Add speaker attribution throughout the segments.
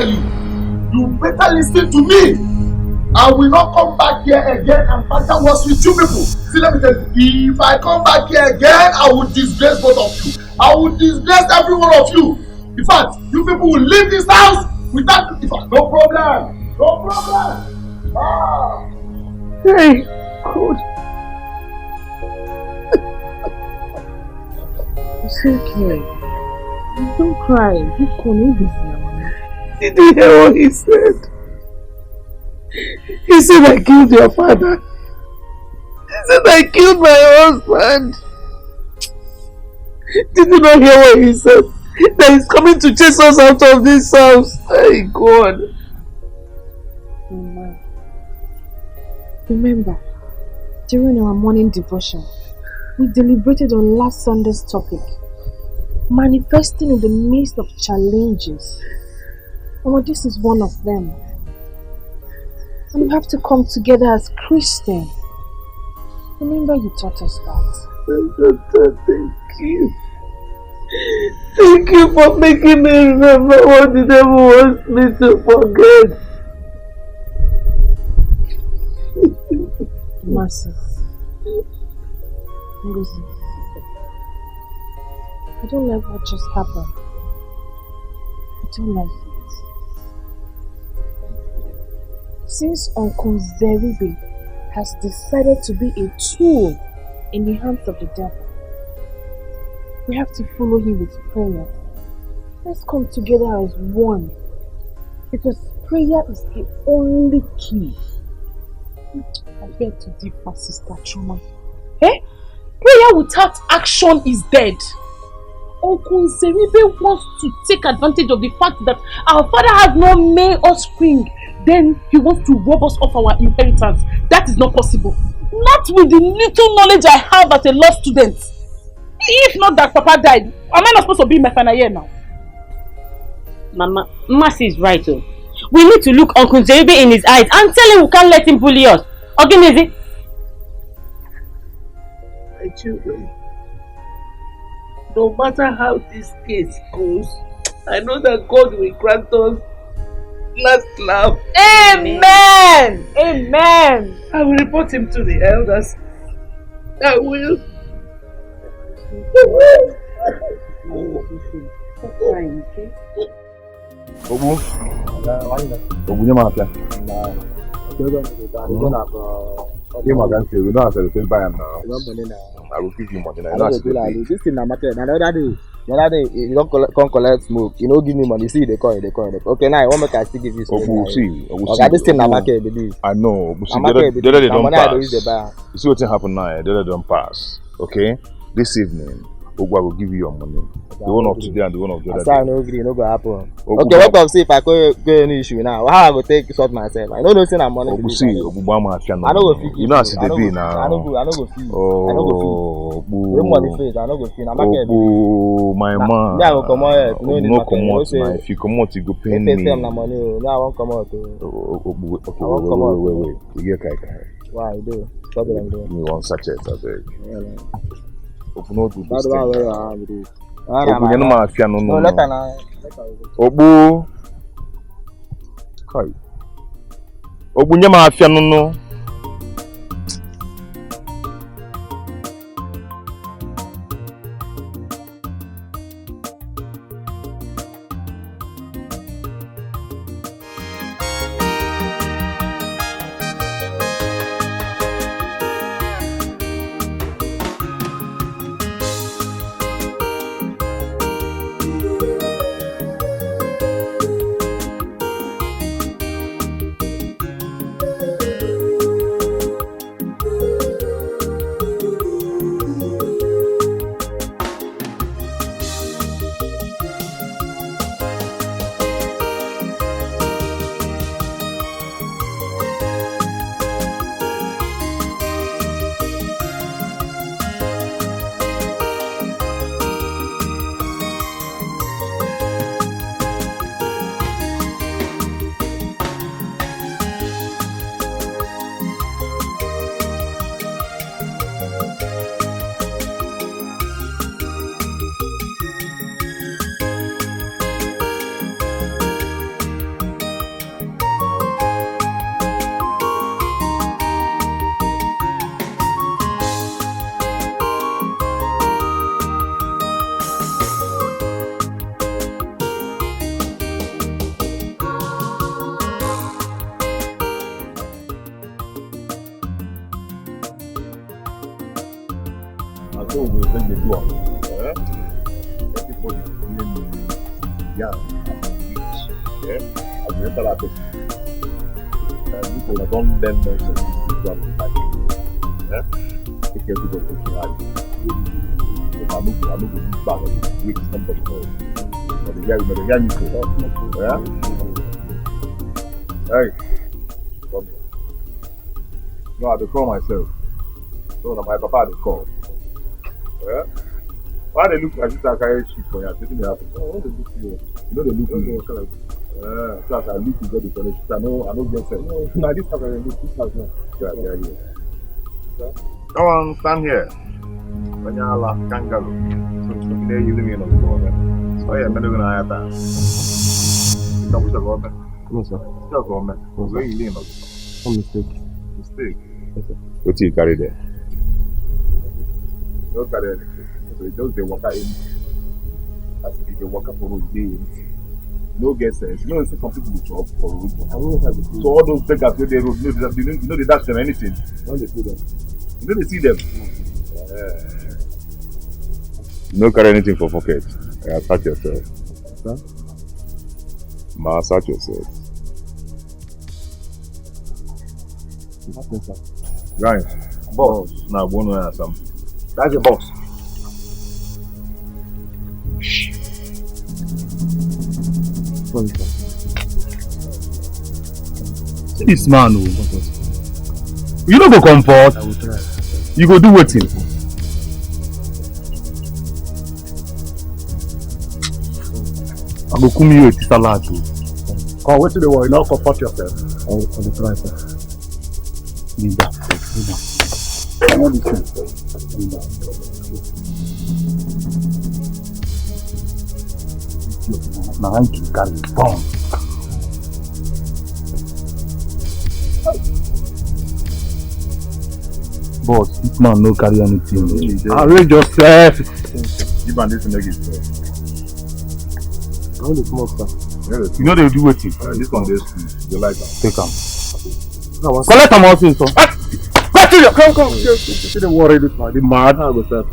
Speaker 1: tell you. You better listen to me. I will not come back here again and partner wars with you people. See, let me tell you, if I come back here again, I will disgrace both of you. I will disgrace every one of you. In fact, you people will leave this house without, in fact, no problem. No problem. Ah.
Speaker 2: Hey, God.
Speaker 3: It's okay. Don't cry. You can't be busy.
Speaker 2: Did you hear what he said? He said I killed your father. He said I killed my husband. Did you not hear what he said? That he's coming to chase us out of this house. Hey, God.
Speaker 3: Mama, remember, during our morning devotion, we deliberated on last Sunday's topic, manifesting in the midst of challenges. And this is one of them. And we have to come together as Christians. Remember you taught us that.
Speaker 2: Thank you. Thank you for making me remember what the devil wants me to forget.
Speaker 3: Mercy. Ngozi, I don't like what just happened. I don't like it. Since Uncle Zeribe has decided to be a tool in the hands of the devil, we have to follow him with prayer. Let's come together as one, because prayer is the only key. I beg to differ, Sister Chuma. Eh? Prayer without action is dead. Uncle Zeribe wants to take advantage of the fact that our father has no male offspring. Then he wants to rob us of our inheritance. That is not possible. Not with the little knowledge I have as a law student. If not that Papa died, am I not supposed to be in my final year now?
Speaker 4: Mama, Mercy is right. Oh. We need to look Uncle Zeribe in his eyes and tell him we can't let him bully us. Okay,
Speaker 2: My children, no matter how this case goes, I know that God will grant us last laugh.
Speaker 3: Amen! Amen!
Speaker 2: I will report him to the elders. I will.
Speaker 5: Obu, Obu, Mafia. You must say we don't have to buy him now. I will give you money. I
Speaker 6: don't do this thing na market. And the other day, you don't come collect smoke. You don't give me money. See the coin. Okay, now I want me to still give you some.
Speaker 5: Obu, see.
Speaker 6: Okay, this thing na market, baby.
Speaker 5: I know. Obu, see, the other they don't pass. You see what happened now? The other don't pass. Okay, this evening, Obu, I will give you your money. The one of today and the one of the other day.
Speaker 6: I no agree, no go happen. Okay, what if say if I go any issue now? How I go take sort myself? I don't know say na money.
Speaker 5: Obu, see, Obu, Bama,
Speaker 6: I don't go feel.
Speaker 5: You know I see the bill now.
Speaker 6: I don't go feel.
Speaker 5: Oh,
Speaker 6: I don't go feel. No money face. I don't go feel.
Speaker 5: Obu, my man.
Speaker 6: Yeah, I will come out.
Speaker 5: No come out now. If you come out, you go pay me.
Speaker 6: If they na money, now I won't come out.
Speaker 5: Obu, okay, wait. You get kai.
Speaker 6: Why you do? Stop it,
Speaker 5: Give me one sachet, I beg. Obu, no do this
Speaker 6: thing.
Speaker 5: Obu, you know my afia no.
Speaker 6: No, let her now.
Speaker 5: Obu, kai. Obu, you my afia no. when they do everybody young, rich, yeah, and remember that person. People don't learn nonsense, yeah, take everybody to life. I'm not going to be bad with somebody else. The guy you say, yeah? Hey, come here. No, I have to call myself. No, my papa they call. Yeah? Why they look like this I carry shit for you? I'm taking the happen. Oh, what they look you? You know they look me. So as I look you get the connection. I know get sense. No, this house I look this house now. Yeah. Come on, stand here. When you all kangaroo. So there you leave me on the floor. Oh yeah, I'm gonna have that. Come with the government.
Speaker 6: No, sir.
Speaker 5: Still government. Where you leave on?
Speaker 6: Some mistake.
Speaker 5: Mistake.
Speaker 6: Yes, sir.
Speaker 5: What you carry there? Don't carry anything. So just they walk out in. As if they walk out for road day. No get sense. You know, some people will chop for road. I don't know how to do. So all those beggars where they road, you know they dash them anything.
Speaker 6: When they see them.
Speaker 5: You know they see them. No carry anything for pocket. Search yourself.
Speaker 6: Sir?
Speaker 5: Search yourself.
Speaker 6: Nothing, sir.
Speaker 5: Right. Boss. Now, one way or something. That's a boss.
Speaker 6: Sorry, sir.
Speaker 7: This man, you don't go comfort.
Speaker 6: I will try.
Speaker 7: You go do wetin? I go come you a salad.
Speaker 1: Come, wait till the war. You now comfort yourself.
Speaker 6: I will try, sir.
Speaker 7: Leave that.
Speaker 1: I know this thing.
Speaker 7: Now I can carry bomb. Boss, this man no carry anything. Arrange yourself.
Speaker 5: You and this nigga is
Speaker 6: I want to smoke, sir.
Speaker 7: You know they do wetin?
Speaker 5: this one is you like that.
Speaker 7: Take am.
Speaker 6: No, one
Speaker 7: Collect am also, so.
Speaker 6: Come. You don't worry this man. The mad. I will start.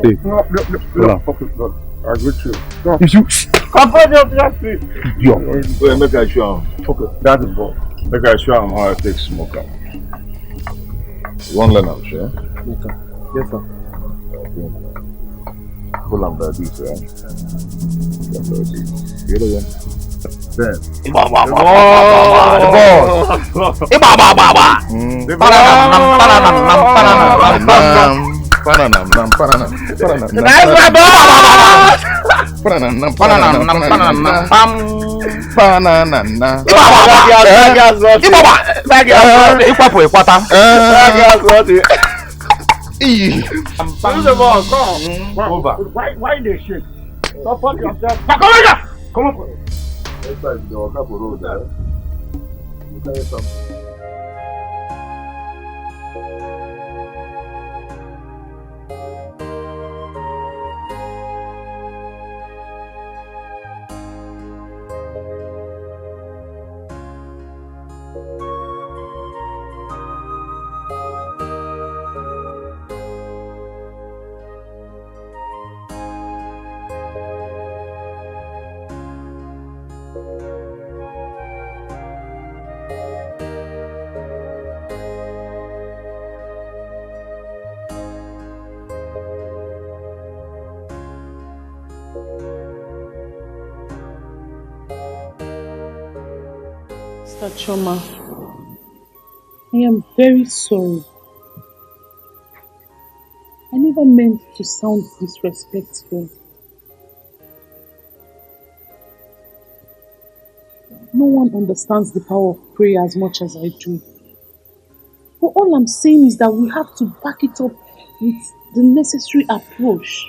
Speaker 7: Take.
Speaker 1: No. I agree with you.
Speaker 7: If you
Speaker 1: Comfort yourself, please.
Speaker 7: idiot.
Speaker 5: Wait, make I show him.
Speaker 1: Okay, that is boss.
Speaker 5: Make I show him how I take smoke am. You won't learn am, sure?
Speaker 6: Yes, sir. Yes, sir.
Speaker 5: Pull am like this, yeah? Like this. You know them? Then.
Speaker 1: Why they shake? Comfort yourself. Come on.
Speaker 5: Next time you walk up a road there, you tell you something.
Speaker 3: Mr. Choma, I am very sorry. I never meant to sound disrespectful. No one understands the power of prayer as much as I do. But all I'm saying is that we have to back it up with the necessary approach.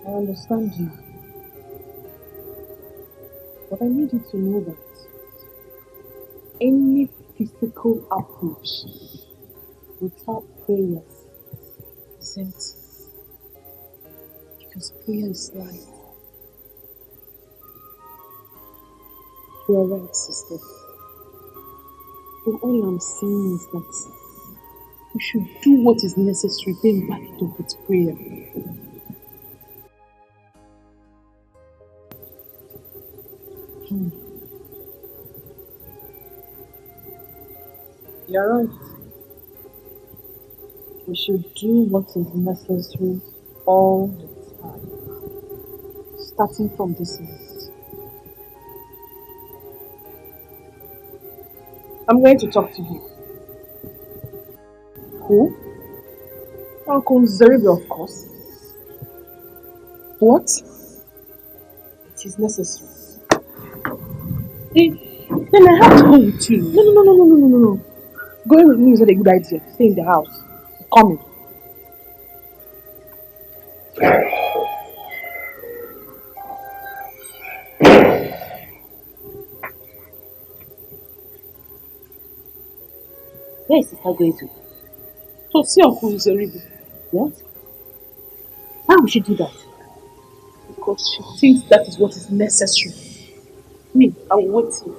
Speaker 3: I understand you. But I need you to know that any physical approach without prayers is empty. Because prayer is life. You're right, sister. But all I'm saying is that we should do what is necessary, then back it up with prayer. You're right. We should do what is necessary all the time, starting from this minute. I'm going to talk to you. Who? Uncle Zeribe, of course. What? It is necessary. Eh, then I have to go with you. No. Going with me is not a good idea. Stay in the house. I'm coming.
Speaker 4: Where is sister going to?
Speaker 3: So see Uncle Zeribe.
Speaker 4: What? Why would she do that?
Speaker 3: Because she thinks that is what is necessary. Me, I will wait here.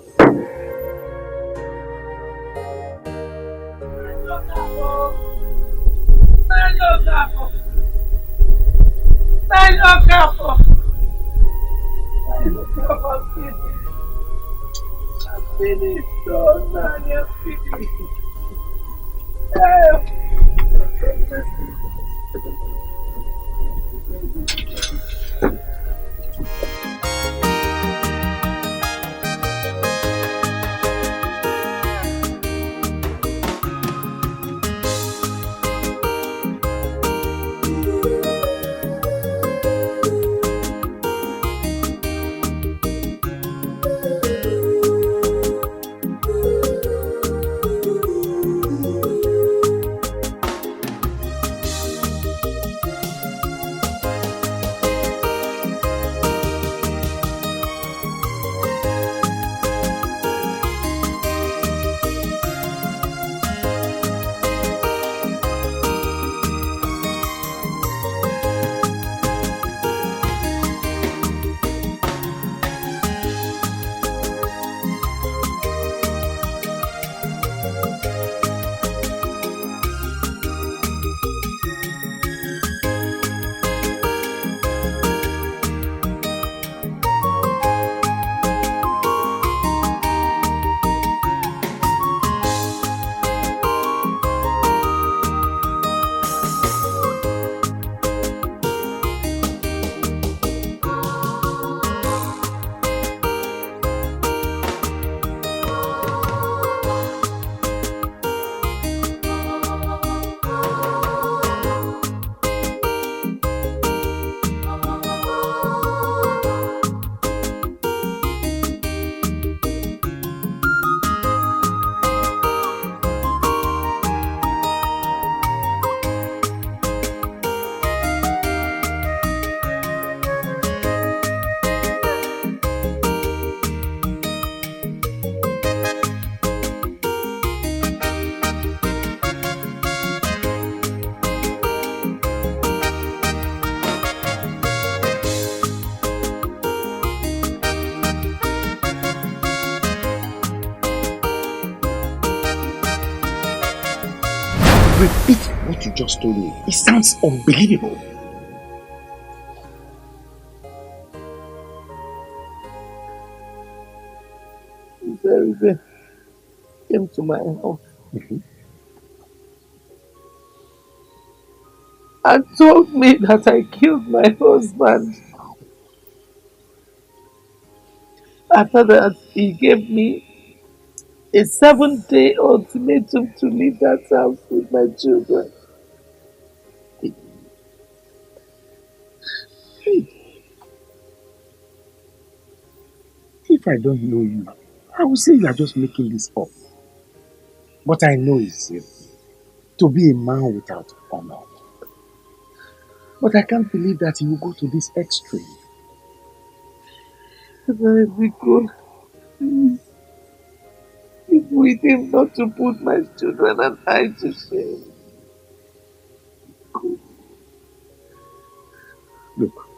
Speaker 1: Repeat what you just told me. It sounds unbelievable.
Speaker 2: Zeribe came to my house and told me that I killed my husband. After that, he gave me a 7-day ultimatum to leave that house with my children.
Speaker 1: If I don't know you, I would say you are just making this up. But I know it's you. To be a man without honor. But I can't believe that he will go to this extreme.
Speaker 2: Very good. Please with him not to put my children and I to shame.
Speaker 1: Look,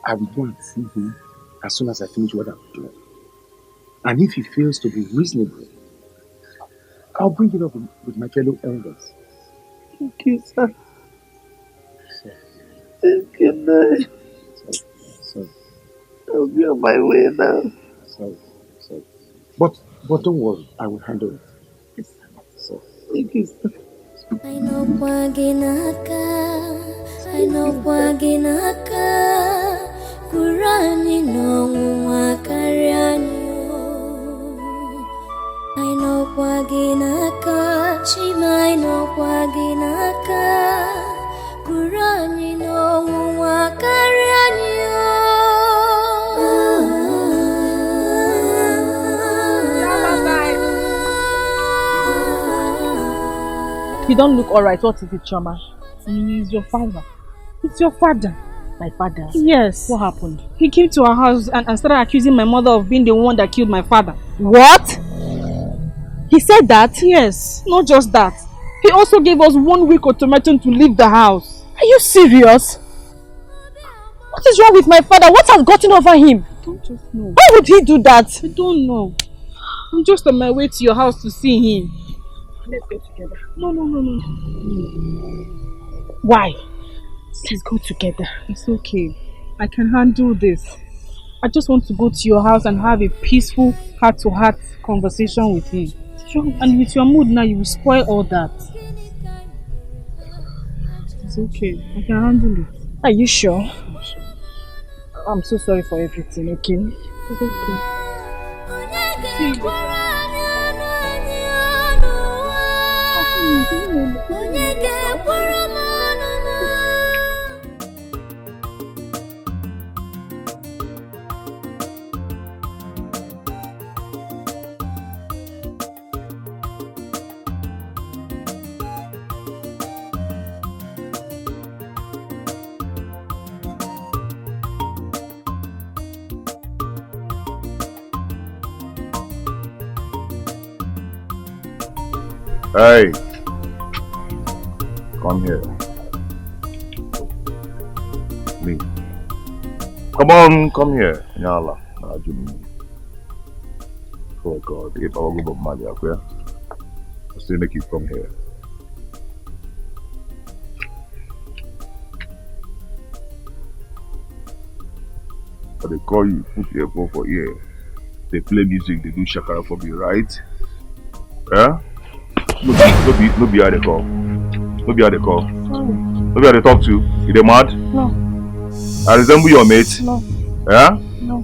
Speaker 1: I will go and see him as soon as I finish what I'm doing.
Speaker 8: And if he fails to be reasonable, I'll bring it up with my fellow elders.
Speaker 2: Thank you, sir. Thank you, Nai.
Speaker 8: Sorry.
Speaker 2: I'll be on my way now.
Speaker 8: Sorry. But don't worry, I will handle it.
Speaker 2: Yes. So, thank you, sir.
Speaker 9: I know Waginaka, Kurani no Wakarianyo. I know Waginaka, Shima no Waginaka, Kurani no Wakarianyo.
Speaker 3: You don't look alright. What is it, Choma? It's your father. It's your father.
Speaker 4: My father?
Speaker 3: Yes.
Speaker 4: What happened?
Speaker 3: He came to our house and started accusing my mother of being the one that killed my father.
Speaker 4: What? He said that?
Speaker 3: Yes. Not just that. He also gave us 1 week ultimatum to leave the house.
Speaker 4: Are you serious? What is wrong with my father? What has gotten over him?
Speaker 3: I don't just know.
Speaker 4: Why would he do that?
Speaker 3: I don't know. I'm just on my way to your house to see him. Let's go together. No.
Speaker 4: Why?
Speaker 3: Let's go together. It's okay. I can handle this. I just want to go to your house and have a peaceful heart-to-heart conversation with him. And with your mood now, you will spoil all that. It's okay. I can handle it.
Speaker 4: Are you sure?
Speaker 3: I'm sure.
Speaker 4: I'm so sorry for everything, okay?
Speaker 3: It's okay.
Speaker 5: Hey, come here. Me. Come here. Nyala. Oh God, if I will go back Mali, okay? I still make you come here. But they call you, put your phone for ear. They play music, they do shakara for me, right? Yeah? No be how they call. No be how they call. No be how they talk to. You they mad?
Speaker 3: No.
Speaker 5: I resemble your mate?
Speaker 3: No.
Speaker 5: Yeah?
Speaker 3: No.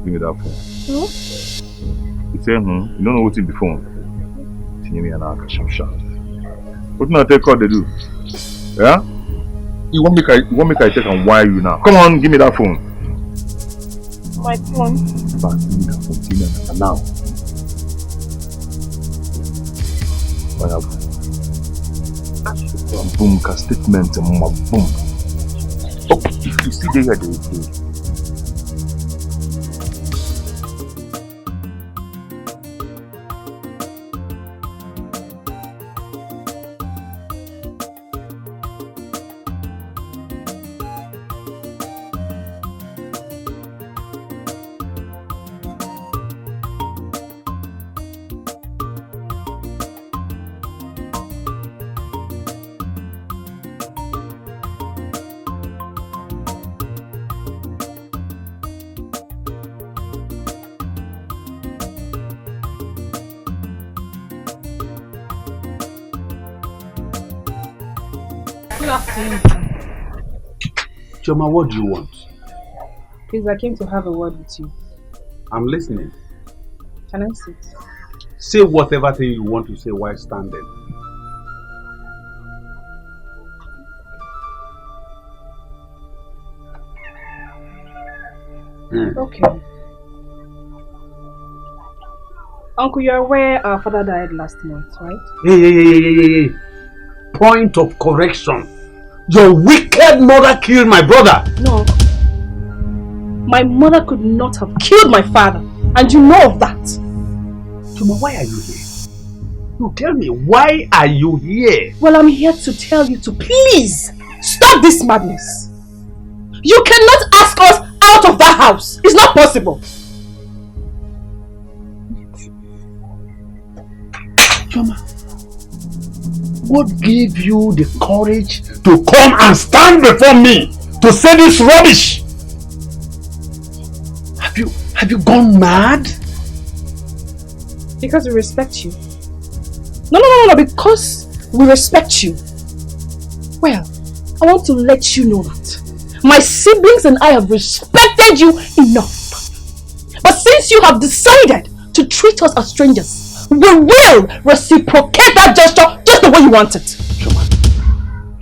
Speaker 5: Give me that phone.
Speaker 3: No?
Speaker 5: You say, you don't know what's in the phone. See me and I'll catch some shots. What do I take what they do? Yeah? You want me to take and wire you now? Come on, give me that phone.
Speaker 3: My phone?
Speaker 5: But give me that phone. Give me that now. Boom, ka statement, boom. Oh, if you see there, they.
Speaker 8: Choma, what do you want?
Speaker 3: Please, I came to have a word with you.
Speaker 8: I'm listening.
Speaker 3: Can I sit?
Speaker 8: Say whatever thing you want to say while standing.
Speaker 3: Okay. Uncle, you're aware our father died last month, right?
Speaker 8: Hey. Point of correction. Your wicked mother killed my brother.
Speaker 3: No. My mother could not have killed my father. And you know of that.
Speaker 8: Choma, why are you here? No, tell me, why are you here?
Speaker 3: Well, I'm here to tell you to please stop this madness. You cannot ask us out of that house. It's not possible.
Speaker 8: What gave you the courage to come and stand before me to say this rubbish? Have you gone mad?
Speaker 3: Because we respect you. No, because we respect you. Well, I want to let you know that my siblings and I have respected you enough. But since you have decided to treat us as strangers, we will reciprocate that gesture just the way you want it.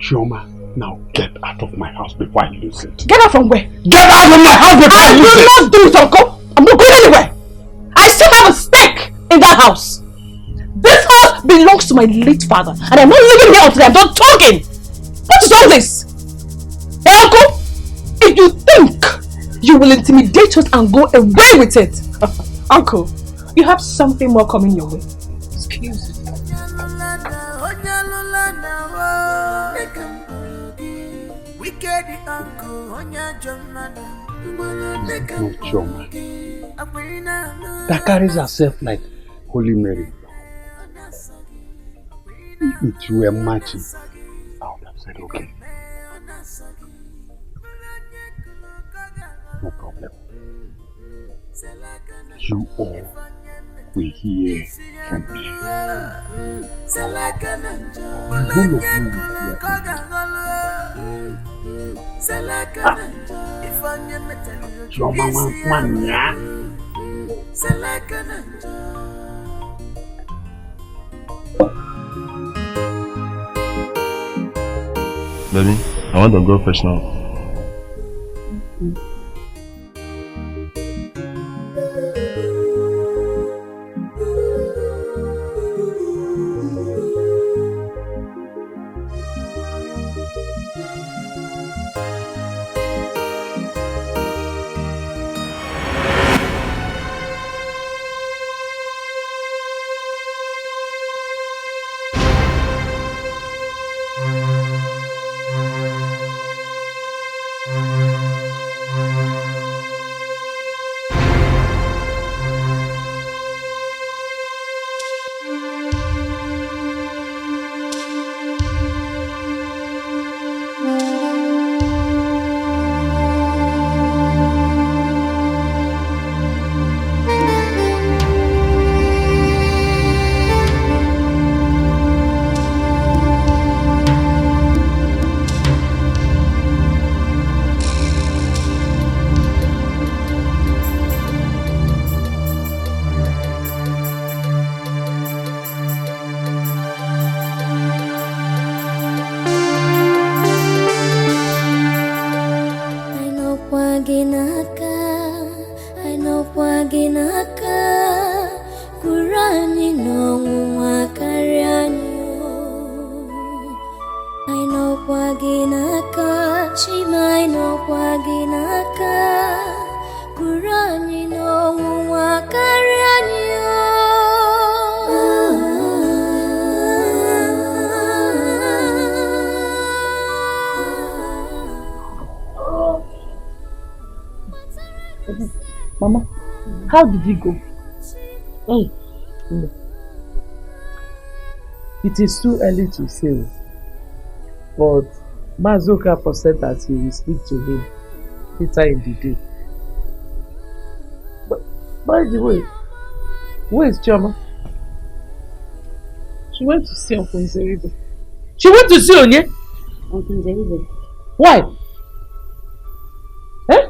Speaker 8: Chioma, now get out of my house before I lose it.
Speaker 3: Get out from where?
Speaker 8: Get out of my house before I lose it!
Speaker 3: I will not do it, Uncle. I'm not going anywhere. I still have a stake in that house. This house belongs to my late father, and I'm not living here until I'm done talking. What is all this? Hey, Uncle, if you think you will intimidate us and go away with it, Uncle, you have something more coming your way. Excuse me.
Speaker 8: No, Chioma. That carries herself like Holy Mary. If it were matching, I would have said okay. No problem. You all will hear from me. All of you will hear from me. Your mama mania.
Speaker 10: Baby, I want to go fresh now.
Speaker 2: Mama, how did he go? No. It is too early to say, but Mazoka said that he will speak to him later in the day. But by the way, where is Chioma? She went to see Uncle Nzeribe. She went to see Onye?
Speaker 4: Uncle Nzeribe.
Speaker 2: Why? Eh?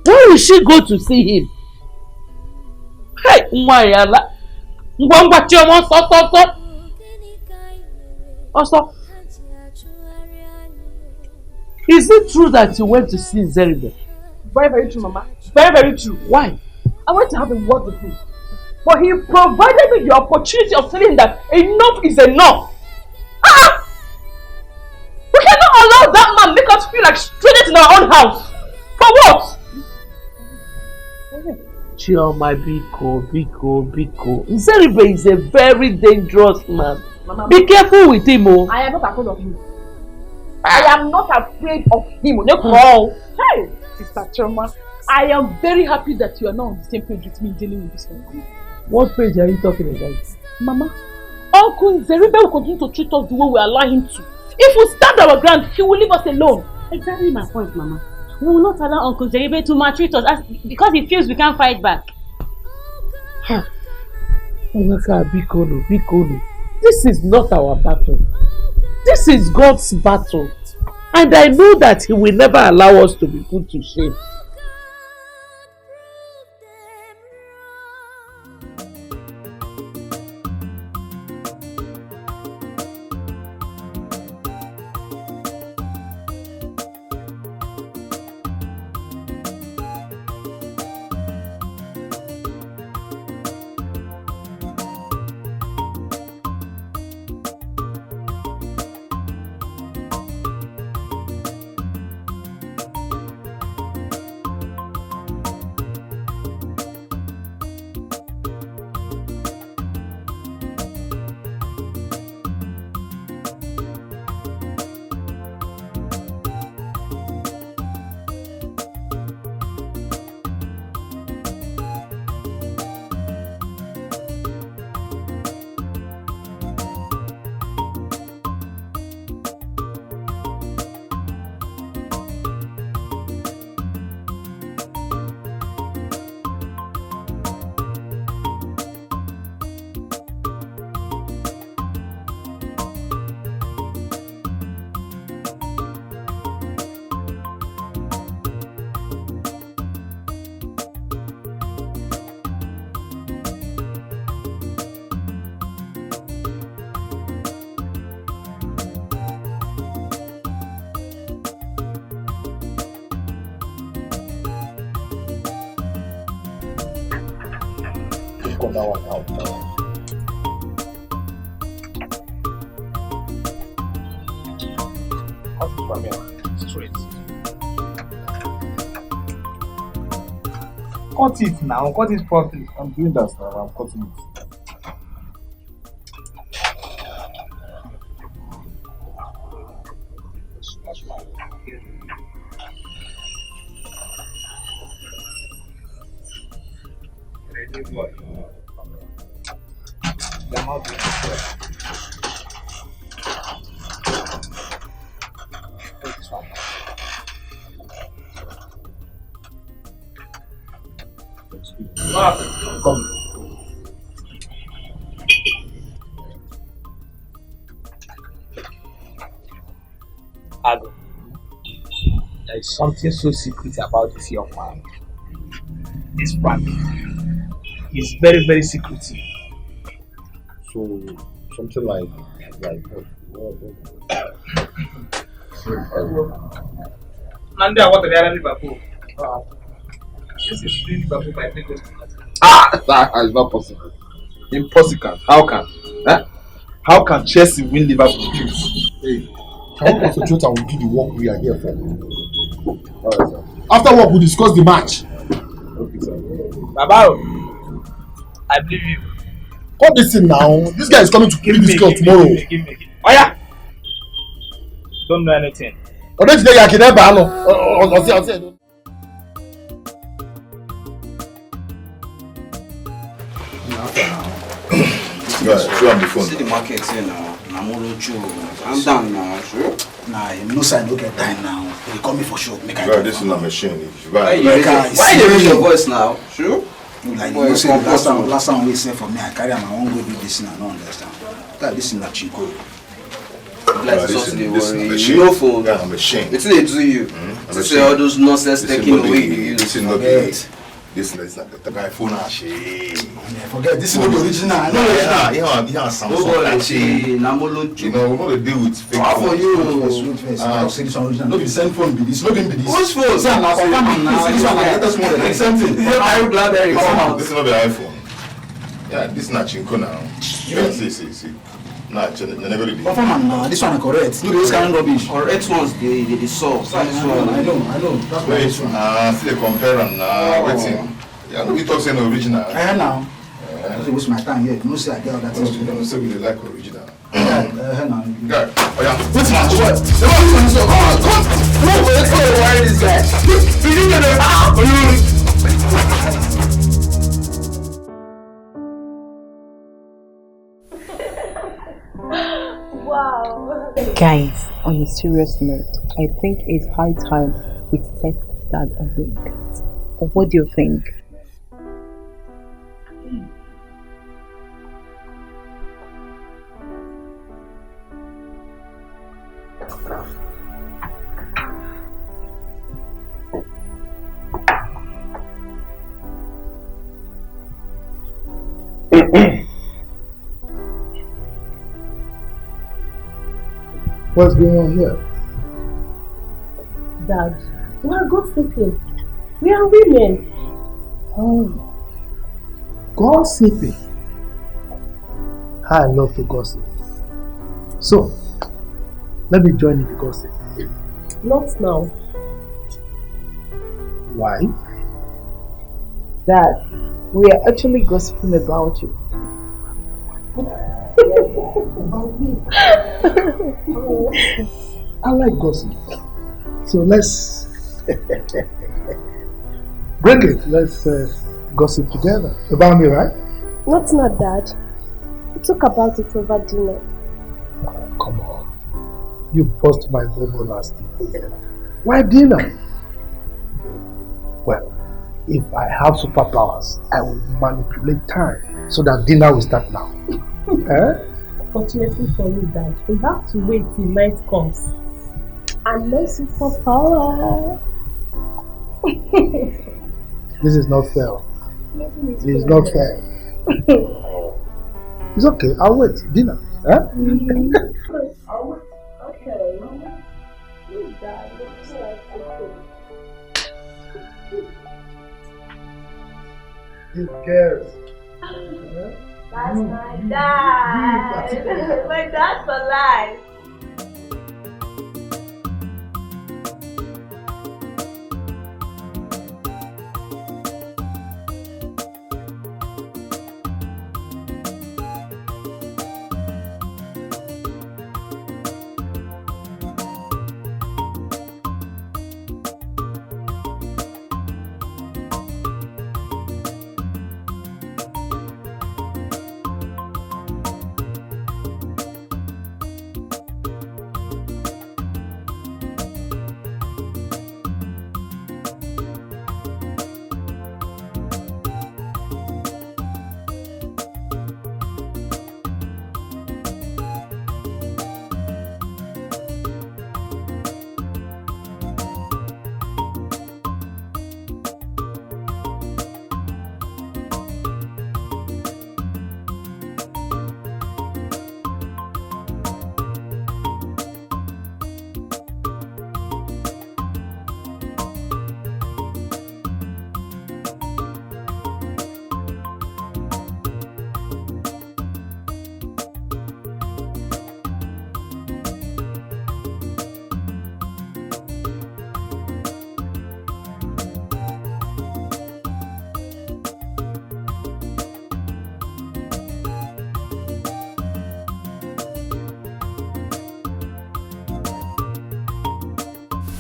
Speaker 2: Why will she go to see him? Hey, Mwayala. Ngwangwa Chioma, so. Also, is it true that you went to see Nzeribe?
Speaker 3: Very, very true, Mama. Very, very true.
Speaker 2: Why?
Speaker 3: I went to have a word with him. But he provided me the opportunity of telling that enough is enough. We cannot allow that man make us feel like strangers in our own house. For what?
Speaker 2: Chioma, Biko. Nzeribe is a very dangerous man. Mama, be careful with him, oh.
Speaker 3: I am not afraid of him. I am not afraid of him. No, hey, Sister Chioma, I am very happy that you are not on the same page with me dealing with this one.
Speaker 2: What page are you talking about?
Speaker 3: Mama, Uncle Zeribe will continue to treat us the way we allow him to. If we stand our ground, he will leave us alone.
Speaker 4: Exactly my point, Mama. We will not allow Uncle Zeribe to maltreat us because he feels we can't fight back.
Speaker 2: Bikolo. This is not our battle. This is God's battle. And I know that he will never allow us to be put to shame.
Speaker 1: That one out now. Cut it from here, straight. Cut it now, cut it properly. I'm doing that now, I'm cutting it. Ado, there is something so secret about this young man. This family is very, very secretive.
Speaker 5: So something like what?
Speaker 1: Monday, I want to get Liverpool. This is free Liverpool by Lagos.
Speaker 5: That is not possible. Impossible. How can? How can Chelsea win Liverpool?
Speaker 1: Hey, can we concentrate and we'll do the work we are here for? Alright, sir. After work, we'll discuss the match.
Speaker 5: Okay, sir.
Speaker 1: Baba, I believe you.
Speaker 11: Come listen now. This guy is coming to kill this girl tomorrow.
Speaker 1: Give me. Oh yeah. Don't know anything.
Speaker 11: Ọdún ìdílé yà kì í dẹ́ bàá lọ. Ọ̀sẹ̀.
Speaker 5: Show on the phone.
Speaker 12: See the market here now. Namolocho. I'm down now, sure.
Speaker 13: Nah, you know I don't get time now. They call me for sure. Make I.
Speaker 5: This is not machine.
Speaker 12: Why you raise your voice now? Sure.
Speaker 13: Like you know, say last time we say for me, I carry my own go do this and I don't understand. That this is not Chico.
Speaker 12: Like this you know for
Speaker 5: machine.
Speaker 12: It's they do you. To say all those nonsense taking away.
Speaker 5: This is not it. This is like the guy phone.
Speaker 13: Forget this is not the original.
Speaker 5: Yeah, Samsung.
Speaker 12: Namolocho.
Speaker 5: You know, we're going to deal with fake phone.
Speaker 12: For you.
Speaker 13: I'll say this one original. No be send phone be this. No be this.
Speaker 12: Whose phone?
Speaker 13: Say now for now. This one like latest model. Same thing.
Speaker 12: I'm glad that it come out.
Speaker 5: This is not the iPhone. Yeah, this is not Chinko now. Yeah, see. Nah, never did.
Speaker 13: Nah, this one is correct. No, this kind of rubbish.
Speaker 12: Correct ones, they saw.
Speaker 13: I know. That's why this one.
Speaker 5: See, compare them now. Waiting. Yeah, no, we talk saying original.
Speaker 13: Now. I don't waste my time here. You know, say I get all that.
Speaker 5: You don't say we like original.
Speaker 13: Now.
Speaker 5: Guy, oh yeah.
Speaker 13: What's my what? The one who's so come. Let's go. Why this guy? You get it.
Speaker 9: Wow.
Speaker 3: Guys, on a serious note, I think it's high time we set that a date. What do you think?
Speaker 11: What's going on here?
Speaker 2: Dad, we are gossiping. We are women.
Speaker 11: Oh, gossiping. I love to gossip. So, let me join in the gossip.
Speaker 2: Not now.
Speaker 11: Why?
Speaker 3: Dad, we are actually gossiping about you.
Speaker 11: About me? I like gossip. So let's break it. Let's gossip together. About me, right?
Speaker 9: What's not, Dad? We talk about it over dinner.
Speaker 11: Come on. You bust my bubble last year. Why dinner? Well, if I have superpowers, I will manipulate time so that dinner will start now.
Speaker 2: Fortunately for you, Dad, we have to wait till night comes. And no superpower.
Speaker 11: This is not fair. This is not fair. It's okay, I'll wait. Dinner. Huh?
Speaker 2: I'll wait. Okay. Dad, looks like
Speaker 11: These girls.
Speaker 2: That's my dad. My dad for life.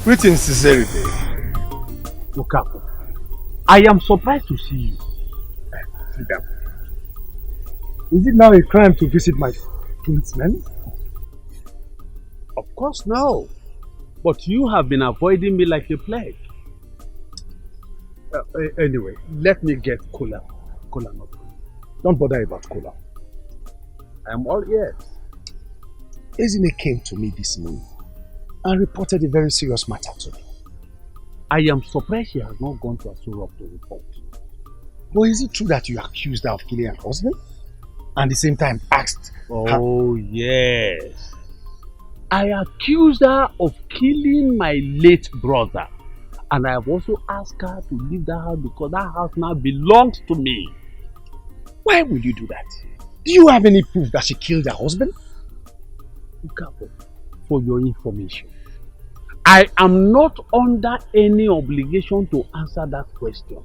Speaker 14: Greetings, sincerity.
Speaker 15: Okapo, I am surprised to see you.
Speaker 14: Sit down.
Speaker 11: Is it now a crime to visit my kinsmen?
Speaker 15: Of course no. But you have been avoiding me like a plague. Anyway, let me get cola. Cola, not cola.
Speaker 11: Don't bother about cola.
Speaker 15: I am all ears.
Speaker 11: Ezine came to me this morning and reported a very serious matter to me.
Speaker 15: I am surprised she has not gone to Asurok to report.
Speaker 11: But is it true that you accused her of killing her husband? And at the same time asked
Speaker 15: her... yes. I accused her of killing my late brother. And I have also asked her to leave that house because that house now belongs to me.
Speaker 11: Why will you do that? Do you have any proof that she killed her husband?
Speaker 15: Okapo, for your information, I am not under any obligation to answer that question.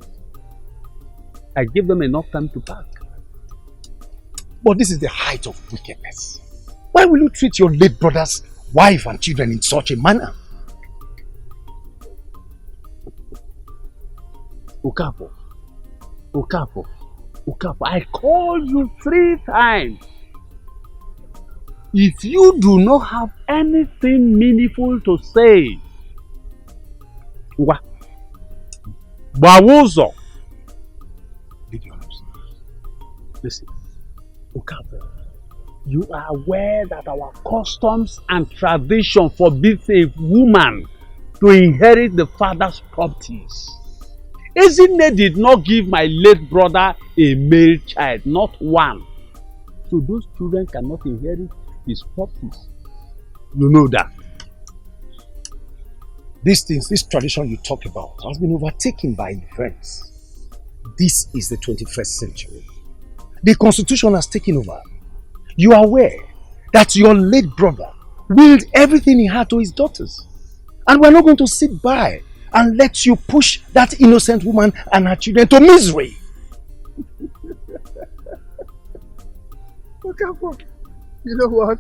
Speaker 15: I give them enough time to pack.
Speaker 11: But this is the height of wickedness. Why will you treat your late brother's wife and children in such a manner?
Speaker 15: Okapo, I called you 3 times. if you do not have anything meaningful to say, Bawozo. Listen, Okafor, you are aware that our customs and tradition forbids a woman to inherit the father's properties. Ezinne did not give my late brother a male child, not one. So those children cannot inherit his properties. You know that.
Speaker 11: These things, this tradition you talk about has been overtaken by events. This is the 21st century. The constitution has taken over. You are aware that your late brother willed everything he had to his daughters. And we're not going to sit by and let you push that innocent woman and her children to misery.
Speaker 14: Okay, you know what?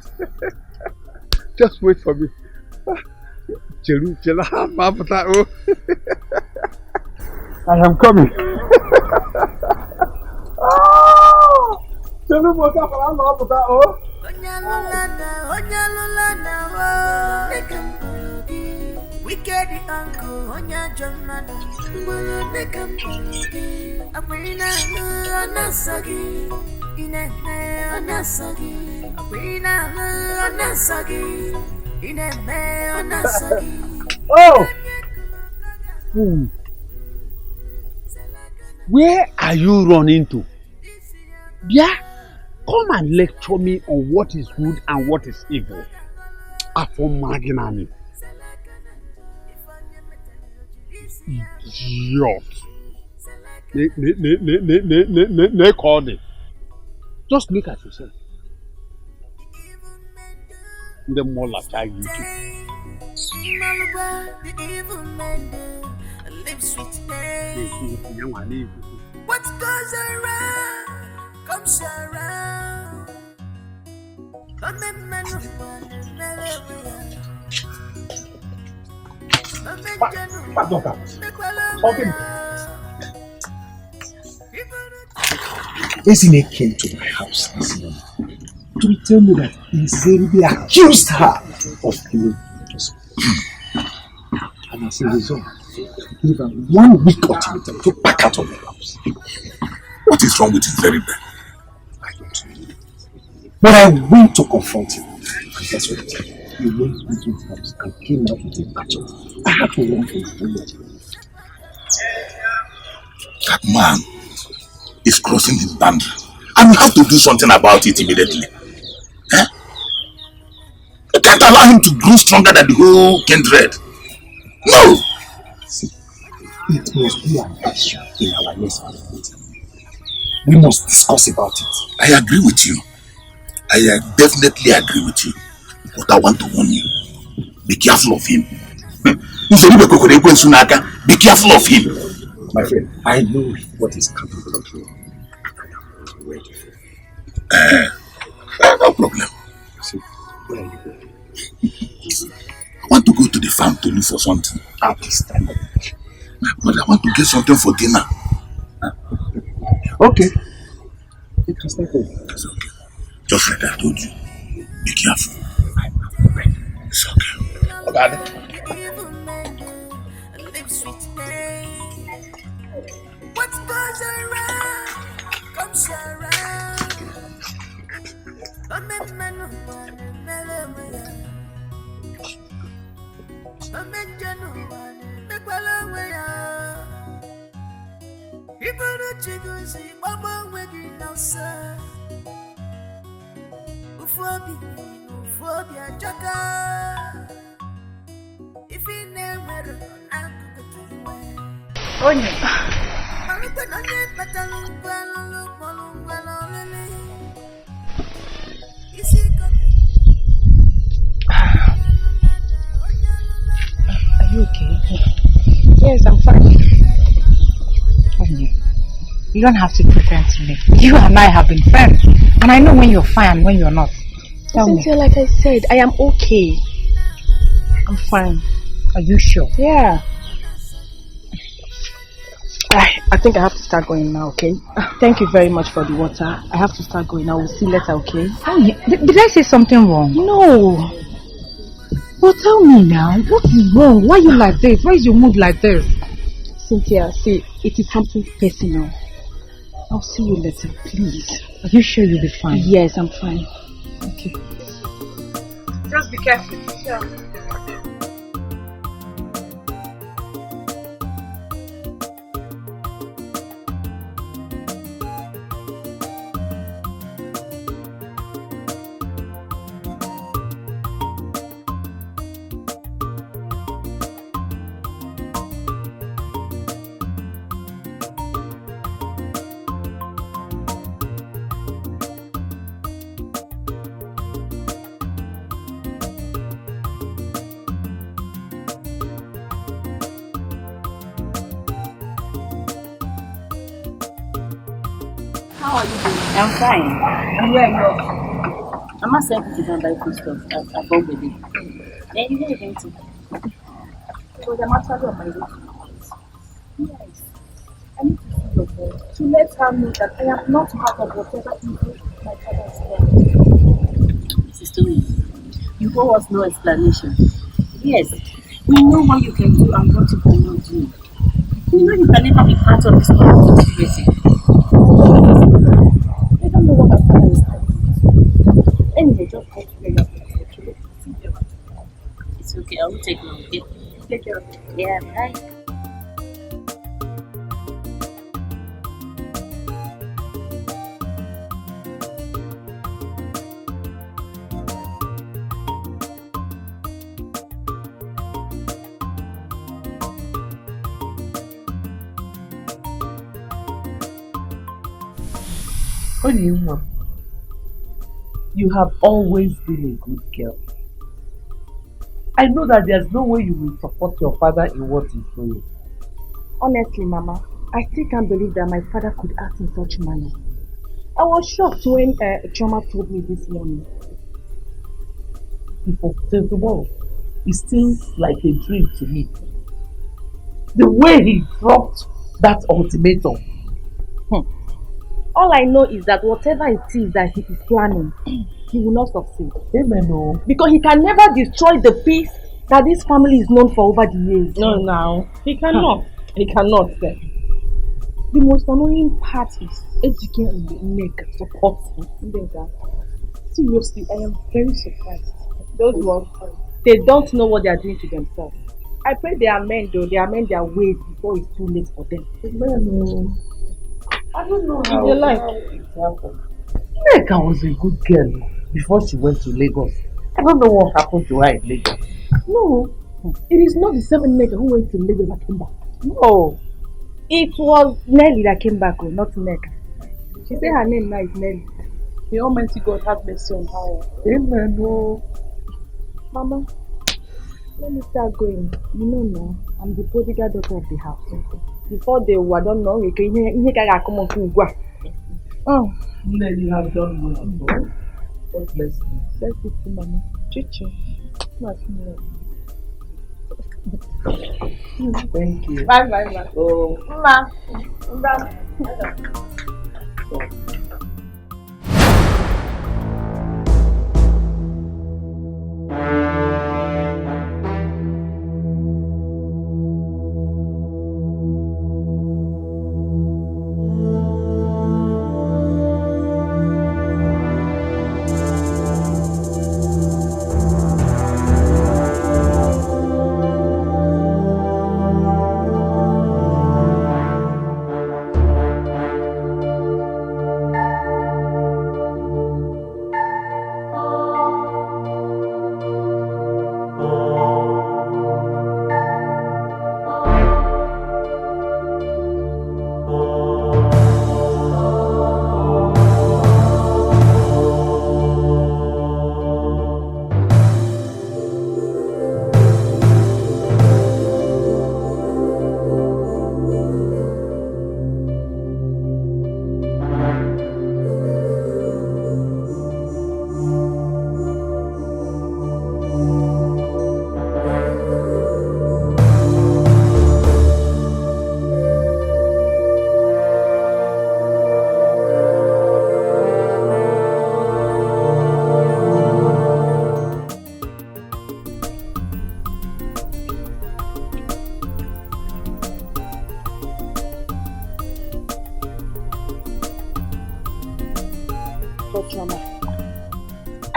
Speaker 14: Just wait for me. I am coming.
Speaker 8: Wicked uncle, Onya Jamada, Bulu Nekampudi, Abrina Anasagi, Ineme Anasagi, Abrina Anasagi, Ineme Anasagi.
Speaker 15: Oh! Where are you running to? Yeah? Come and lecture me on what is good and what is evil. Afomaginani. Idiot. Just look at yourself. The more like I you.
Speaker 8: What goes around comes around.
Speaker 11: Ezinne came to my house this morning to tell me that Nzeribe accused her of killing us. And as a result, give her 1 week ultimatum to pack out of the house.
Speaker 13: What is wrong with Nzeribe?
Speaker 11: I don't know. But I went to confront him. And that's what he did. He went into his house and came out with a battle. I had to run from him.
Speaker 13: That man is crossing his boundary. And we have to do something about it immediately. Eh? You can't allow him to grow stronger than the whole kindred. No!
Speaker 11: See, it must be an issue in our next meeting. We must discuss about it.
Speaker 13: I agree with you. I definitely agree with you. But I want to warn you. Be careful of him. Be careful of him.
Speaker 11: My friend, I know what is capable of doing. Ready for
Speaker 13: no problem.
Speaker 11: See, where are you going?
Speaker 13: I want to go to the farm to look for something.
Speaker 11: At this time.
Speaker 13: But I want to get something for dinner.
Speaker 11: Okay. You can start going.
Speaker 13: It's okay. Just like I told you. Be careful. It's okay.
Speaker 8: Okay. What goes around comes around.
Speaker 3: Are you okay? Yes, I'm fine. You don't have to pretend to me. You and I have been friends. And I know when you're fine and when you're not. Tell me.
Speaker 9: Like I said, I am okay.
Speaker 3: I'm fine. Are you sure?
Speaker 9: Yeah.
Speaker 3: Right. I think I have to start going now, okay? Thank you very much for the water. I have to start going now. We'll see later, okay?
Speaker 16: Oh, did I say something wrong?
Speaker 3: No.
Speaker 16: But tell me now, what is wrong? Why are you like this? Why is your mood like this?
Speaker 3: Cynthia, see, it is something personal. I'll see you later, please.
Speaker 16: Are you sure you'll be fine?
Speaker 3: Yes, I'm fine.
Speaker 16: Okay. Just be careful. Yeah.
Speaker 4: How are you doing? I'm fine. And where are you off? I'm not saying to go and buy food stuff. I've got with it. Then you get anything. Because I'm actually on my way to Yes. I need to see your boy to let her know that I am not part of whatever evil my father is doing. Mrs. Tony, you owe us no explanation. Yes, we know what you can do and what you cannot do. We know you can never be part of this conspiracy. I don't know what my father is doing. Anyway, just take care of it. It's okay, I will take care of it. Take care of it. Yeah, bye.
Speaker 2: Onyema, you have always been a good girl. I know that there's no way you will support your father in what he's doing.
Speaker 3: Honestly, Mama, I still can't believe that my father could act in such manner. I was shocked when Choma told me this morning.
Speaker 2: Till tomorrow, it seems like a dream to me. The way he dropped that ultimatum.
Speaker 3: All I know is that whatever it is that he is planning, he will not succeed.
Speaker 2: Amen. No.
Speaker 3: Because he can never destroy the peace that this family is known for over the years.
Speaker 2: No, he cannot. He cannot.
Speaker 3: The most annoying part is Ejike and the neck supporting. Seriously, I am very surprised. Those ones, they don't know what they are doing to themselves. I pray they amend though. They amend their ways before it's too late for them.
Speaker 2: Amen. I don't know
Speaker 3: how it
Speaker 2: happened. Nneka was a good girl before she went to Lagos. I don't know what happened to her in Lagos.
Speaker 3: No, it is not the same Nneka who went to Lagos that came back.
Speaker 2: No,
Speaker 3: it was Nelly that came back, not Nneka. She said her name now is Nelly. The Almighty God have mercy on her.
Speaker 2: Amen. No.
Speaker 3: Mama, let me start going. You know now, I'm the prodigal daughter of the house. Before they were don't know, you can come on to go. Oh,
Speaker 2: then you have done well. God bless you.
Speaker 3: Bless you too, Mama. Chichi.
Speaker 2: Thank you.
Speaker 3: Bye.
Speaker 2: Oh,
Speaker 3: Mama. Bye.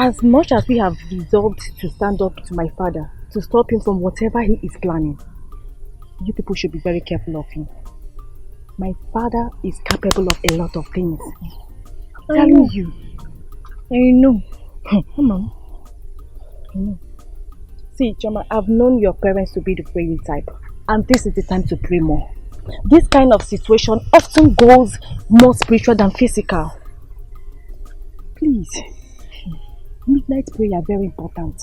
Speaker 3: As much as we have resolved to stand up to my father, to stop him from whatever he is planning, you people should be very careful of him. My father is capable of a lot of things. I'm telling you.
Speaker 9: I know.
Speaker 3: Come on. I know. See, Choma, I've known your parents to be the praying type, and this is the time to pray more. This kind of situation often goes more spiritual than physical. Please, midnight prayer is very important.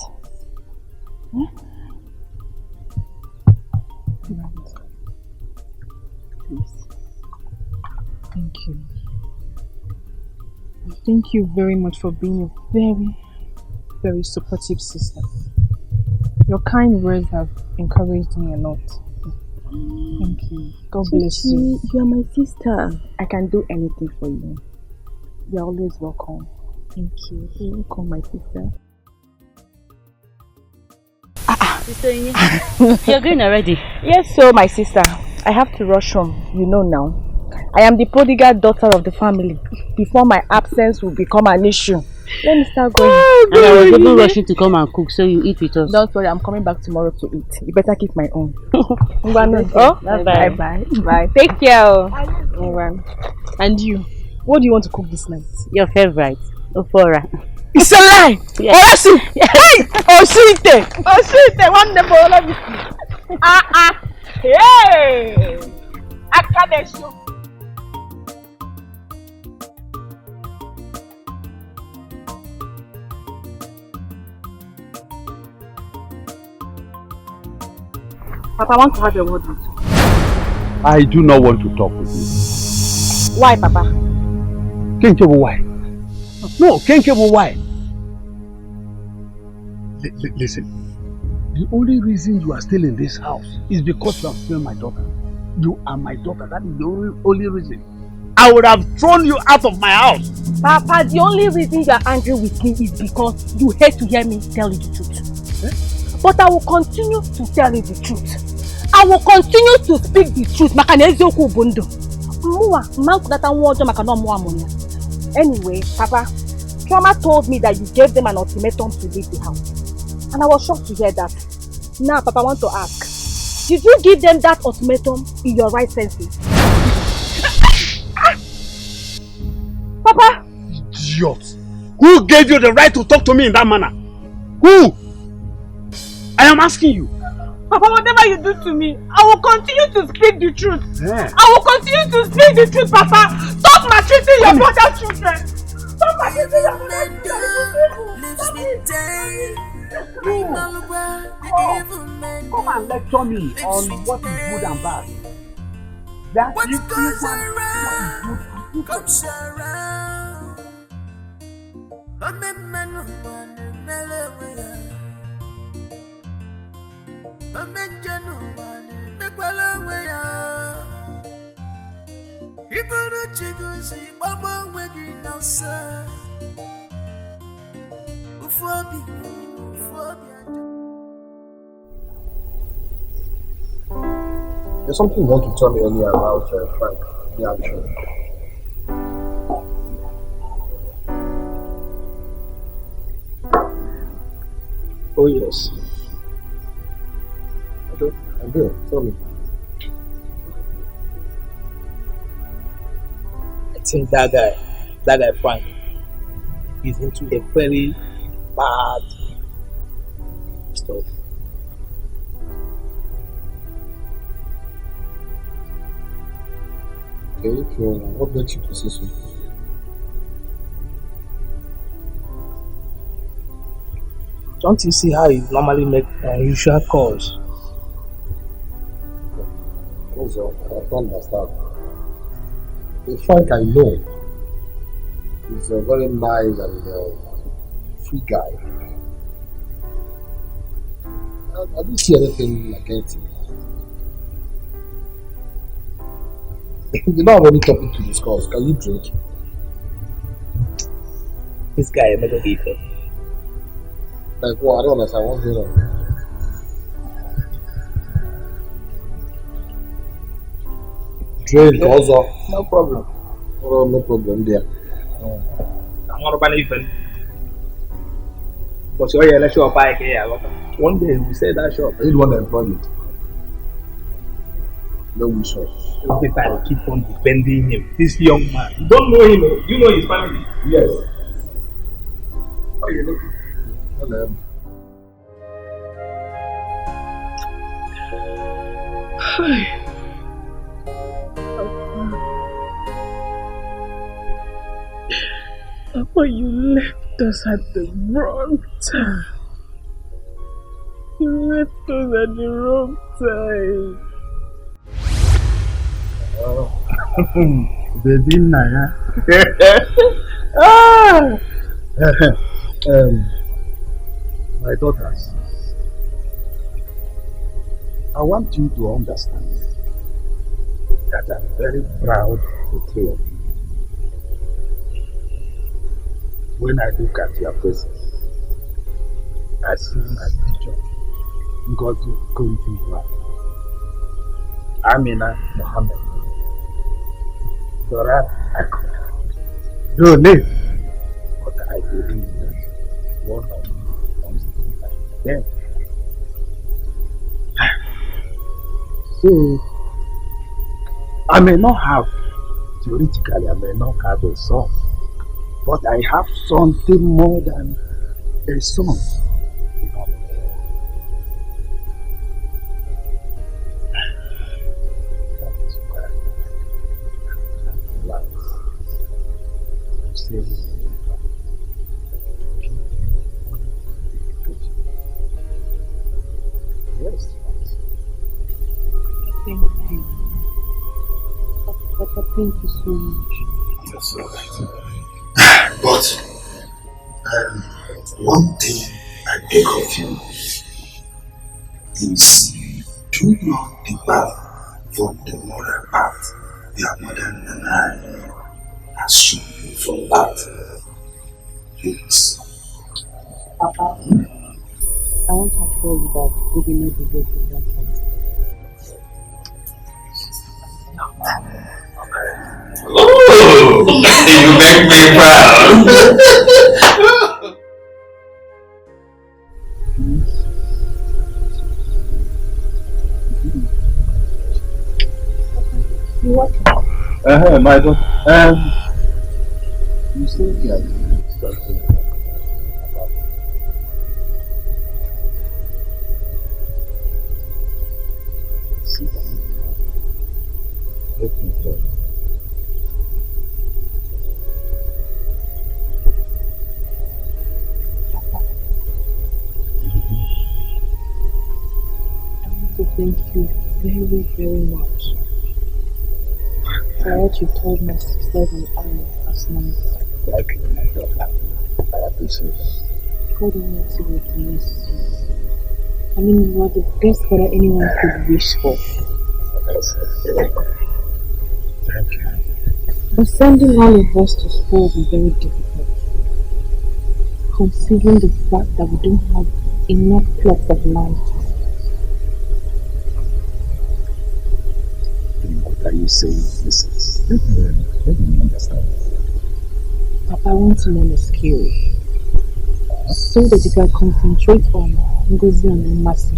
Speaker 3: Please.
Speaker 9: Thank you. Thank you very much for being a very, very supportive sister. Your kind words have encouraged me a lot. Thank you. God bless you.
Speaker 3: You are my sister. I can do anything for you. You're always welcome. Thank you. You're welcome, my sister.
Speaker 4: Sister Ini, you're going already?
Speaker 3: Yes, so my sister. I have to rush home. You know now. I am the prodigal daughter of the family. Before my absence will become an issue. Let me start going.
Speaker 4: And I was even rushing to come and cook, so you eat with us.
Speaker 3: Don't worry, I'm coming back tomorrow to eat. You better keep my own.
Speaker 4: Oh,
Speaker 3: bye. Bye. Take care.
Speaker 9: And you, what do you want to cook this night?
Speaker 4: Your favorite, Ofora.
Speaker 9: It's a lie!
Speaker 4: Yes.
Speaker 9: Hey! Osite! One number, let me see. Hey! Akanesho.
Speaker 3: Papa, I want to have a word with you.
Speaker 15: I do not want to talk with you.
Speaker 3: Why, Papa?
Speaker 15: Kenkebo, why? No, Kenkebo, why? Listen, the only reason you are still in this house is because you are still my daughter. You are my daughter. That is the only reason. I would have thrown you out of my house.
Speaker 3: Papa, the only reason you are angry with me is because you hate to hear me tell you the truth. But I will continue to tell you the truth. I will continue to speak the truth. Anyway, Papa, Trauma told me that you gave them an ultimatum to leave the house. And I was shocked to hear that. Now, Papa, I want to ask, did you give them that ultimatum in your right senses? Papa!
Speaker 15: Idiot! Who gave you the right to talk to me in that manner? Who? I am asking you.
Speaker 9: Papa, whatever you do to me, I will continue to speak the truth.
Speaker 15: Yeah.
Speaker 9: I will continue to speak the truth, Papa. Stop maltreating your brother's children. Stop maltreating your brother's children.
Speaker 15: Come and lecture me on what is good and bad. That
Speaker 8: what
Speaker 15: you
Speaker 8: goes
Speaker 15: what
Speaker 8: around comes around.
Speaker 1: There's something you want to tell me earlier about Frank, the action.
Speaker 6: Oh yes.
Speaker 1: Okay, I'm good. Tell me.
Speaker 6: I think that guy Frank, is into a very bad stuff.
Speaker 1: Okay, so what makes you to say so?
Speaker 6: Don't you see how he normally make unusual calls?
Speaker 1: Also, I don't understand. The Frank I know is a very nice and free guy. I didn't see anything against him. You don't have any topic to discuss. Can you drink?
Speaker 6: This guy never gave up.
Speaker 1: Like what? I don't understand. What's going on? Drink also.
Speaker 6: No problem.
Speaker 1: Oh, no problem there.
Speaker 6: I'm not about even.
Speaker 11: Because you're a shop I here. One day we say that shop.
Speaker 13: I didn't want to employ you. No, we shop.
Speaker 11: People keep on defending him. This young man. You don't know him. You know his family.
Speaker 13: Yes.
Speaker 11: Why are you looking?
Speaker 13: Hello.
Speaker 9: Papa, you left us at the wrong time. You left us at the wrong time.
Speaker 11: Oh. Baby Naya. My daughters, I want you to understand that I'm very proud of the three of you. When I look at your faces, I see my picture, Ngozi Kuntiwa, Amina Mohammed, Dora Akura. Don't live, but I believe that one of you must be like them. So, I may not have, theoretically, I may not have a son, but I have something more than a son. You know? That is why I'm glad to say yes.
Speaker 3: Thank you. Papa, thank you so much.
Speaker 13: That's all right. But one thing I beg of you is do not depart from the moral path your mother and I have shown you from that. Please.
Speaker 3: Papa, I want to assure you that we will not deviate from that path.
Speaker 13: Oh, you make me proud.
Speaker 3: You what?
Speaker 11: My daughter. You said you are something about sit down. Let me talk.
Speaker 3: To thank you very, very much for what you told my sisters and I last night.
Speaker 11: Thank you, my daughter. I appreciate it.
Speaker 3: God Almighty will bless you. I mean, you are the best father anyone could wish for.
Speaker 11: Thank you.
Speaker 3: But sending all of us to school will be very difficult, considering the fact that we don't have enough plots of land.
Speaker 11: What are you saying, Mrs.? Let me understand.
Speaker 3: Papa, I want to learn a skill so that you can concentrate on Ngozi and Mercy.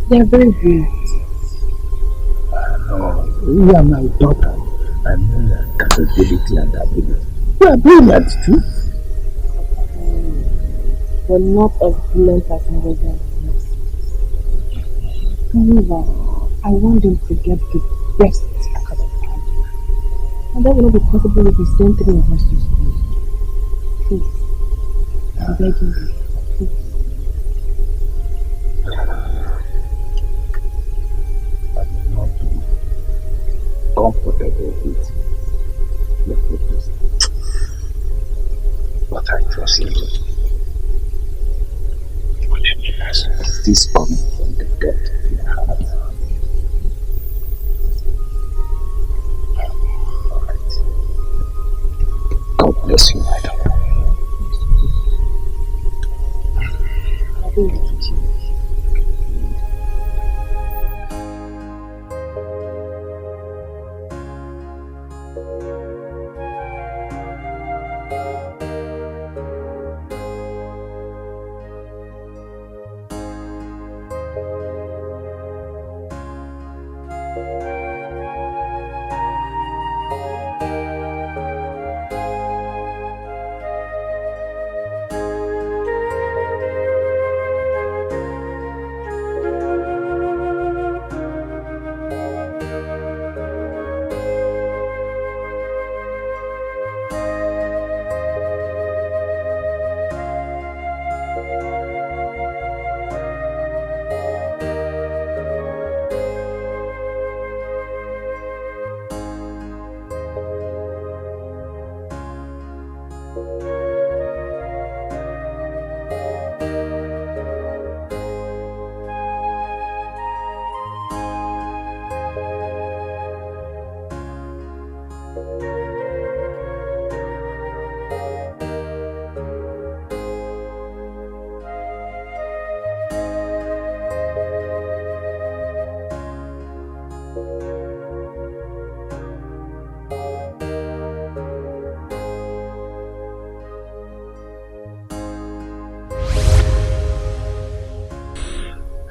Speaker 3: They are very brilliant.
Speaker 11: No, you are my daughter. I know your capability and ability. You are brilliant too.
Speaker 3: But not as brilliant as Ngozi and Mercy. However, I want them to get the best academically. And that will not be possible if we send 3 of us to school. Please. I'm begging you. Please.
Speaker 11: I may not be comfortable with the proposal. But I trust you. Let me ask you, is this coming from the depth of your heart? Alright. God bless you, my daughter.
Speaker 3: I'll be with you.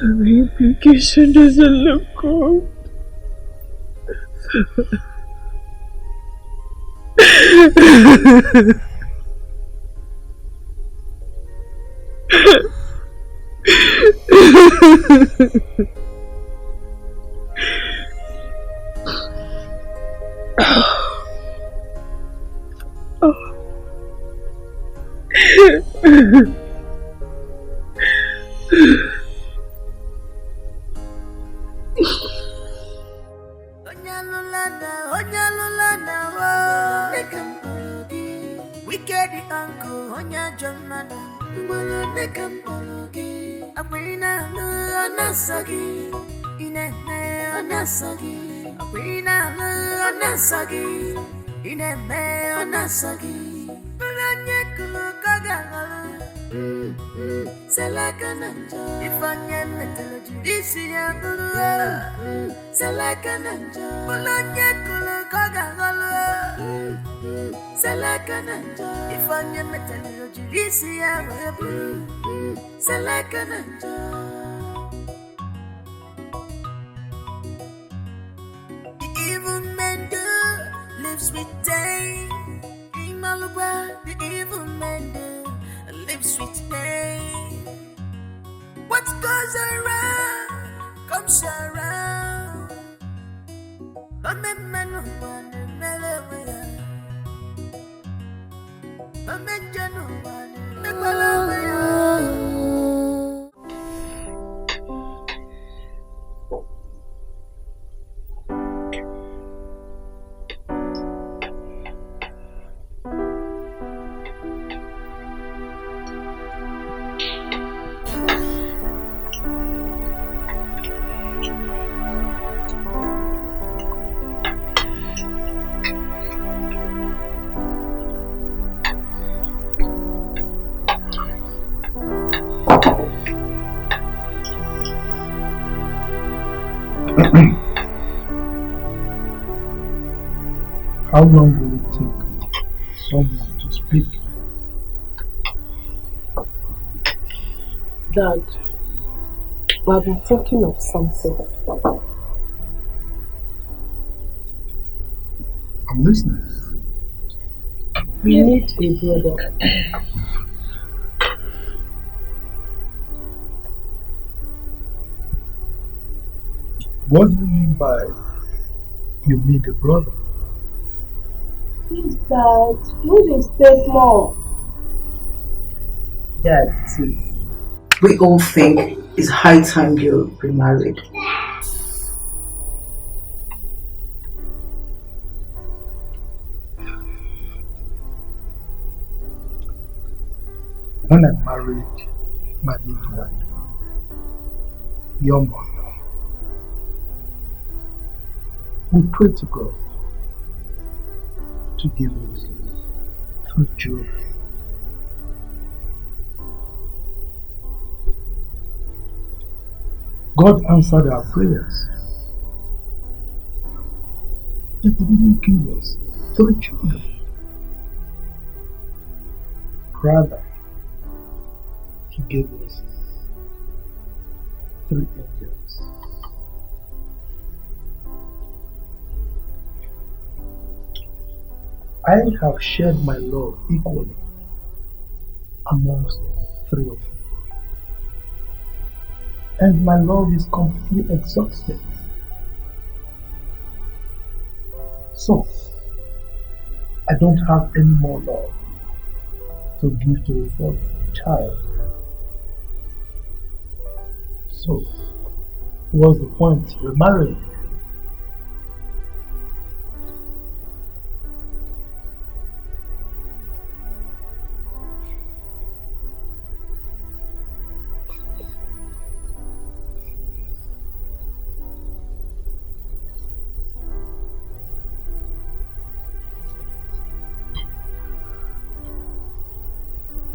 Speaker 9: And the implication doesn't look good.
Speaker 8: Evil man lives with day. The evil man lives with pain. What goes around comes around. A man no one melawaya. A man no one melawaya.
Speaker 1: How long will it take someone to speak?
Speaker 2: Dad, I've been thinking of something.
Speaker 1: I'm listening.
Speaker 2: We need a brother.
Speaker 1: What do you mean by you need a brother?
Speaker 2: Please, Dad, please stay more.
Speaker 17: Dad, see, we all think it's high time you're remarried.
Speaker 1: When I married my midwife, your mother, we prayed to God to give us 3 children. God answered our prayers. Yet He didn't give us 3 children. Rather, He gave us 3 angels. I have shared my love equally amongst 3 of you. And my love is completely exhausted. So, I don't have any more love to give to a 4th child. So, what's the point? We're married.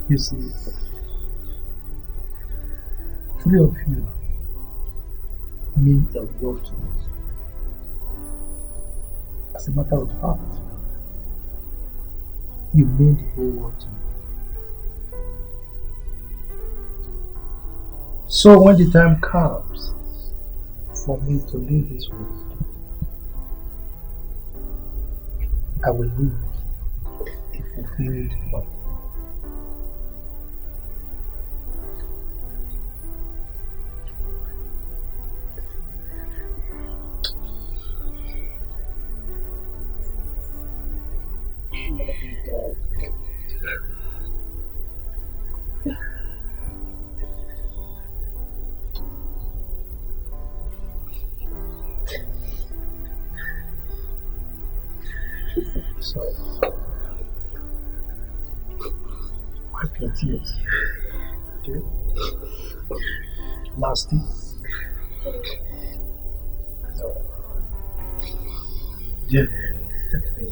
Speaker 1: You see, 3 of you mean the world to me. As a matter of fact, you mean the whole world to me.
Speaker 18: So when the time comes for me to leave this world, I will leave a fulfilled life. So, wipe your tears. Okay? Nasty. So, yeah, definitely.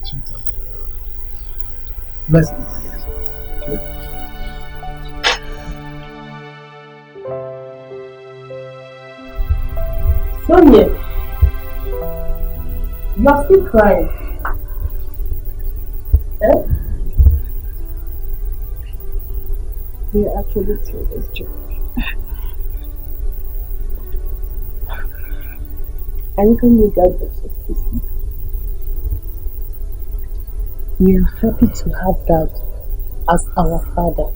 Speaker 18: Sweetheart. Let's eat together. Okay?
Speaker 2: Sonia, you are still crying. Eh?
Speaker 3: We are actually through this journey. And even you guys are so peaceful. We are happy to have that as our father.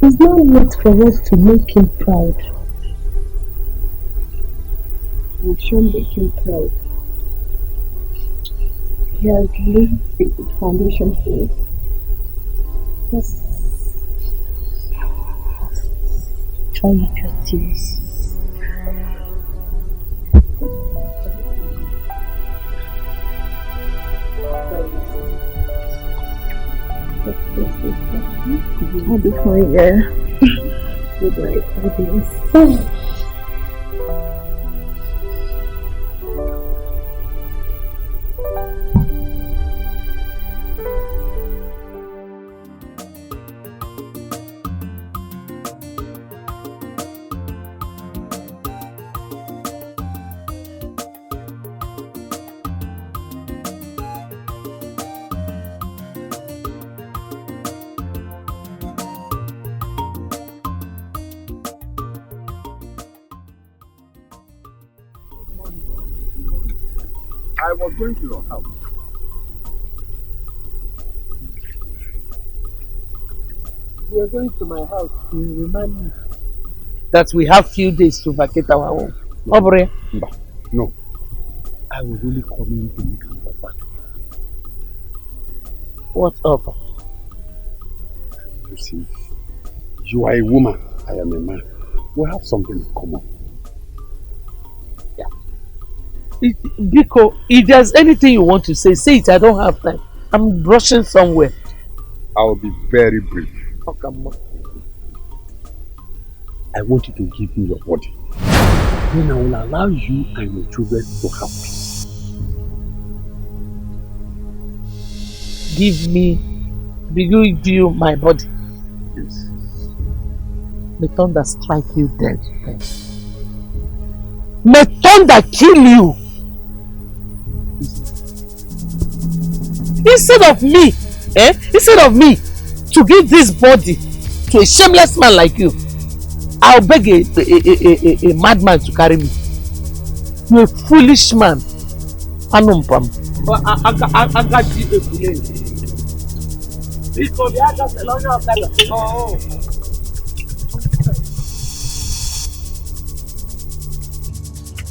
Speaker 3: It's not late for us to make him proud. We should make him proud. He has laid a good foundation for us. Just try with your tears. I'll be fine, yeah. Good night, I'll be fine.
Speaker 5: I was going to your house.
Speaker 2: We are going to my house to remind me that we have few days to vacate our home. Obre.
Speaker 15: No. I was only coming to make an offer to you.
Speaker 2: What offer?
Speaker 15: You see, you are a woman, I am a man. We have something in common.
Speaker 2: Biko, if there's anything you want to say it. I don't have time. I'm rushing somewhere.
Speaker 15: I will be very brief.
Speaker 2: Oh, come on.
Speaker 15: I want you to give me your body. Then I will allow you and your children to have peace.
Speaker 2: Will you give you my body?
Speaker 15: Yes.
Speaker 2: May thunder strike you dead. May thunder kill you. Instead of me to give this body to a shameless man like you, I'll beg a madman to carry me. You're a foolish man. Anumpam.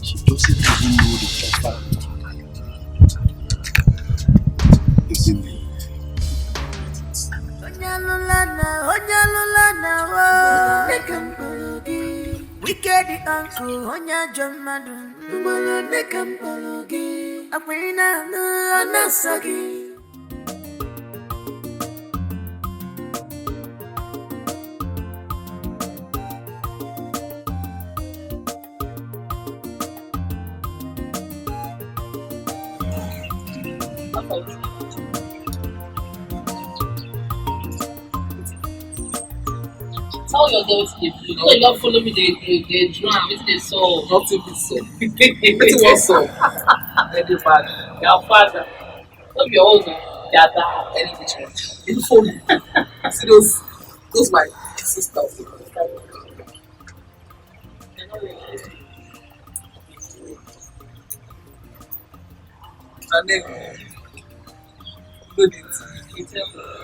Speaker 11: She doesn't even know the proper, isn't it?
Speaker 8: Wicked uncle, Onya Jamadu, Molo Nekampologi, Aquina, Anasagi.
Speaker 2: Tell your girl to the blue. You don't follow me, they drum, it's the soul. Not to be so. It's what's so. Very bad. Your father. Not your own. Your dad. Any different. In phone. See those
Speaker 1: Those my sisters. And then,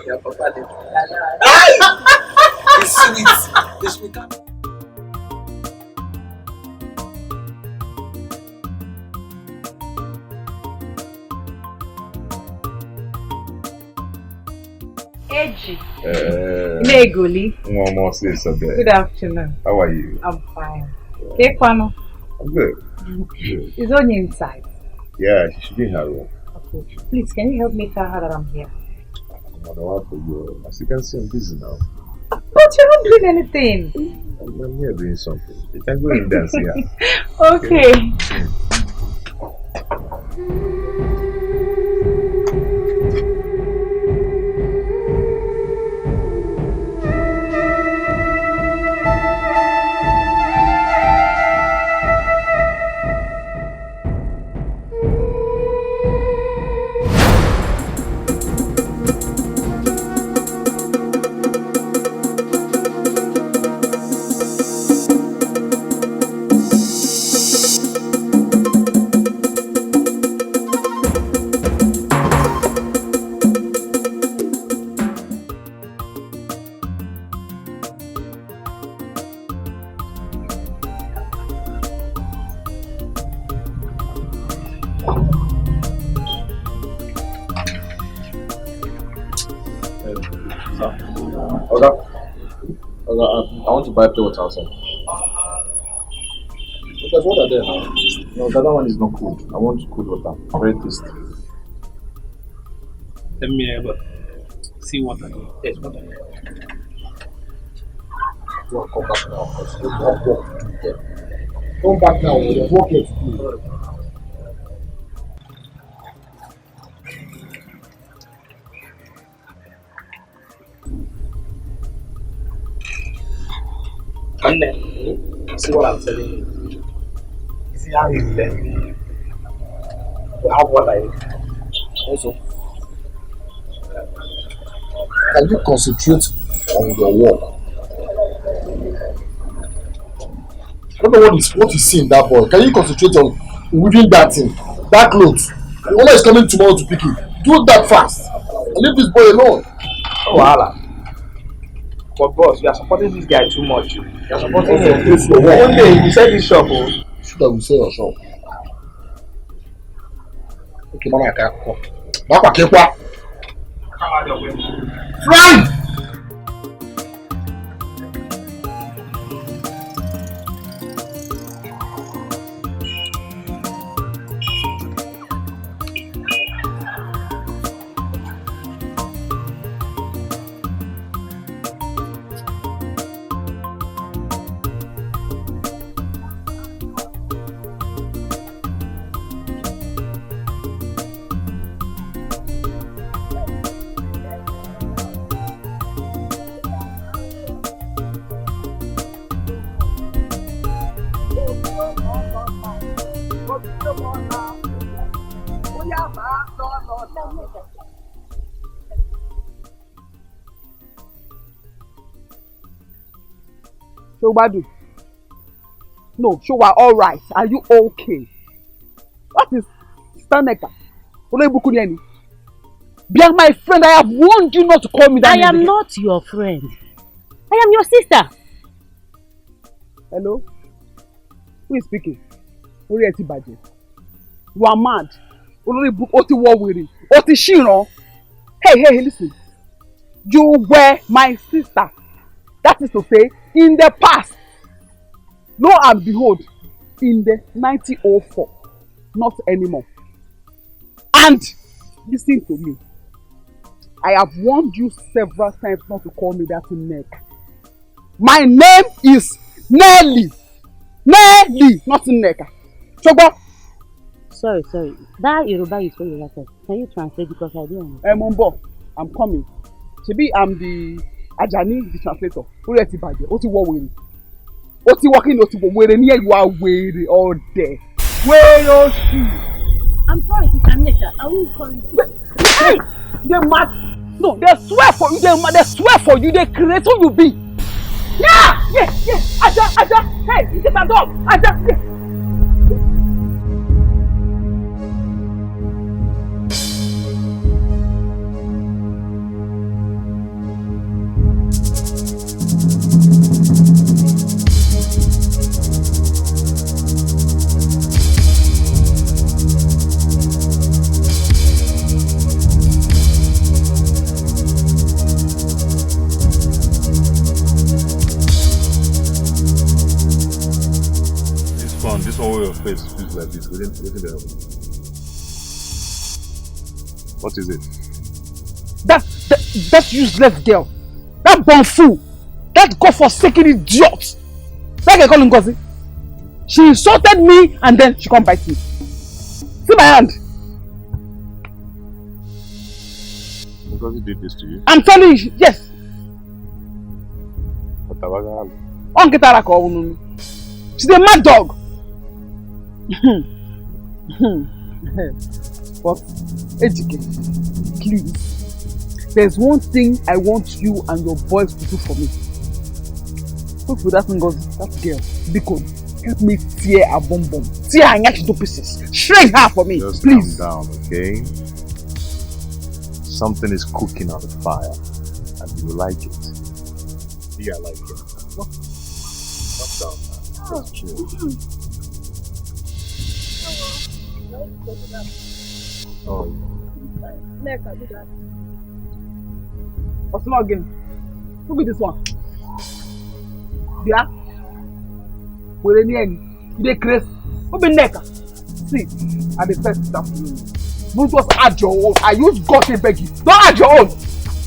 Speaker 1: your papa did. It's sweet. It's sweet.
Speaker 16: Eji. Negoli.
Speaker 5: One more say something.
Speaker 16: Good afternoon.
Speaker 5: How are you?
Speaker 16: I'm fine. Kekwano.
Speaker 5: I'm good.
Speaker 16: Is only inside.
Speaker 5: Yeah, she should be in her room.
Speaker 16: Okay. Please, can you help me tell her that I'm here?
Speaker 5: I'm on the way for you. As you can see, I'm busy now.
Speaker 16: But you're not doing anything.
Speaker 5: I'm here doing something. You can go and dance here.
Speaker 16: Okay.
Speaker 5: I want to buy pure water outside. Because what are there now? No, the other one is not cold. I want cold water. Very tasty.
Speaker 19: Let me ever see what I need. Yes, what I need.
Speaker 1: Come back now. Come back now. We'll walk it.
Speaker 19: And then, see what I'm telling you. You see how you learn. You have what I need.
Speaker 1: Also, can you concentrate on your work? I don't know what you see in that boy. Can you concentrate on weaving that thing, that clothes? The owner is coming tomorrow to pick it. Do that fast. And leave this boy alone.
Speaker 19: Oh, Allah. But boss, you are supporting this guy too much. You are supporting him. One day you sell this shop. Oh.
Speaker 1: Should I will sell your shop? Okay, Mama, I can't come. Mama, I can't come. Friend!
Speaker 20: Shobadu. No, Showa, all right. Are you okay? What is Staneka? Be my friend. I have warned you not to call me that.
Speaker 4: I am not your friend. I am your sister.
Speaker 20: Hello? Who is speaking? You are mad. Hey, listen. You were my sister. That is to say, in the past. Lo and behold, in the 1904. Not anymore. And listen to me. I have warned you several times not to call me that neck. My name is Nelly. Nelly, not Neka. Chogo.
Speaker 4: Sorry. That Yoruba is for you. Can you translate because I don't know?
Speaker 20: Mumbo, I'm coming. Chibi, I'm the Ajani, the translator. Who let it back there? Oti wa were. Oti walking oti wo were near you are were all there. Where your shoe?
Speaker 4: I'm sorry, Sister Neka. I will call you.
Speaker 20: Hey! You're mad. No, they swear for you, they swear for you, they create who you be. Yeah, Aja, hey, is it a dog? Aja, yeah.
Speaker 5: This one where your face feels like this, within the help. What is it?
Speaker 20: That useless girl, that born fool, that godforsaken idiot. Like I call him Ngozi. She insulted me and then she come bite me. See my hand.
Speaker 5: Ngozi did this to you?
Speaker 20: I'm telling you, yes. She's a mad dog. But Dikeh, please, there's one thing I want you and your boys to do for me. Look for that girl, because help me tear her bum, tear her neck into pieces, shrink her for me.
Speaker 5: Just
Speaker 20: please.
Speaker 5: Calm down, okay? Something is cooking on the fire, and you like it. Yeah, I like it. What? Calm down, man. Just chill. Oh,
Speaker 20: Next, I do that. What's not again? Who be this one? Yeah? Where any end? You dey crazy? Who be next? See, I the first stuff for you. Don't just add your own. I use God to beg you. Don't add your own.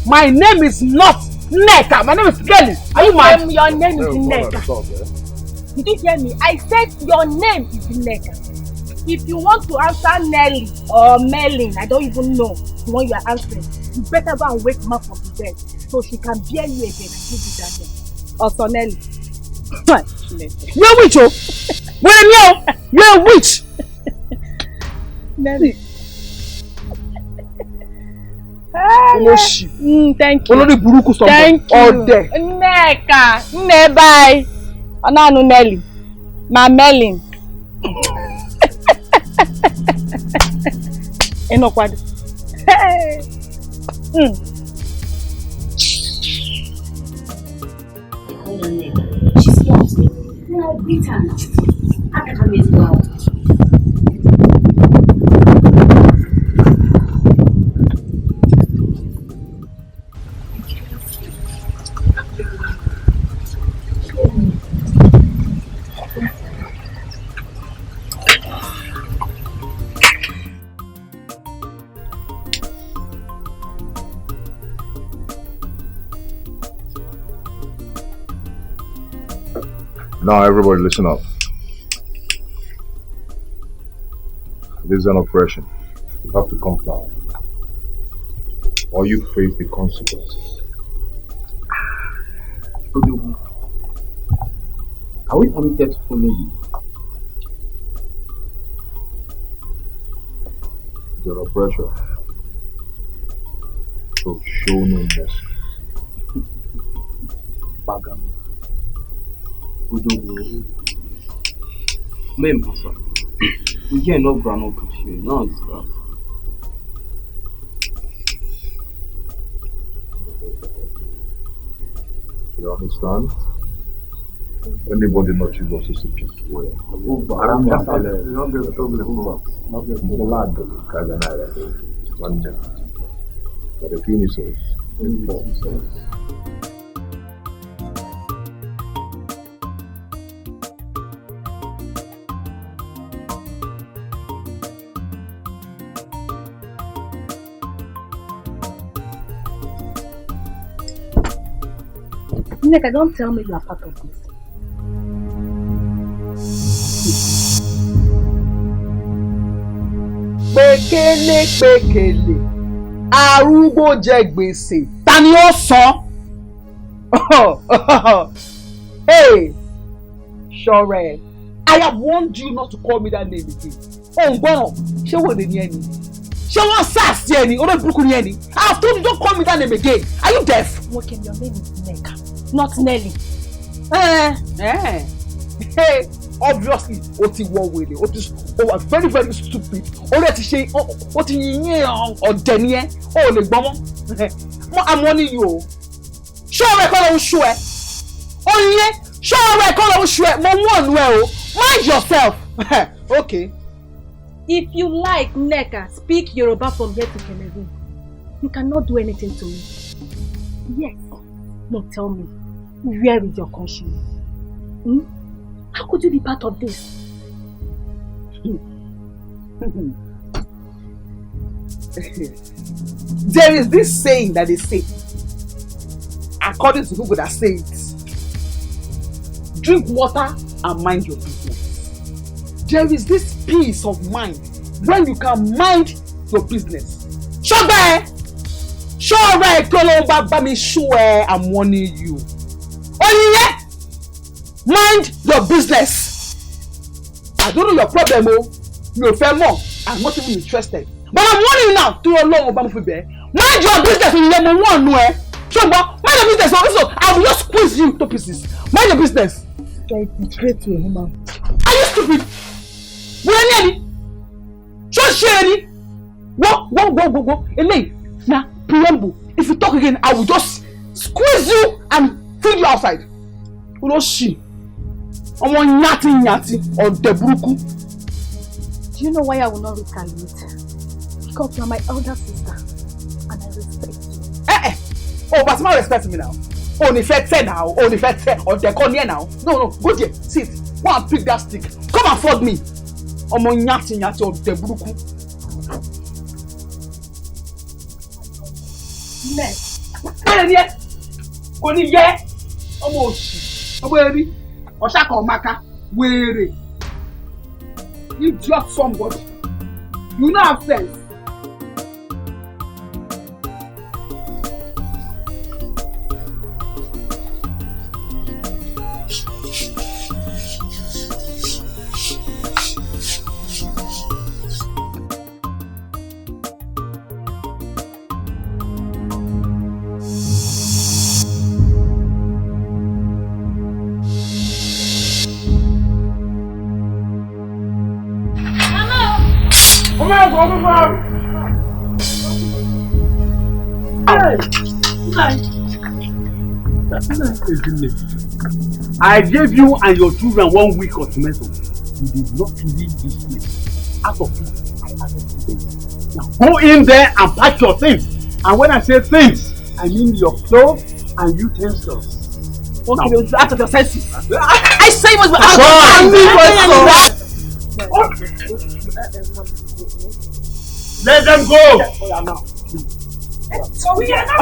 Speaker 20: My name is not Neka. My name is Kelly. Are you mad?
Speaker 4: Your name is Neka. Did you hear me? I said your name is Neka. If you want to answer Nelly or Melin, I don't even know the one you are answering, you better go and wake Ma from the bed so she can bear you again and give you that name. Also Nelly.
Speaker 20: You're a witch, oh! You're a witch!
Speaker 4: Nelly. Thank you. Thank you. Neka. Bye. Ananu Nelly. Ma Melin. Enokwad. Hey.
Speaker 21: She slapped me. Then I beat her. I can't make it out.
Speaker 5: Now everybody listen up. This is an operation. You have to comply, or you face the consequences.
Speaker 19: Are we permitted to follow you?
Speaker 5: It's an operation. So show no mercy.
Speaker 19: Bagam. Même pour ça. We get no ground up to you, no understand.
Speaker 5: You understand? Anybody not you also subject to wear. But if you need so,
Speaker 4: Neka, don't tell me you are part of this.
Speaker 20: Pekele. Arúgbó jẹ gbèsè. Ta ni ó san? Hey, Ṣọ̀rẹ́, I have warned you not to call me that name again. Oh, gbọ́ràn, ṣé wò lè ní ẹni? She wants sass, Jenny. Or Brooklyn. I've told you don't call me that name again. Are you deaf?
Speaker 3: Okay, your name is Neka, not Nelly.
Speaker 20: Hey, obviously, what you want with it? What is very, very stupid. Only to say, what you or Denier, oh, the bomb. I'm warning you. Show me call show. Only show me call show. One well. Mind yourself. Okay.
Speaker 3: If you like, Neka, speak Yoruba from here to Cameroon. You cannot do anything to me. Yes. No, tell me, where is your conscience? How could you be part of this?
Speaker 20: There is this saying that they say, according to people that say it, drink water and mind your business. There is this peace of mind when you can mind your business. Sure, I'm warning you. Only mind your business. I don't know your problem, no fair more. I'm not even interested. But I'm warning you now to your long mind your business in number one, no. Sure, mind your business. Also, I will just squeeze you to pieces. Mind your business.
Speaker 3: It's straight to a woman.
Speaker 20: Are you stupid? Just share Whoa. Elaine, now, preamble. If you talk again, I will just squeeze you and feed you outside. Do
Speaker 3: you know why I will not retaliate? Because you are my elder sister and I respect you.
Speaker 20: Oh, but someone respect me now. Only fair 10 now. Only fair 10 or they're calling here now. No, go there. Sit. Go and pick that stick. Come and flog me. Omo nyati or the bruku. Next. Koni ye. Omo oshi. Omo eri. Oshaka omaka. Were. You drop somebody. You know have sense.
Speaker 15: I gave you and your children 1 week ultimatum. You did not leave this place. Out of it, I added 2 days. Now go in there and pack your things. And when I say things, I mean your clothes and utensils.
Speaker 20: Okay, now, out of your senses. I say it was
Speaker 15: Let them go.
Speaker 20: So we are not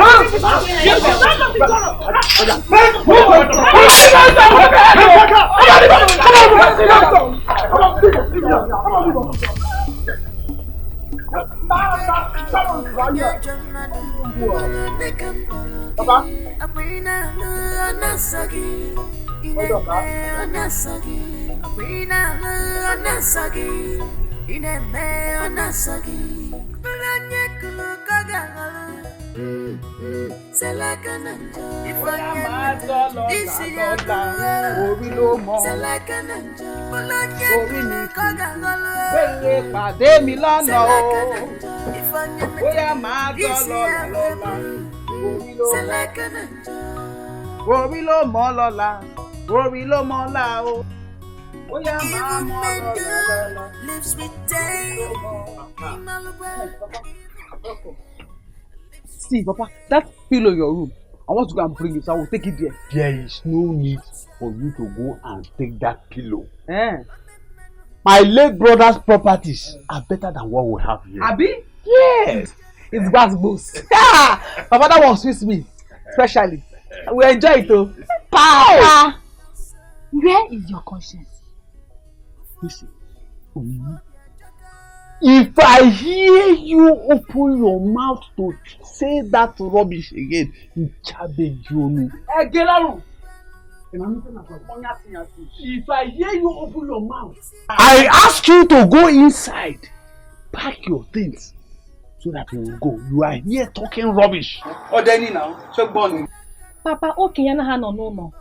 Speaker 20: See, Papa, that pillow in your room. I want to go and bring it, so I will take it there.
Speaker 15: There is no need for you to go and take that pillow. My late brother's properties are better than what we have here.
Speaker 20: Abi?
Speaker 15: Yes.
Speaker 20: It's Basbos. Papa, that one sweets me, especially. We enjoy it though.
Speaker 3: Papa, where is your conscience?
Speaker 15: Listen, if I hear you open your mouth to say that rubbish again, you cabbage you. If I hear you open your mouth, I ask you to go inside, pack your things, so that we will go. You are here talking rubbish.
Speaker 20: Oh, Danny now. Check bonnie.
Speaker 21: Papa, okay, no.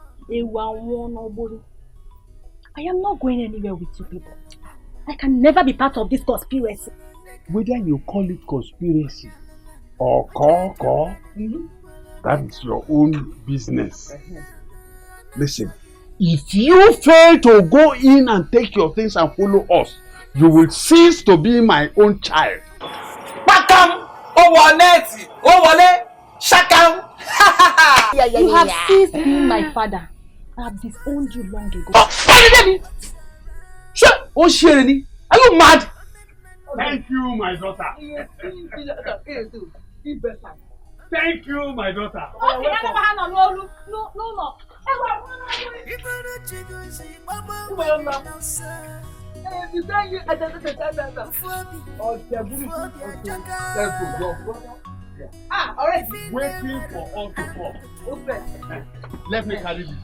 Speaker 21: I am not going anywhere with you people. I can never be part of this conspiracy.
Speaker 15: Whether you call it conspiracy or call, that is your own business. Listen, if you fail to go in and take your things and follow us, you will cease to be my own child.
Speaker 20: Bakam! Owaneti! Owale! Shakam!
Speaker 21: You have ceased being my father. I have disowned you long ago.
Speaker 15: Oh, Sherry, are you mad? Thank you, my daughter. Thank you, my daughter.
Speaker 20: Alright.
Speaker 15: Waiting for all to come. Let me carry this.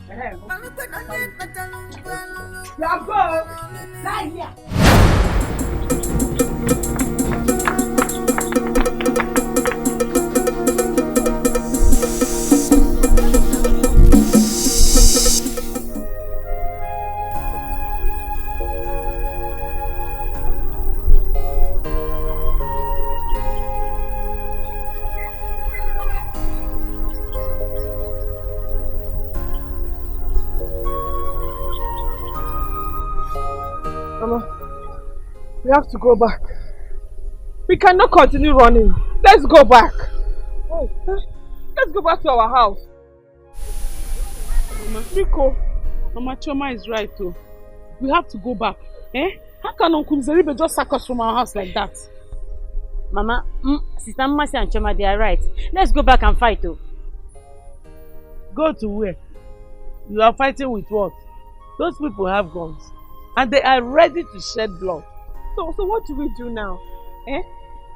Speaker 9: Mama, we have to go back. We cannot continue running. Let's go back. Oh, let's go back to our house.
Speaker 2: Mama, Rico, Mama Choma is right too. We have to go back. How can Uncle Zeribe just sack us from our house like that?
Speaker 4: Mama, Sister Masi and Choma, they are right. Let's go back and fight too.
Speaker 2: Go to where? You are fighting with what? Those people have guns. And they are ready to shed blood.
Speaker 9: So what do we do now?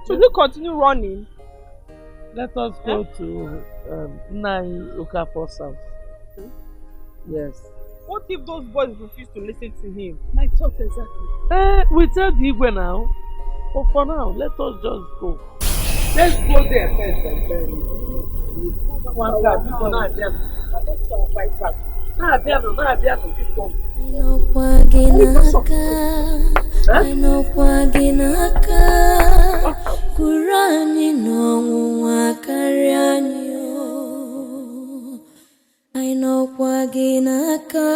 Speaker 9: Should we continue running?
Speaker 2: Let us go to Nai Okafor's house. Yes.
Speaker 9: What if those boys refuse to listen to him?
Speaker 21: My thoughts exactly.
Speaker 2: We tell the Igwe now. But for now, let us just go.
Speaker 20: Let's go there first and then.
Speaker 7: Kurani no wakarianyo. I know Kwaginaka,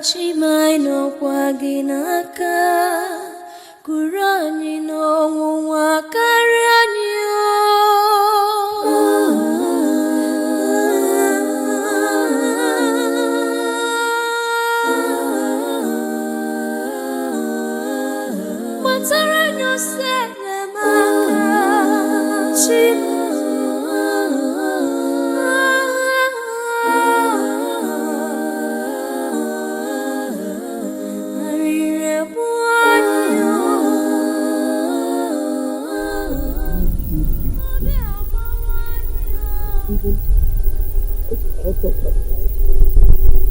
Speaker 7: Shima, I know Kwaginaka, Kurani no wakarianyo. Mataranyo senemaka, Shima.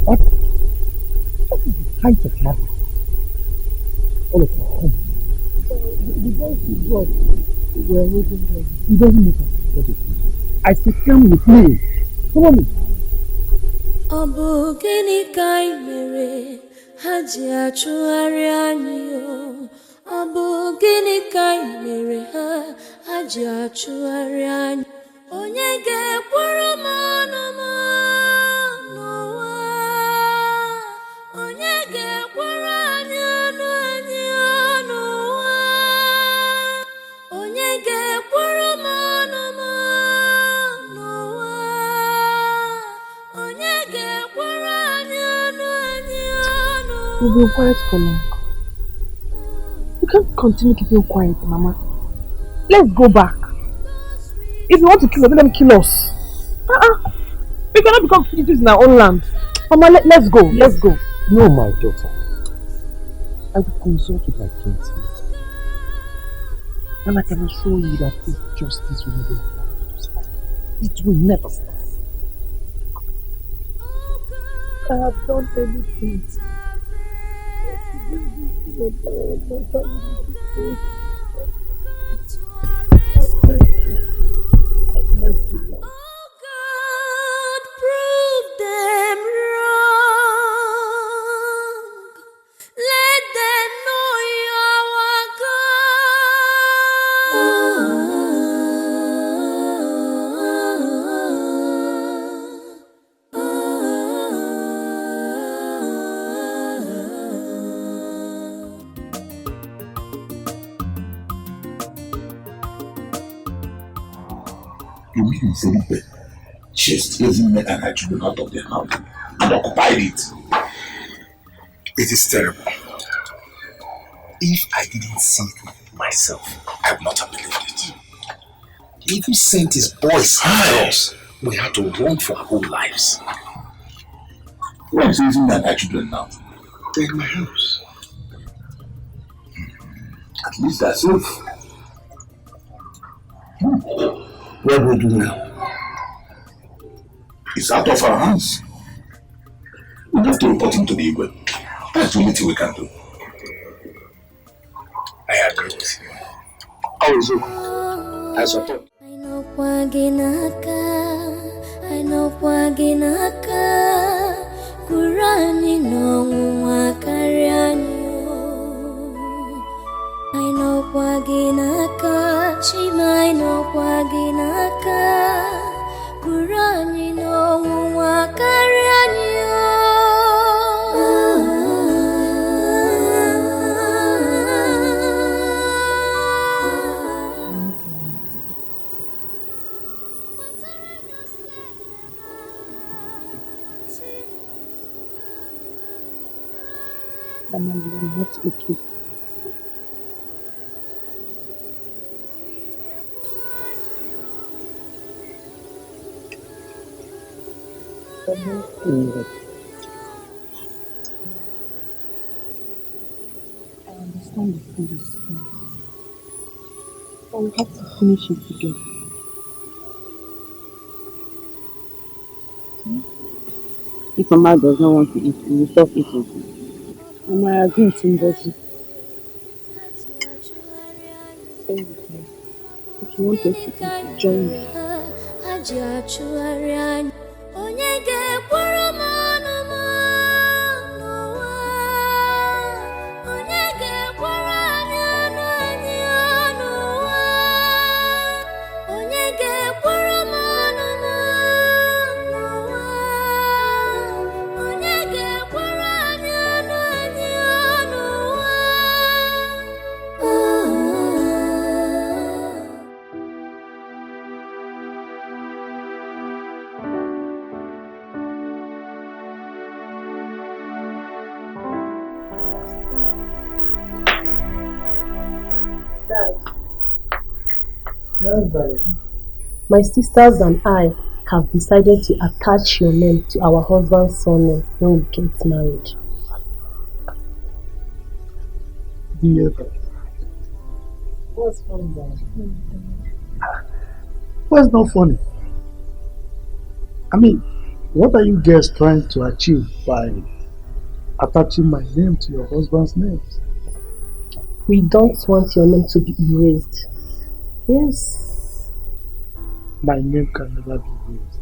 Speaker 11: What is the height of madness? All of us. The boys who brought were waiting for you. It doesn't matter what it is. I say, come with me. Follow me.
Speaker 7: Obugini kaimere haji achuari anyo. Obugini kaimere haji achuari anyo. Onyege kwuru manama nowa. Onyege kwuru anyano nowa. Onyege kwuru manama nowa. Onyege kwuru anyano.
Speaker 3: We've been quiet for long. We can't continue keeping quiet, Mama. Let's go back. If you want to kill us, let them kill us. We cannot become fugitives in our own land. Mama, let's go. Let's go.
Speaker 11: No, my daughter. I will consult with my kinsmen. And I can assure you that this justice will never stop. It will never stop.
Speaker 3: I have done everything.
Speaker 7: God, prove them wrong. Let them know you are our
Speaker 13: You mean Felipe chased lazy men and her children out of their house and occupied it?
Speaker 11: It is terrible. If I didn't see it myself, I would not have believed it. He even sent his boys after us. We had to run for our whole lives.
Speaker 13: Where is lazy men and her children now?
Speaker 11: They're in my house.
Speaker 13: At least they're safe.
Speaker 11: What will we do now?
Speaker 13: It's out of our hands. We have to report him to the Igwe. That's the only thing we can do.
Speaker 11: I agree with you. How is it? As I thought.
Speaker 7: I know Waginaka, Kurani no Wakariani. I know Waginaka, Shima no Waginaka, Kurani no Wakariani.
Speaker 3: Mama, you are not okay. I understand the food is small. But we have to finish it together.
Speaker 4: If Mama does not want to eat, we will stop eating.
Speaker 3: Mama, I agree with Ngozi. If you want us to eat, join me.
Speaker 18: Yes, darling.
Speaker 10: My sisters and I have decided to attach your name to our husband's surname when we get married.
Speaker 18: What's funny, darling? What's not funny? I mean, what are you guys trying to achieve by attaching my name to your husband's name?
Speaker 10: We don't want your name to be erased. Yes.
Speaker 18: My name can never be erased.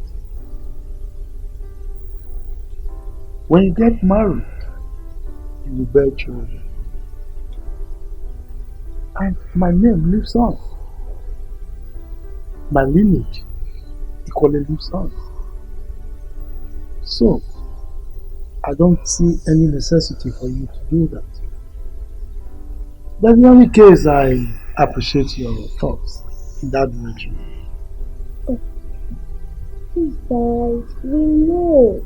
Speaker 18: When you get married, you will bear children. And my name lives on. My lineage equally lives on. So, I don't see any necessity for you to do that. But in any case, I appreciate your thoughts in that direction.
Speaker 3: Please, guys, we know.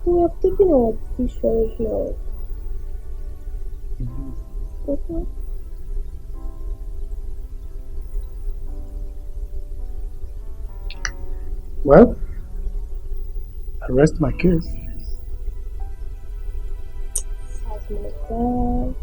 Speaker 3: We have taken our decisions now. Okay?
Speaker 18: Well, I rest my case.
Speaker 3: That's my dad.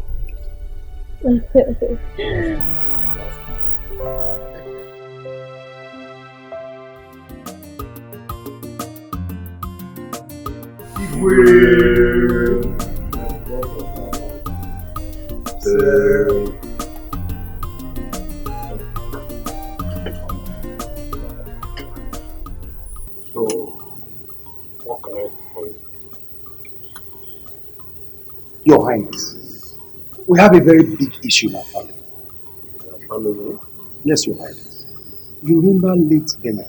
Speaker 11: Your Highness, we have a very big issue in our family.
Speaker 5: Your family?
Speaker 11: Yes, Your Highness. You remember late Bernard?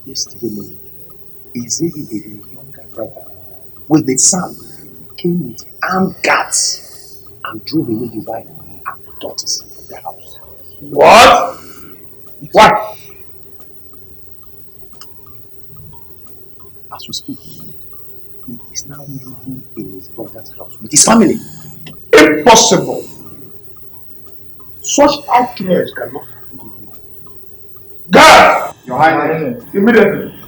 Speaker 11: Yesterday morning, a younger brother with the son came with armed guards and drove away the wife and the daughters from their house.
Speaker 5: What? What?
Speaker 11: As we speak, he is now living in his brother's house with his family.
Speaker 5: Impossible! Such outrage cannot happen. Guard!
Speaker 1: Your Highness.
Speaker 5: Immediately.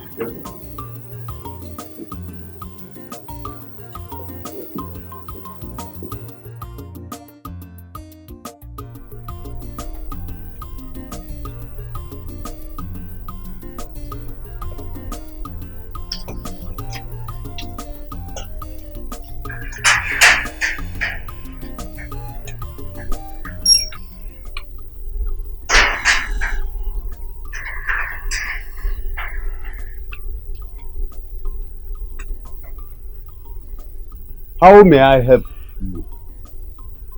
Speaker 15: How may I help you?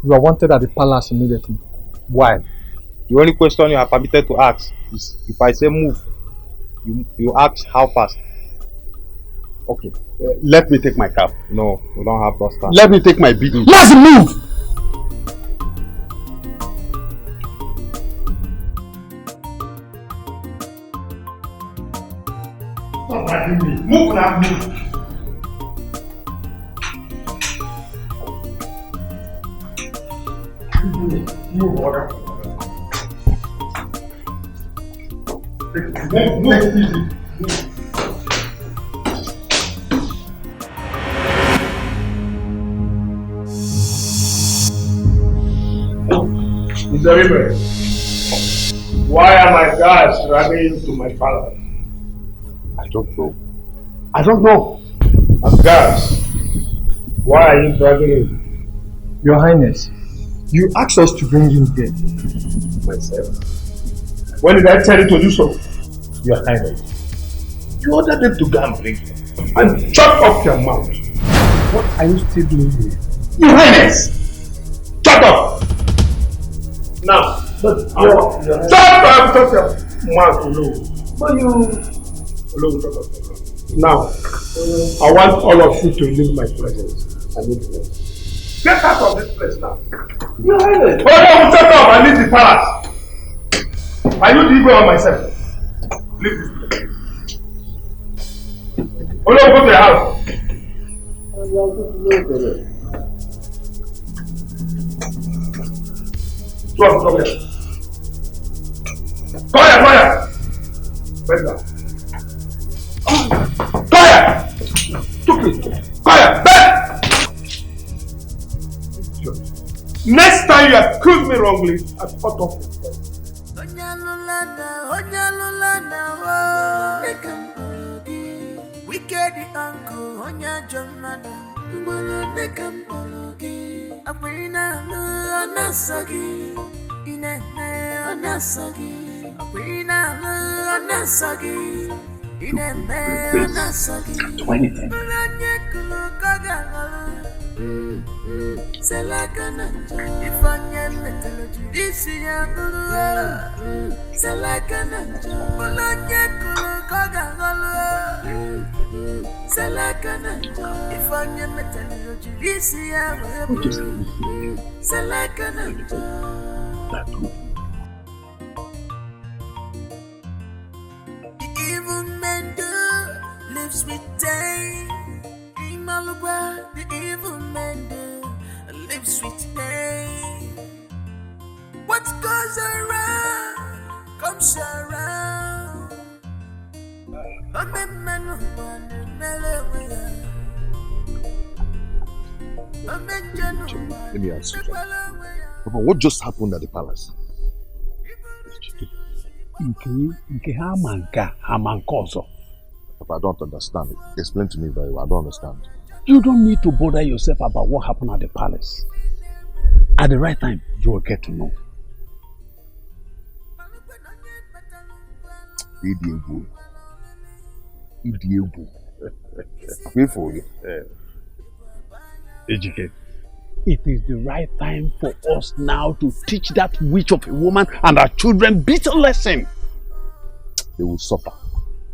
Speaker 18: You are wanted at the palace immediately.
Speaker 6: Why? The only question you are permitted to ask is if I say move, you ask how fast.
Speaker 15: Okay, let me take my cab.
Speaker 6: No, we don't have those cars.
Speaker 15: Let me take my big.
Speaker 18: Let's move!
Speaker 5: Move now, move. Move, order. Move. Mr. River, why are my guards running to my palace?
Speaker 15: I don't know.
Speaker 5: I don't know. As guards, why are you dragging him?
Speaker 18: Your Highness, you asked us to bring him here.
Speaker 5: Myself? When did I tell you to do so?
Speaker 18: Your Highness.
Speaker 5: You ordered them to go and bring him. And shut up your mouth.
Speaker 18: What are you still doing here?
Speaker 5: Your Highness! Shut up! Now, shut up! Shut your mouth, Olu.
Speaker 18: But you...
Speaker 5: Olu, shut up. Now, I want all of you to leave my presence. I need you. Get out of this place now.
Speaker 18: Your Highness!
Speaker 5: Oh no, shut up! I leave the palace. Are you the Igwe or myself? Leave this place. Oh no, go to your house. Come here. Come here. Bend down. Come here. Stupid. Come here. Bend. Next time you accuse me wrongly, I cut off your head.
Speaker 7: Wicked uncle, Onya Jonada, Nekambologi, Abrina Anasagi, Inene Anasagi, Abrina Anasagi, Inene Anasagi.
Speaker 11: Can't do anything.
Speaker 7: The evil man lives with day. The evil man lives with day. What goes around comes around.
Speaker 8: Let me ask you something. Papa, what just happened at the palace? Papa, I don't understand. Explain to me very well. I don't understand.
Speaker 15: You don't need to bother yourself about what happened at the palace. At the right time, you will get to know.
Speaker 13: Wait for you.
Speaker 15: Ejike, it is the right time for us now to teach that witch of a woman and our children bitter lesson.
Speaker 13: They will suffer.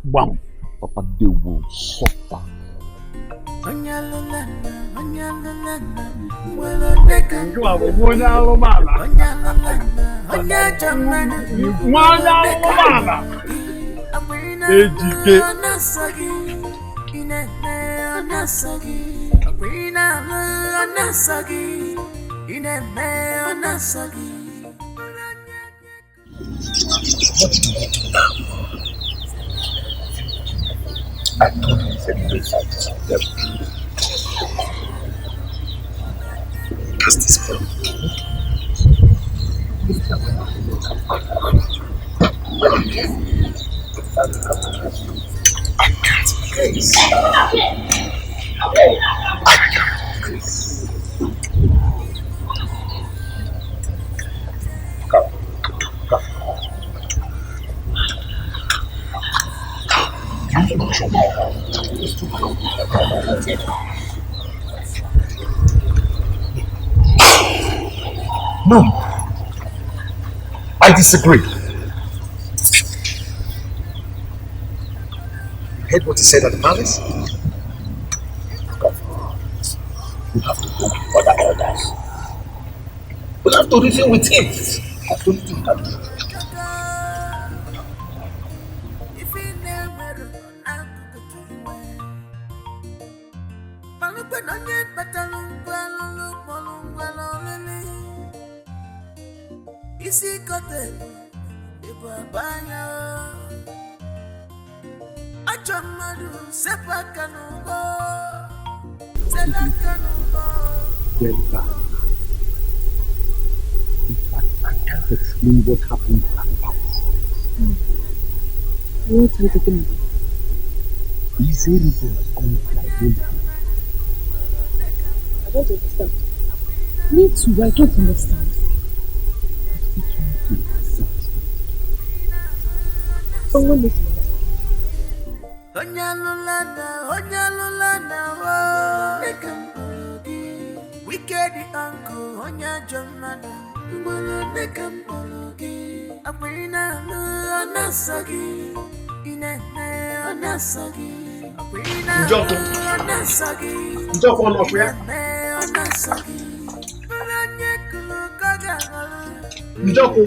Speaker 15: Bam.
Speaker 13: Papa, they will suffer. I told you it's a good fight. Cast this spell. I can't place. I can't place. Come. No, I disagree. You heard what he said at the palace? We have to go with other elders. We have to reason with him. I don't think that. Very bad. In fact, I can't explain what happened at the palace.
Speaker 3: What are you talking about?
Speaker 13: Is everything has gone like this?
Speaker 3: I don't understand. Me too, I don't understand. Someone needs to understand.
Speaker 12: Wicked uncle, Onya Jomada, Nekambologi, Abrina, Anasagi, Anasagi, Abrina, Anasagi,
Speaker 11: Njoko no prayer. Njoko.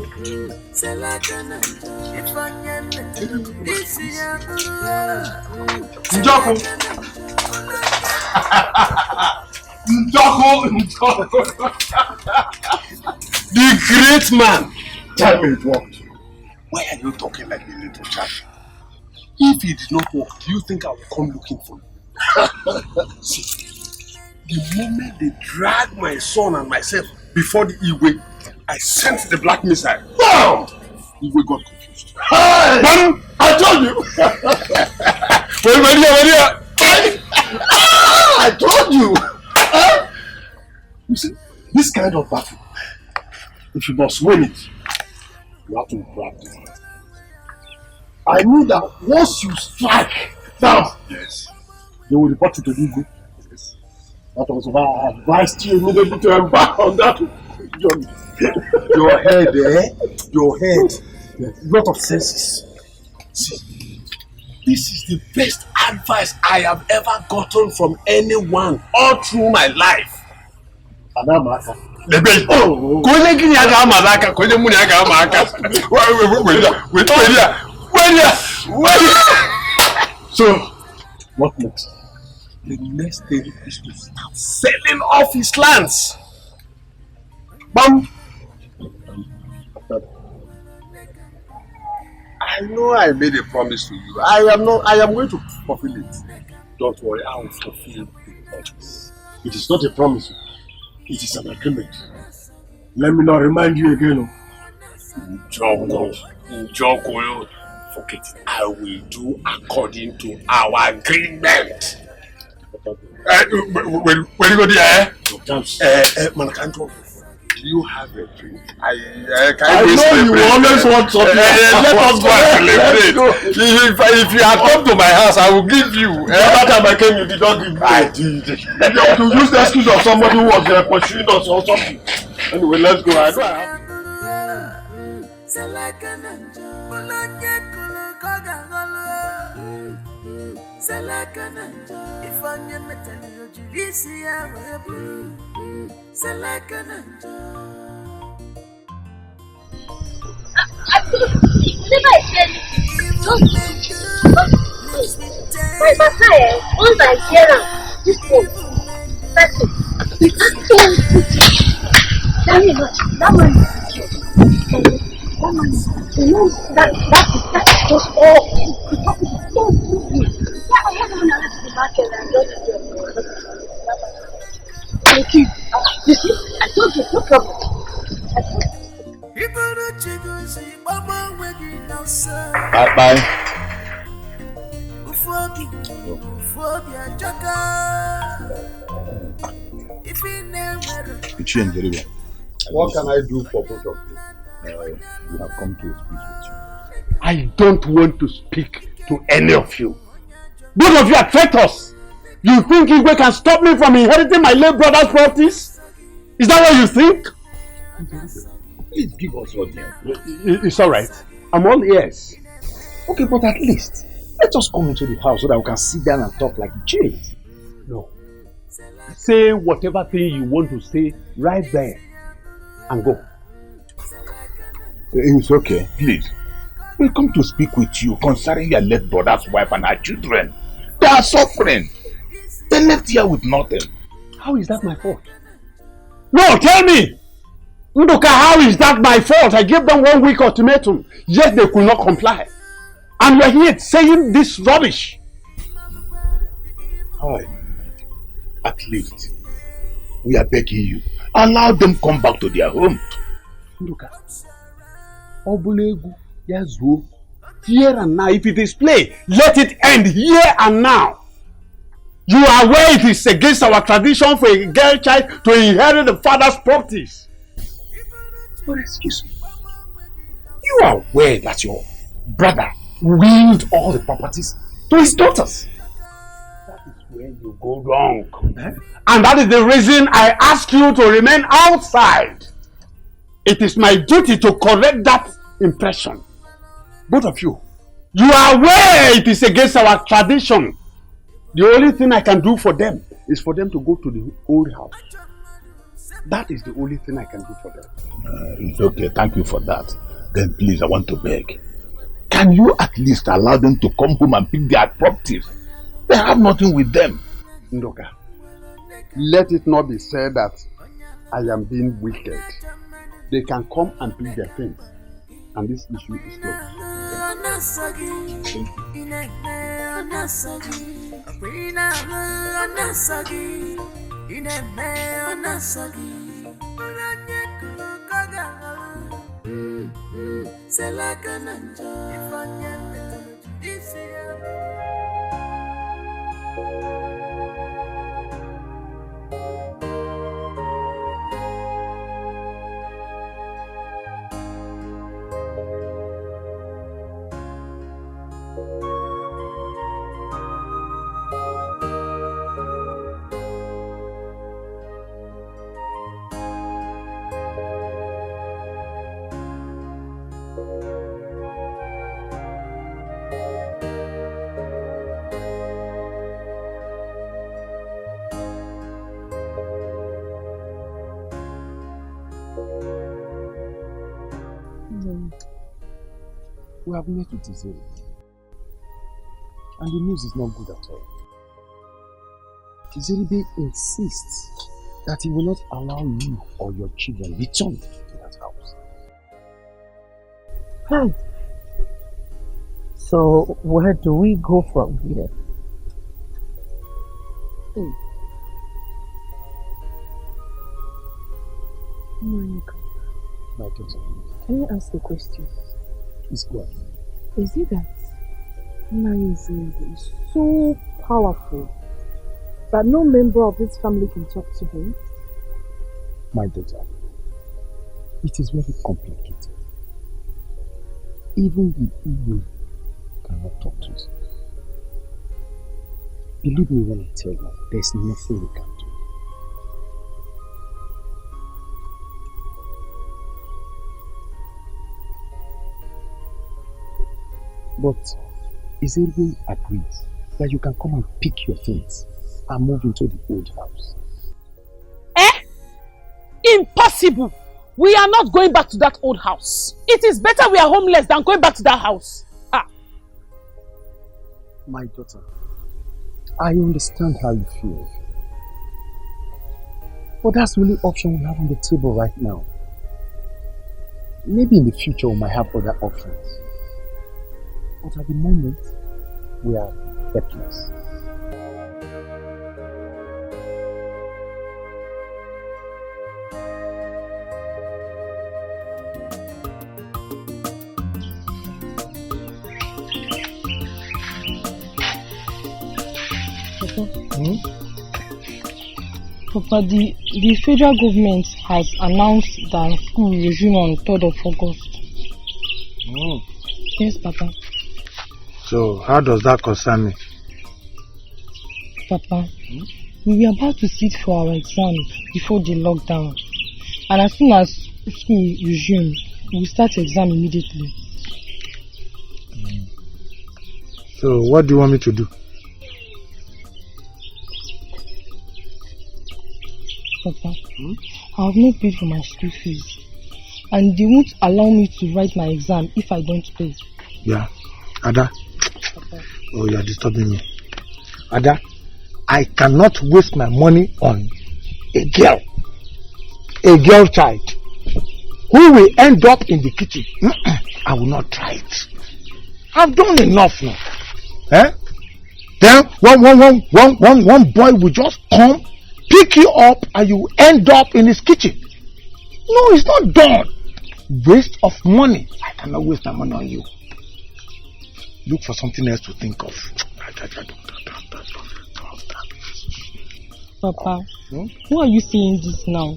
Speaker 11: Njoko. The great man.
Speaker 13: Tell me it worked. Why are you talking like a little child? If it did not work, do you think I will come looking for you? See, the moment they dragged my son and myself before the Iwe, I sent the black missile. Bam! Iwe got confused. Hey! Bam! I told you! I told you! You see, this kind of battle, if you must win it, you have to practice it. I knew that once you strike down, yes, they will report you to the Igwe. Yes. That was why I advised you immediately to embark on that journey. Your head, Your head. Yes. A lot of senses. See, this is the best advice I have ever gotten from anyone all through my life. Anamaka. So, what next? The next thing is to start selling off his lands. Bam! I know I made a promise to you. I am going to fulfill it. Don't worry, I will fulfill the promise. It is not a promise. It is an agreement. Let me not remind you again. Joko, forget it. I will do according to our agreement. When you go there, Manakanto, Do you have a drink? I
Speaker 5: know you always want something.
Speaker 13: Let us go and celebrate. If you had come to my house, I will give you.
Speaker 5: That time I came, you did not give me.
Speaker 13: I did.
Speaker 5: You use the excuse of somebody who was pursuing us or something. Anyway, let's go. I know I have.
Speaker 10: Whenever I hear anything, my papa, once I hear this one, that's it. That man is cute. That man is cute. That was all. Yeah, I had one out to the market and just thank you. You see, I told you, no problem.
Speaker 13: Bye. You change very well.
Speaker 5: What can I do for both of you?
Speaker 13: We have come to speak with you.
Speaker 15: I don't want to speak to any of you. Both of you are traitors. You think Igwe can stop me from inheriting my late brother's properties? Is that what you think?
Speaker 13: Please give us what you have.
Speaker 15: It's alright. I'm all ears.
Speaker 11: Okay, but at least let us come into the house so that we can sit down and talk like James.
Speaker 15: No. Say whatever thing you want to say right there and go.
Speaker 13: It's okay, please. We come to speak with you concerning your late brother's wife and her children. They are suffering. They left here with nothing.
Speaker 15: How is that my fault? No, tell me! Nduka, how is that my fault? I gave them 1 week ultimatum, yet they could not comply. And you're here saying this rubbish.
Speaker 13: How? At least, we are begging you. Allow them come back to their home.
Speaker 15: Nduka, Obulegu, Yazu, here and now. If it is play, let it end here and now. You are aware it is against our tradition for a girl child to inherit the father's properties.
Speaker 11: But excuse me, you are aware that your brother willed all the properties to his daughters.
Speaker 15: That is where you go wrong. And that is the reason I ask you to remain outside. It is my duty to correct that impression. Both of you, you are aware it is against our tradition. The only thing I can do for them is for them to go to the old house. That is the only thing I can do for them.
Speaker 13: It's okay, thank you for that. Then please, I want to beg. Can you at least allow them to come home and pick their properties? They have nothing with them.
Speaker 15: Ndoka, let it not be said that I am being wicked. They can come and pick their things. And this issue is closed.
Speaker 11: We have met with Izeri, and the news is not good at all. Izeribe insists that he will not allow you or your children return to that house.
Speaker 2: Hi. So where do we go from here?
Speaker 11: My daughter,
Speaker 3: Can I ask a question?
Speaker 11: please go ahead.
Speaker 3: Is it that Nollywood is so powerful that no member of this family can talk to him?
Speaker 11: My daughter, It is very complicated. Even the evil cannot talk to us. Believe me when I tell you, there's nothing we can do. But Izirwe agrees that you can come and pick your things and move into the old house.
Speaker 20: Impossible! We are not going back to that old house. It is better we are homeless than going back to that house.
Speaker 11: My daughter, I understand how you feel. But that's the only option we have on the table right now. Maybe in the future we might have other options. But at the moment, we are helpless.
Speaker 3: Papa, the federal government has announced that school will resume on 3rd of August. Yes, Papa.
Speaker 18: So, how does that concern me?
Speaker 3: Papa, we were about to sit for our exam before the lockdown. And as soon as school resumes, we will start exam immediately.
Speaker 18: So, what do you want me to do?
Speaker 3: Papa, I have not paid for my school fees. And they won't allow me to write my exam if I don't pay.
Speaker 18: Yeah. Ada?
Speaker 3: Papa.
Speaker 18: Oh, you are disturbing me. Ada, I cannot waste my money on a girl child, who will end up in the kitchen. I will not try it. I've done enough now. Then one boy will just come, pick you up, and you end up in his kitchen. No, it's not done. Waste of money. I cannot waste my money on you. Look for something else to think of.
Speaker 3: Papa, why are you saying this now?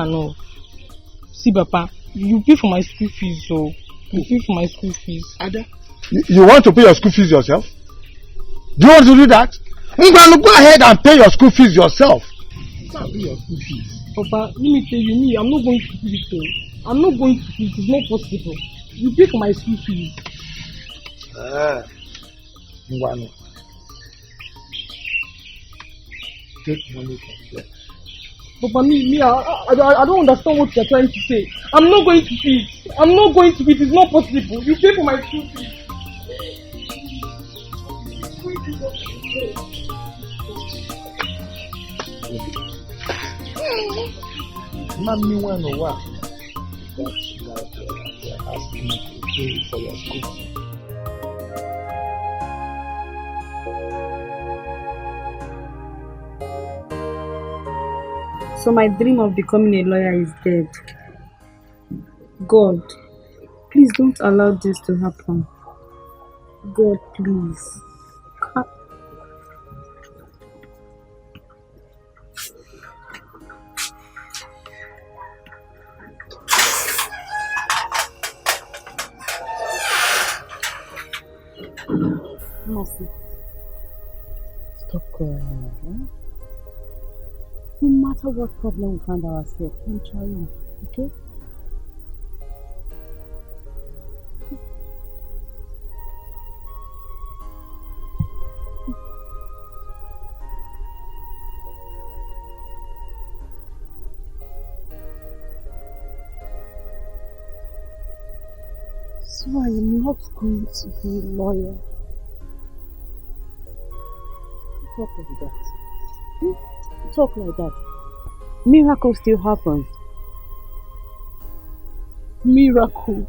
Speaker 3: No. See, Papa, you pay for my school fees, so you pay for my school fees.
Speaker 18: Ada, you want to pay your school fees yourself? Do you want to do that? Go ahead and pay your school fees yourself. Pay your school fees.
Speaker 3: Papa, let me tell you, I'm not going to do it. I'm not going to do it. It's not possible. You pay for my school fees.
Speaker 18: Take money from there.
Speaker 3: Papa, I don't understand what you're trying to say. I'm not going to pay it. I'm not going to pay it. It's not possible. You pay for my school fees.
Speaker 18: Mommy want to work. That's like you're asking me to pay for your school fees.
Speaker 21: So my dream of becoming a lawyer is dead. God, please don't allow this to happen. God, please. Mercy.
Speaker 4: Stop crying. No matter what problem we find ourselves, we'll triumph, okay?
Speaker 3: So I am not going to be a lawyer.
Speaker 4: Talk like that. Talk like that. Miracle still happens.
Speaker 3: Miracle.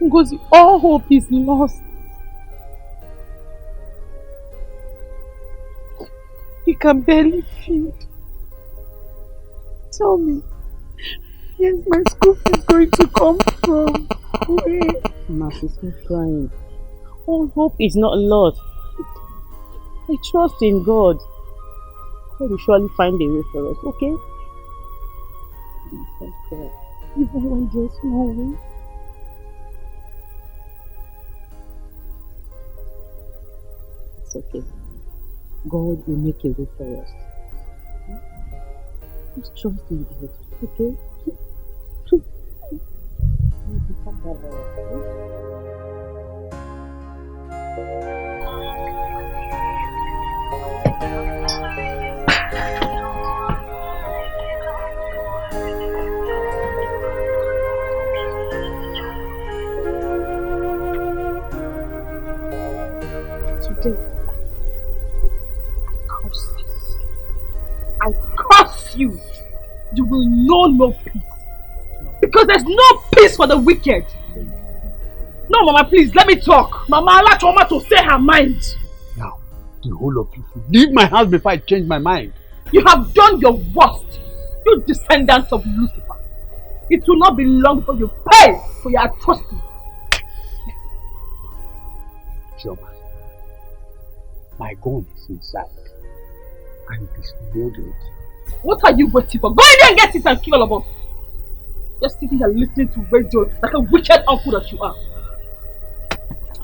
Speaker 3: Because all hope is lost. He can barely feed. Tell me, where's my school fees going to come from? Where?
Speaker 4: Mercy, stop crying. All hope is not lost. I trust in God. God will surely find a way for us, okay?
Speaker 21: peace and joy, even when there's no way. It's okay. God will make a way for us. Just trust in God, okay? You'll become better. Today, I curse you. You will know no peace. Because there's no peace for the wicked. No, Mama, please, let me talk. Mama, allow Choma to say her mind.
Speaker 15: Now, the whole of you should leave my house before I change my mind.
Speaker 21: You have done your worst, you descendants of Lucifer. It will not be long before you pay for your atrocities.
Speaker 15: Choma, my gun is inside. And it is loaded.
Speaker 21: What are you waiting for? Go in there and get it and kill all of us. Just sitting here listening to radio like a wicked uncle that you are.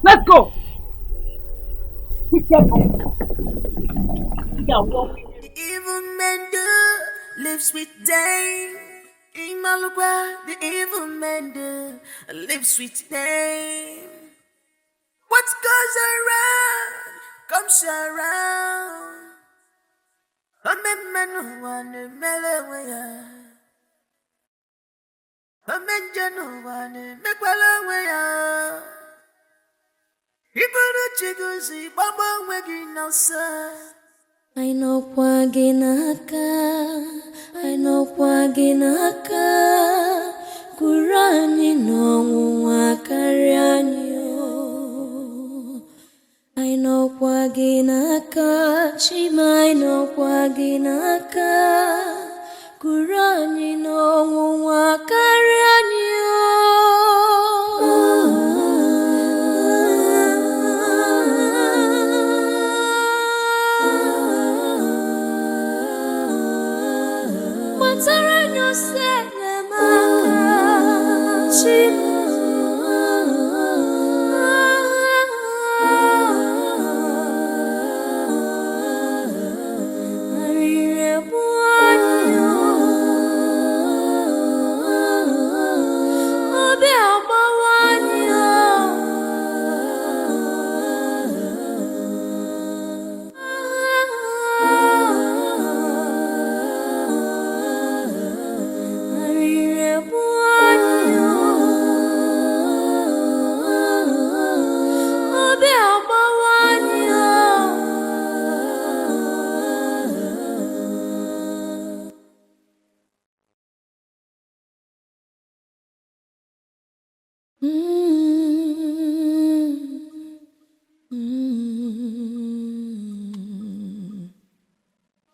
Speaker 21: Let's go. We get on.
Speaker 12: The evil man lives with them. In Malugua, the evil man lives with them. What goes around comes around. A man one melawaya. A man jano one mekwalawaya. Iburu chiguzi baba wegi nasa.
Speaker 7: I know Kwaginaka, I know Kwaginaka, Kurani no Wakarianyo. I know Kwaginaka, Shima, I know Kwaginaka, Kurani no Wakarianyo. Mataraño se le marca,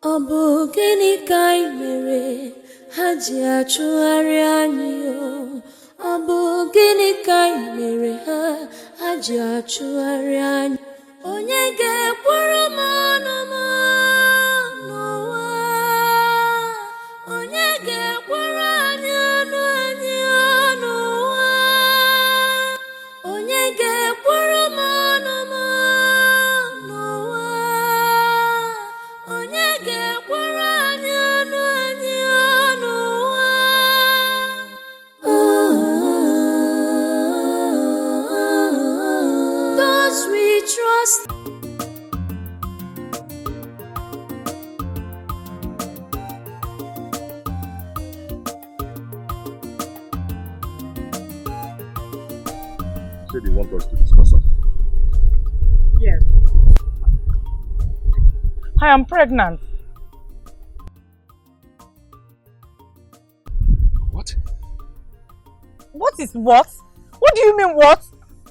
Speaker 7: Obu gini kai mere haji achụgharị anyị o. Obu gini kai mere haji achụgharị anyị. Onye ga-ekwuru m ọnụ m n'ụwa. Onye ga-ekwuru anyị ọnụ anyị n'ụwa. Onye ga-ekwuru m ọnụ m n'ụwa. Onye ga-ekwuru anyị ọnụ anyị n'ụwa. Those we trust.
Speaker 5: Said you want us to discuss something.
Speaker 9: Yes. I am pregnant.
Speaker 11: What?
Speaker 9: What is what? What do you mean what?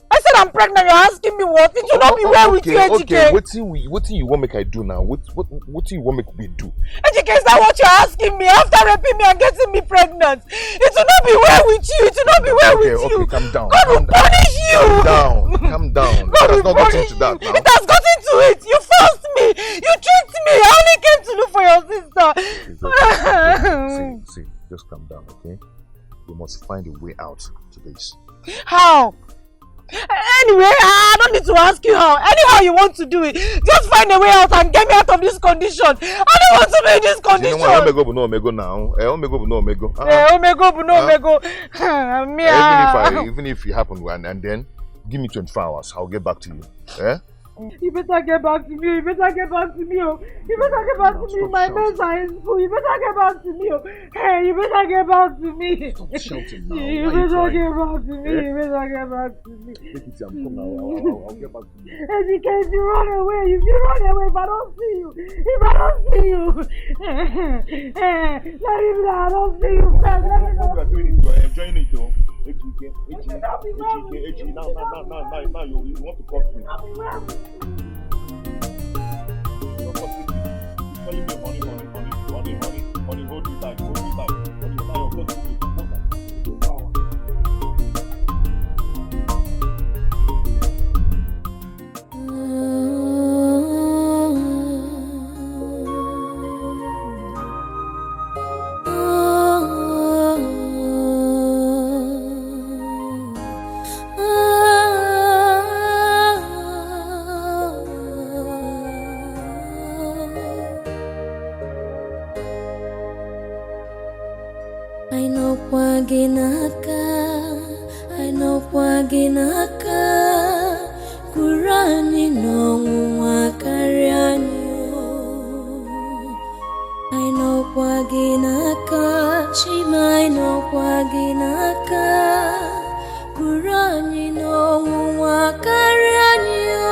Speaker 9: I said I'm pregnant, you're asking me what? It should not be well with you, Ejike.
Speaker 14: Okay, what do you want make I do now? What do you want make we do?
Speaker 9: Ejike, is that what you're asking me? After raping me and getting me pregnant? It should not be well with you, it should not be well with you.
Speaker 14: Okay, calm down.
Speaker 9: God will punish you.
Speaker 14: Calm down.
Speaker 9: God
Speaker 14: It has
Speaker 9: will
Speaker 14: not gotten
Speaker 9: punish
Speaker 14: to that
Speaker 9: you.
Speaker 14: now.
Speaker 9: It has gotten to it. You forced me. You tricked me. I only came to look for your sister.
Speaker 14: See, just calm down, okay? must find a way out to this.
Speaker 16: How? Anyway, I don't need to ask you how. Anyhow you want to do it, just find a way out and get me out of this condition. I don't want to be in this condition.
Speaker 14: Omego now. Omego. Even if it happens and then give me 24 hours, I'll get back to you. Eh?
Speaker 16: You better get back to me. You better get back to me. You better get back to me. My mates are in school. You better get back to me. Hey, you better get back to me.
Speaker 14: Stop shouting now.
Speaker 16: You better get back to me. You better get back to me.
Speaker 14: Take it, I'm coming now. I'll get back to you.
Speaker 16: Educate, if you run away, if you run away, if I don't see you, if I don't see you, let me know, I don't see you.
Speaker 5: What we are doing is we're enjoying it, though. Now you want to cost me. Honey, hold me tight.
Speaker 7: I know Waginaka, Kurani no Wakariano. I know Waginaka, Shima, I know Waginaka, Kurani no Wakariano.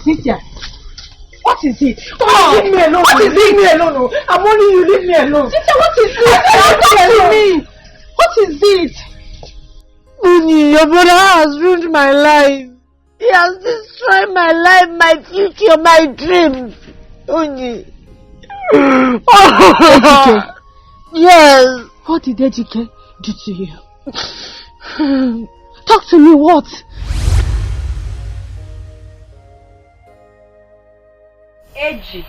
Speaker 16: Cynthia, what is it? Oh, leave me alone. What is it? Leave me alone. I'm only you. Leave me alone. Cynthia, what is it? What is it?
Speaker 17: Uni, your brother has ruined my life. He has destroyed my life, my future, my dreams. Uni.
Speaker 16: Oh.
Speaker 17: Yes.
Speaker 16: What did Dikeh do to you?
Speaker 17: Talk to me, what?
Speaker 19: Eji.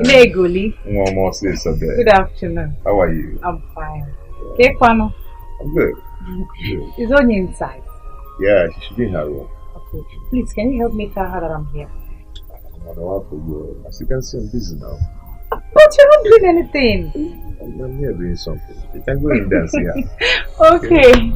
Speaker 5: Negoli. One more sis up there.
Speaker 19: Good afternoon.
Speaker 5: How are you?
Speaker 19: I'm fine. Kekwano.
Speaker 5: I'm good.
Speaker 19: Is Onye inside?
Speaker 5: Yeah, she should be in her room.
Speaker 19: Okay. Please, can you help me tell her that I'm here?
Speaker 5: I don't want for you. As you can see, I'm busy now.
Speaker 19: But you're not doing anything.
Speaker 5: I'm here doing something. You can go and dance here.
Speaker 19: Okay.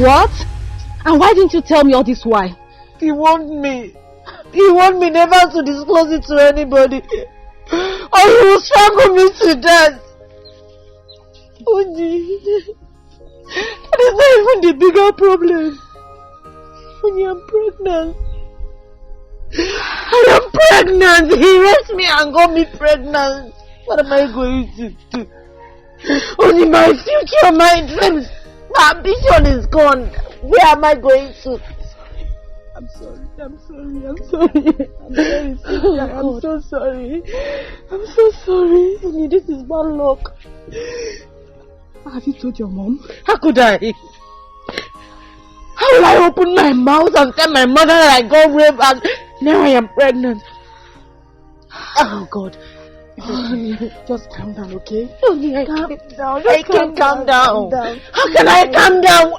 Speaker 17: What? And why didn't you tell me all this while?
Speaker 16: He want me. He want me never to disclose it to anybody. Or he will strangle me to death. Only. That is not even the bigger problem. Only I'm pregnant. I am pregnant. He raped me and got me pregnant. What am I going to do? Only my future, my dreams, my ambition is gone. Where am I going to? I'm sorry. I'm sorry. I'm sorry. I'm very sick. I'm so sorry. I'm so sorry. Only this is bad luck. Have you told your mom? How could I? How will I open my mouth and tell my mother that I got raped and now I am pregnant? Oh God. Just calm down, okay? Calm down. I can't calm down. How can I calm down?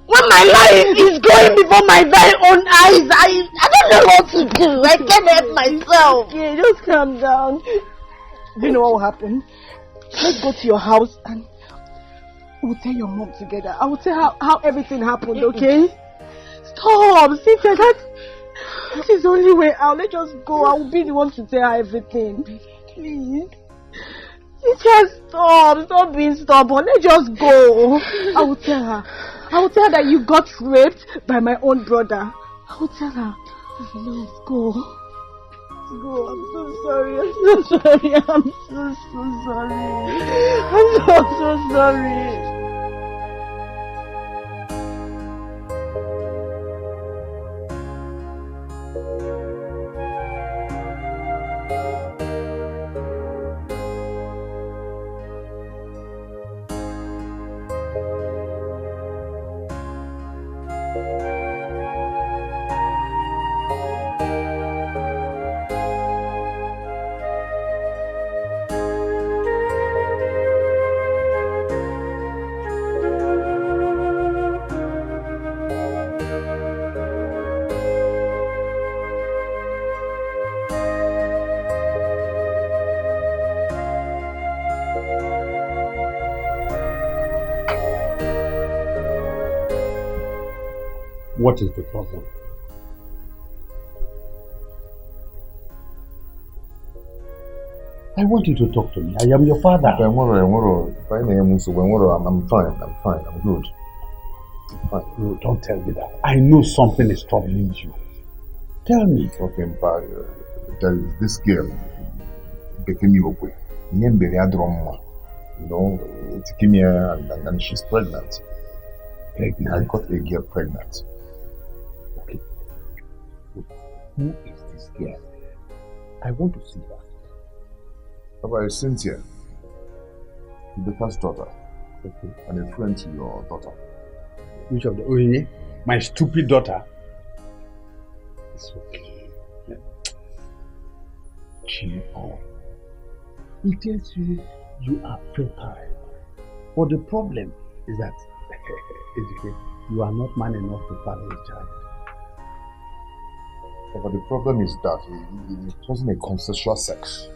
Speaker 16: When my life is going before my very own eyes, I don't know what to do. I can't help myself. Okay, just calm down. Do you know what will happen? Let's go to your house and we'll tell your mom together. I will tell her how everything happened, okay? Stop, Cynthia, that is the only way out. Let's just go. I will be the one to tell her everything. Please. Cynthia, stop being stubborn. Let's just go. I will tell her. I will tell her that you got raped by my own brother. I will tell her. Let's go. Let's go. I'm so sorry. I'm so sorry. I'm so sorry. I'm so sorry.
Speaker 15: What is the problem? I want you to talk to me. I am your father.
Speaker 5: I'm fine. I'm good. I'm fine.
Speaker 15: No, don't tell me that. I know something is troubling you. Tell me.
Speaker 5: Okay, but there is this girl. You know, it's Kimia and she's pregnant. I got a girl pregnant.
Speaker 15: Okay. Who is this girl? I want to see her.
Speaker 5: About Cynthia, Rebecca's daughter, okay, and a friend to your daughter.
Speaker 15: Which of the Oye? My stupid daughter? It's okay. Chill on. He tells you you are fertile. But the problem is that you are not man enough to father a child.
Speaker 5: But the problem is that it wasn't a consensual sex.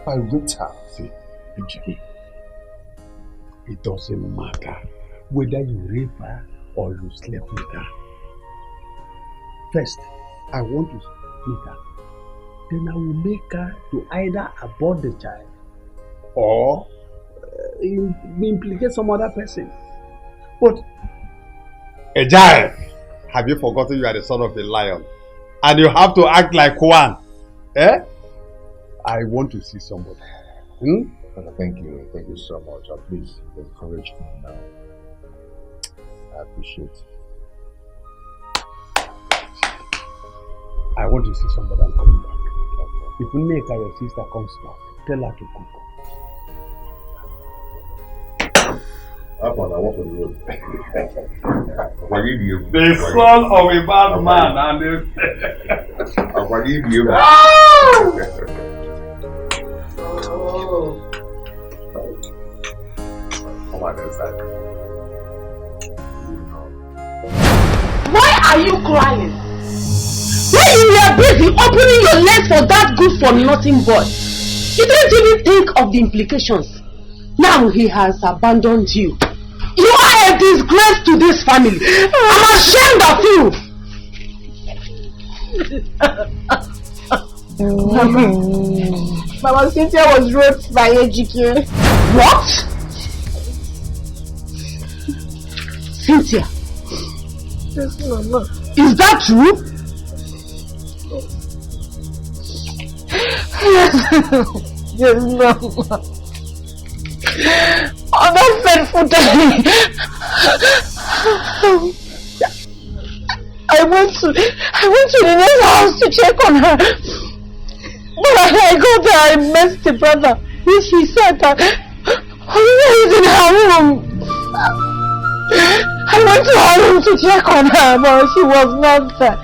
Speaker 5: I raped her. See,
Speaker 15: it doesn't matter whether you rape her or you slept with her. First, I want to meet her. Then I will make her to either abort the child or implicate some other person. But
Speaker 22: a giant, have you forgotten you are the son of a lion? And you have to act like one.
Speaker 15: Eh? I want to see somebody.
Speaker 5: Father, thank you so much. At least you encouraged me now. I appreciate it.
Speaker 15: I want to see somebody and come back. If Nneka, your sister, comes back, tell her to cook.
Speaker 5: I walk on the road.
Speaker 15: The son of a bad man and
Speaker 5: I forgive you. Come on inside.
Speaker 17: Why are you crying? When you were busy opening your legs for that good for nothing boy, you didn't even think of the implications. Now he has abandoned you. You are a disgrace to this family. I'm ashamed of you.
Speaker 16: Mama, Cynthia was raped by Ejike.
Speaker 17: What? Cynthia?
Speaker 16: Yes, Mama.
Speaker 17: Is that true?
Speaker 16: Yes, Mama. On that fateful day, I went to the next house to check on her. But when I got there, I met the brother, which he said that Olivia is in her room. I went to her room to check on her, but she was not there.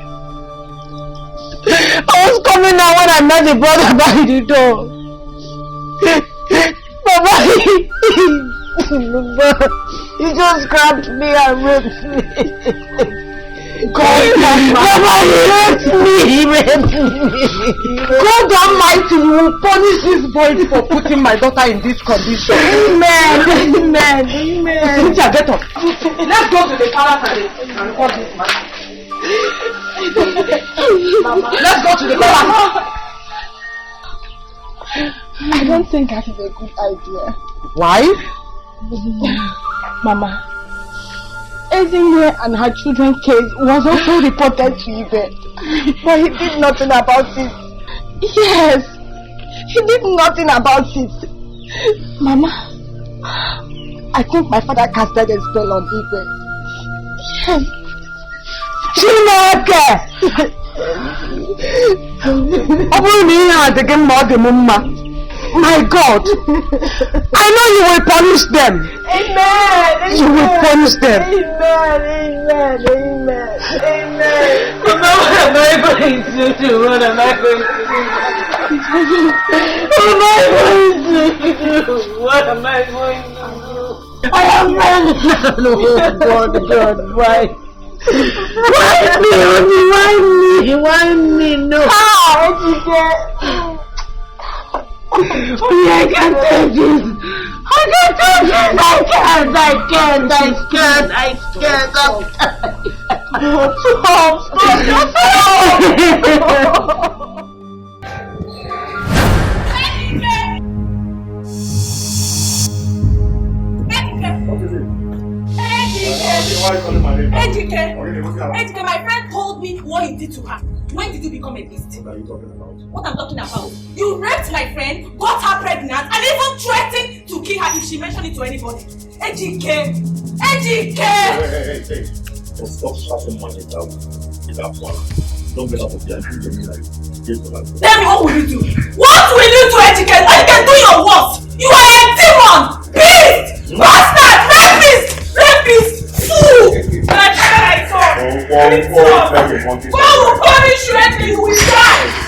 Speaker 16: I was coming out when I met the brother by the door. Baba, he just grabbed me and raped me. God, Baba, he raped me. God Almighty will punish this boy for putting my daughter in this condition. Amen. Cynthia, get up. Let's go to the palace and call this man. Mama, let's go to the palace. I don't think that is a good idea.
Speaker 17: Why?
Speaker 16: Mama, Ezinye and her children's case was also reported to Ibe, but he did nothing about it. Yes, he did nothing about it. Mama, I think my father casted a spell on Ibe. Yes.
Speaker 17: Chineke! My God, I know you will punish them.
Speaker 16: Amen.
Speaker 17: You will punish them.
Speaker 16: Amen.
Speaker 17: Mama, what am I going to do? What am I going to do? What am I going to do? I am ready. Oh God, why? Why me? No.
Speaker 16: How?
Speaker 17: I can't take this. I can't.
Speaker 1: Dikeh, my friend told me what you did to her. When did you become a beast?
Speaker 5: What are you talking about?
Speaker 1: What I'm talking about? You raped my friend, got her pregnant, and even threatened to kill her if she mentioned it to anybody. Dikeh!
Speaker 5: Hey. Stop shouting money down without one. Don't get out of here and do your life.
Speaker 1: Tell me, what will you do? What will you do, Dikeh? Dikeh, do your worst! You are a demon! Beast! Bastard! Rapist! Fool! That's what I saw! God will punish you and you will die!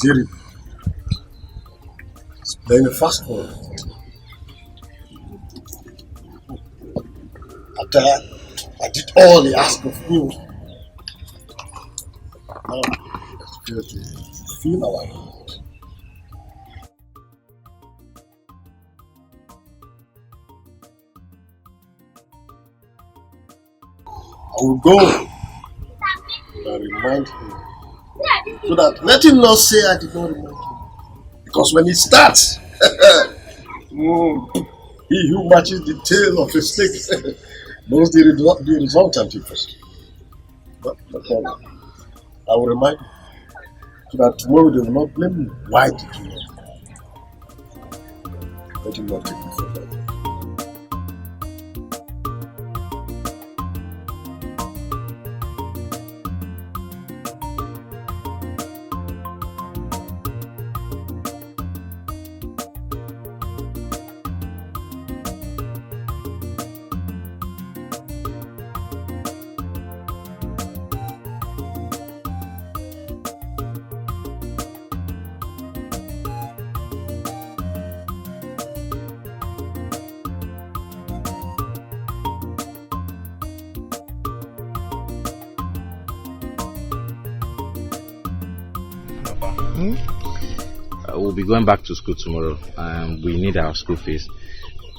Speaker 6: Siri. It's playing a fast one. After I did all he asked of me. Now, let's feel to feel our need. I will go and remind him so that let him not say I did not remind him. Because when it starts, he who matches the tail of a snake knows the resultant first. But no problem. I will remind him so that tomorrow they will not blame me. Why did you not? Let him not take me for that.
Speaker 22: We'll be going back to school tomorrow and we need our school fees.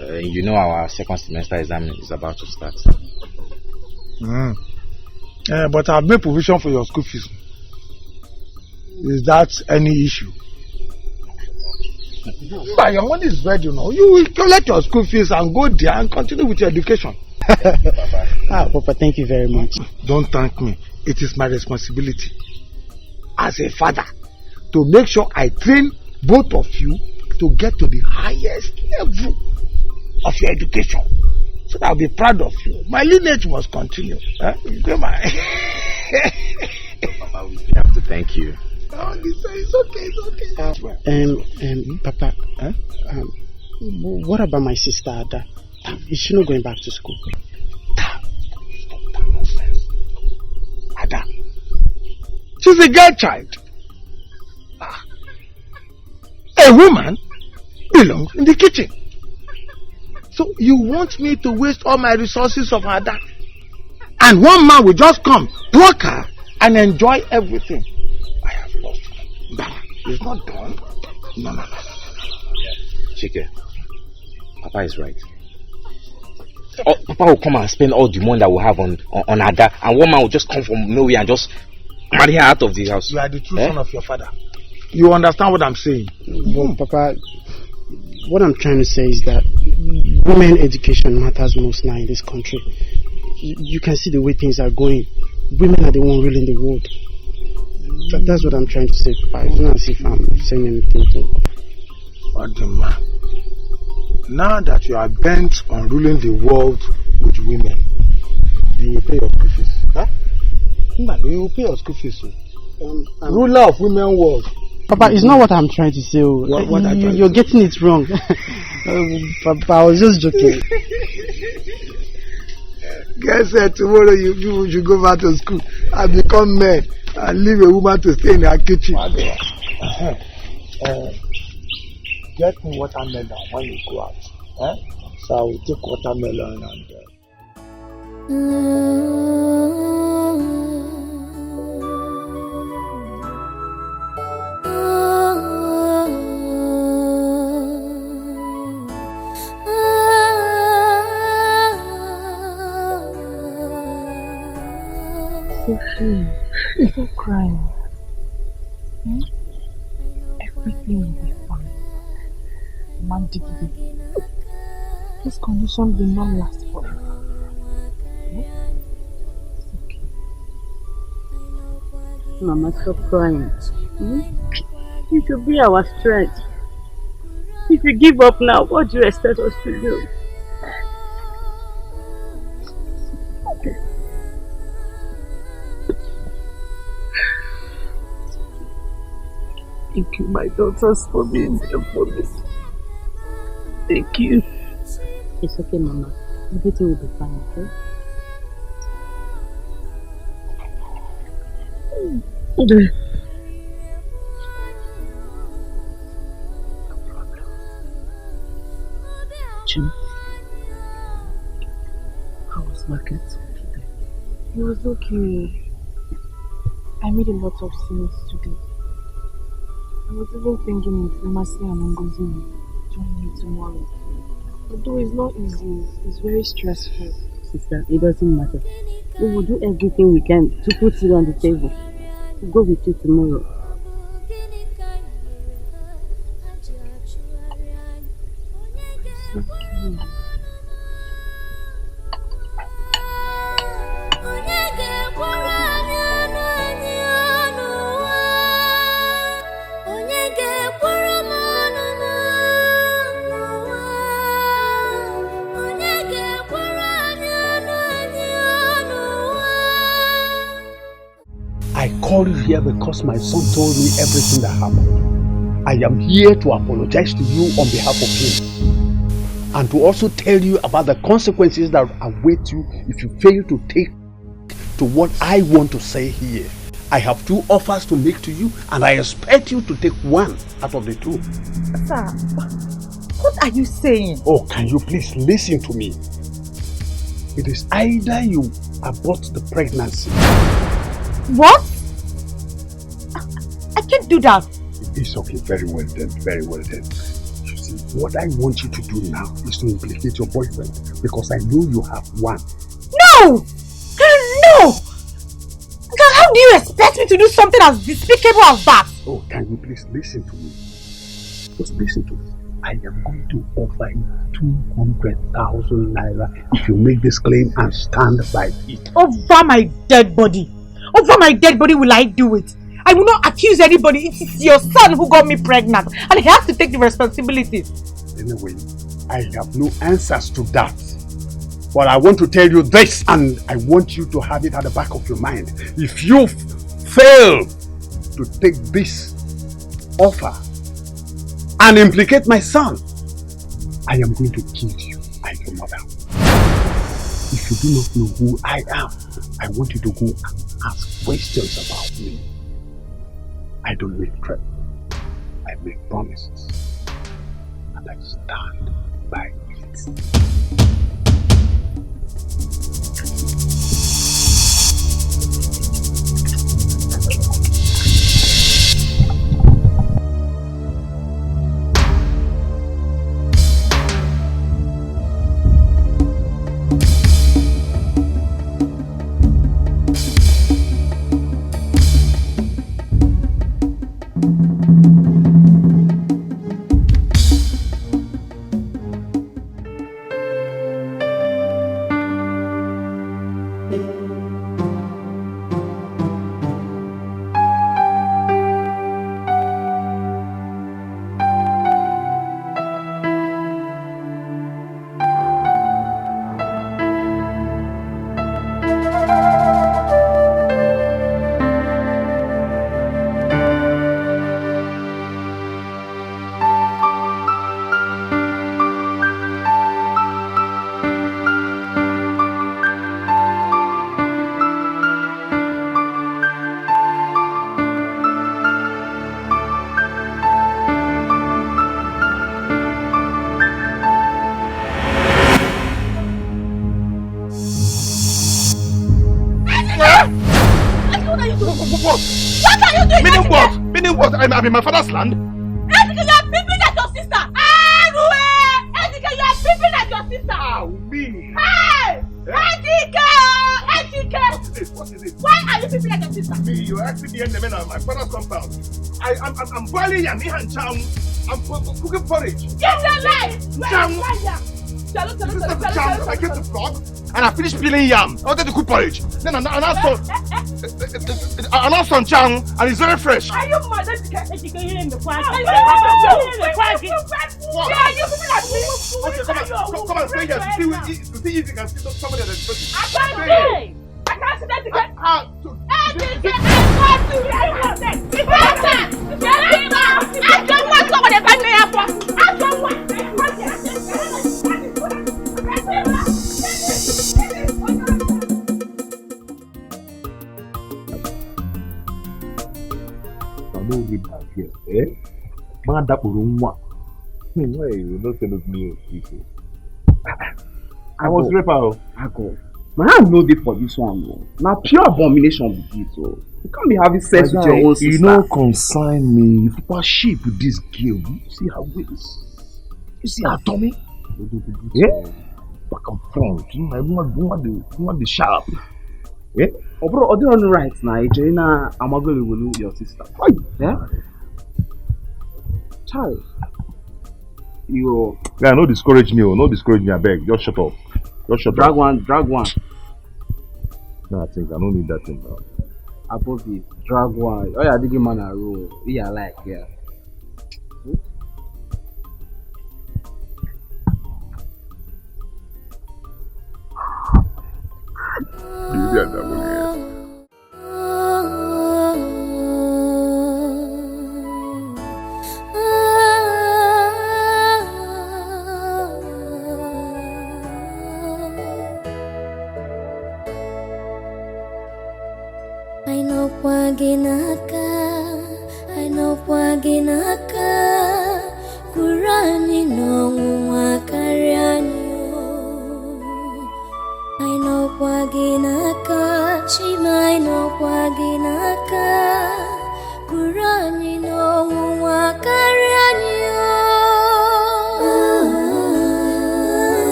Speaker 22: You know our second semester exam is about to start.
Speaker 18: But I've made provision for your school fees. Is that any issue? But your money is ready, you know. You will collect your school fees and go there and continue with your education.
Speaker 23: Papa, thank you very much.
Speaker 18: Don't thank me. It is my responsibility as a father to make sure I train both of you to get to the highest level of your education. So that I'll be proud of you. My lineage must continue.
Speaker 22: Papa, we have to thank you.
Speaker 18: It's okay.
Speaker 23: Papa, what about my sister Ada? Is she not going back to school?
Speaker 18: Ada, she's a girl child. A woman belongs in the kitchen. So you want me to waste all my resources of Ada? And one man will just come, pluck her, and enjoy everything. I have lost her. But it's not done. No.
Speaker 22: Dikeh, Papa is right. Papa will come and spend all the money that we have on Ada, and one man will just come from nowhere and just marry her out of the house.
Speaker 18: You are the true son of your father. You understand what I'm saying?
Speaker 23: But Papa, what I'm trying to say is that women education matters most now in this country. You can see the way things are going. Women are the one ruling the world. That's what I'm trying to say, Papa. It's not as if I'm saying anything.
Speaker 18: Adama, now that you are bent on ruling the world with women, you will pay your school fees. Huh? You will pay your school fees. Ruler of women world.
Speaker 23: Papa, it's not what I'm trying to say. You're getting it wrong. Papa, I was just joking.
Speaker 18: Guess tomorrow you should go back to school and become men and leave a woman to stay in her kitchen. Get me watermelon when you go out. So I will take watermelon and
Speaker 3: Sophie, stop crying. Everything will be fine. Man, Dikeh, this condition will not last forever. It's okay.
Speaker 4: Mama, stop crying. You should be our strength. If you give up now, what do you expect us to do?
Speaker 2: Thank you, my daughters, for being there for me. Thank you.
Speaker 4: It's okay, Mama. Everything will be fine, okay?
Speaker 3: you. I made a lot of sins today. I was even thinking if Mercy and Ngozi will join me tomorrow. Although it's not easy, it's very stressful.
Speaker 4: Sister, it doesn't matter. We will do everything we can to put it on the table. We'll go with you tomorrow.
Speaker 3: Okay.
Speaker 15: I called you here because my son told me everything that happened. I am here to apologize to you on behalf of him. And to also tell you about the consequences that await you if you fail to take to what I want to say here. I have 2 offers to make to you, and I expect you to take one out of the 2.
Speaker 19: Sir, what are you saying?
Speaker 15: Oh, can you please listen to me? It is either you abort the pregnancy.
Speaker 19: What? I can't do that.
Speaker 15: It's okay, very well then, very well then. You see, what I want you to do now is to implicate your boyfriend, because I know you have one.
Speaker 19: No! No! How do you expect me to do something as despicable as that?
Speaker 15: Oh, can you please listen to me? Just listen to me. I am going to offer you 200,000 naira if you make this claim and stand by it.
Speaker 19: Over my dead body. Over my dead body will I do it. I will not accuse anybody. It is your son who got me pregnant, and he has to take the responsibilities.
Speaker 15: Anyway, I have no answers to that. But I want to tell you this, and I want you to have it at the back of your mind. If you fail to take this offer and implicate my son, I am going to kill you and your mother. If you do not know who I am, I want you to go and ask questions about me. I don't make threats. I make promises. And I stand by it.
Speaker 5: I'm in my father's land.
Speaker 1: Dikeh, you are peeping at your sister. Dikeh, you are peeping at your sister.
Speaker 5: Ah, me.
Speaker 1: Hey! Dikeh!
Speaker 5: What is it?
Speaker 1: Why are you peeping at your sister?
Speaker 5: Me, you're asking me and the men on my father's compound. I'm boiling yam and chow. I'm cooking porridge.
Speaker 1: Get the light!
Speaker 5: I came to vlog and I finished peeling yam. I wanted to cook porridge. Then I announced on Chang and it's very fresh.
Speaker 1: Are you mad? Dikeh, you're in the park. Are you
Speaker 5: come and stay here to see if you can see somebody that is present.
Speaker 1: I can't see that Dikeh.
Speaker 5: Why you not send me? I was rapper.
Speaker 20: My hand no dey for this one, bro. Now pure abomination with this, so you can't be having sex with your own sister.
Speaker 5: You no consign me. If you ship with this girl, you see her waist, you see her tummy. Yeah, back and front. You want the sharp. Yeah.
Speaker 20: Oh, bro, are they on the right now? Angelina, I'm not going to lose your sister. Yeah. Child, you.
Speaker 5: Yeah, no discourage me. No discourage me. I beg. Just shut up. Just shut
Speaker 20: drag
Speaker 5: up.
Speaker 20: Drag one.
Speaker 5: No, I think I don't need that thing now.
Speaker 20: Above it, drag one. Oh yeah, I dig man a roll. Yeah, like yeah.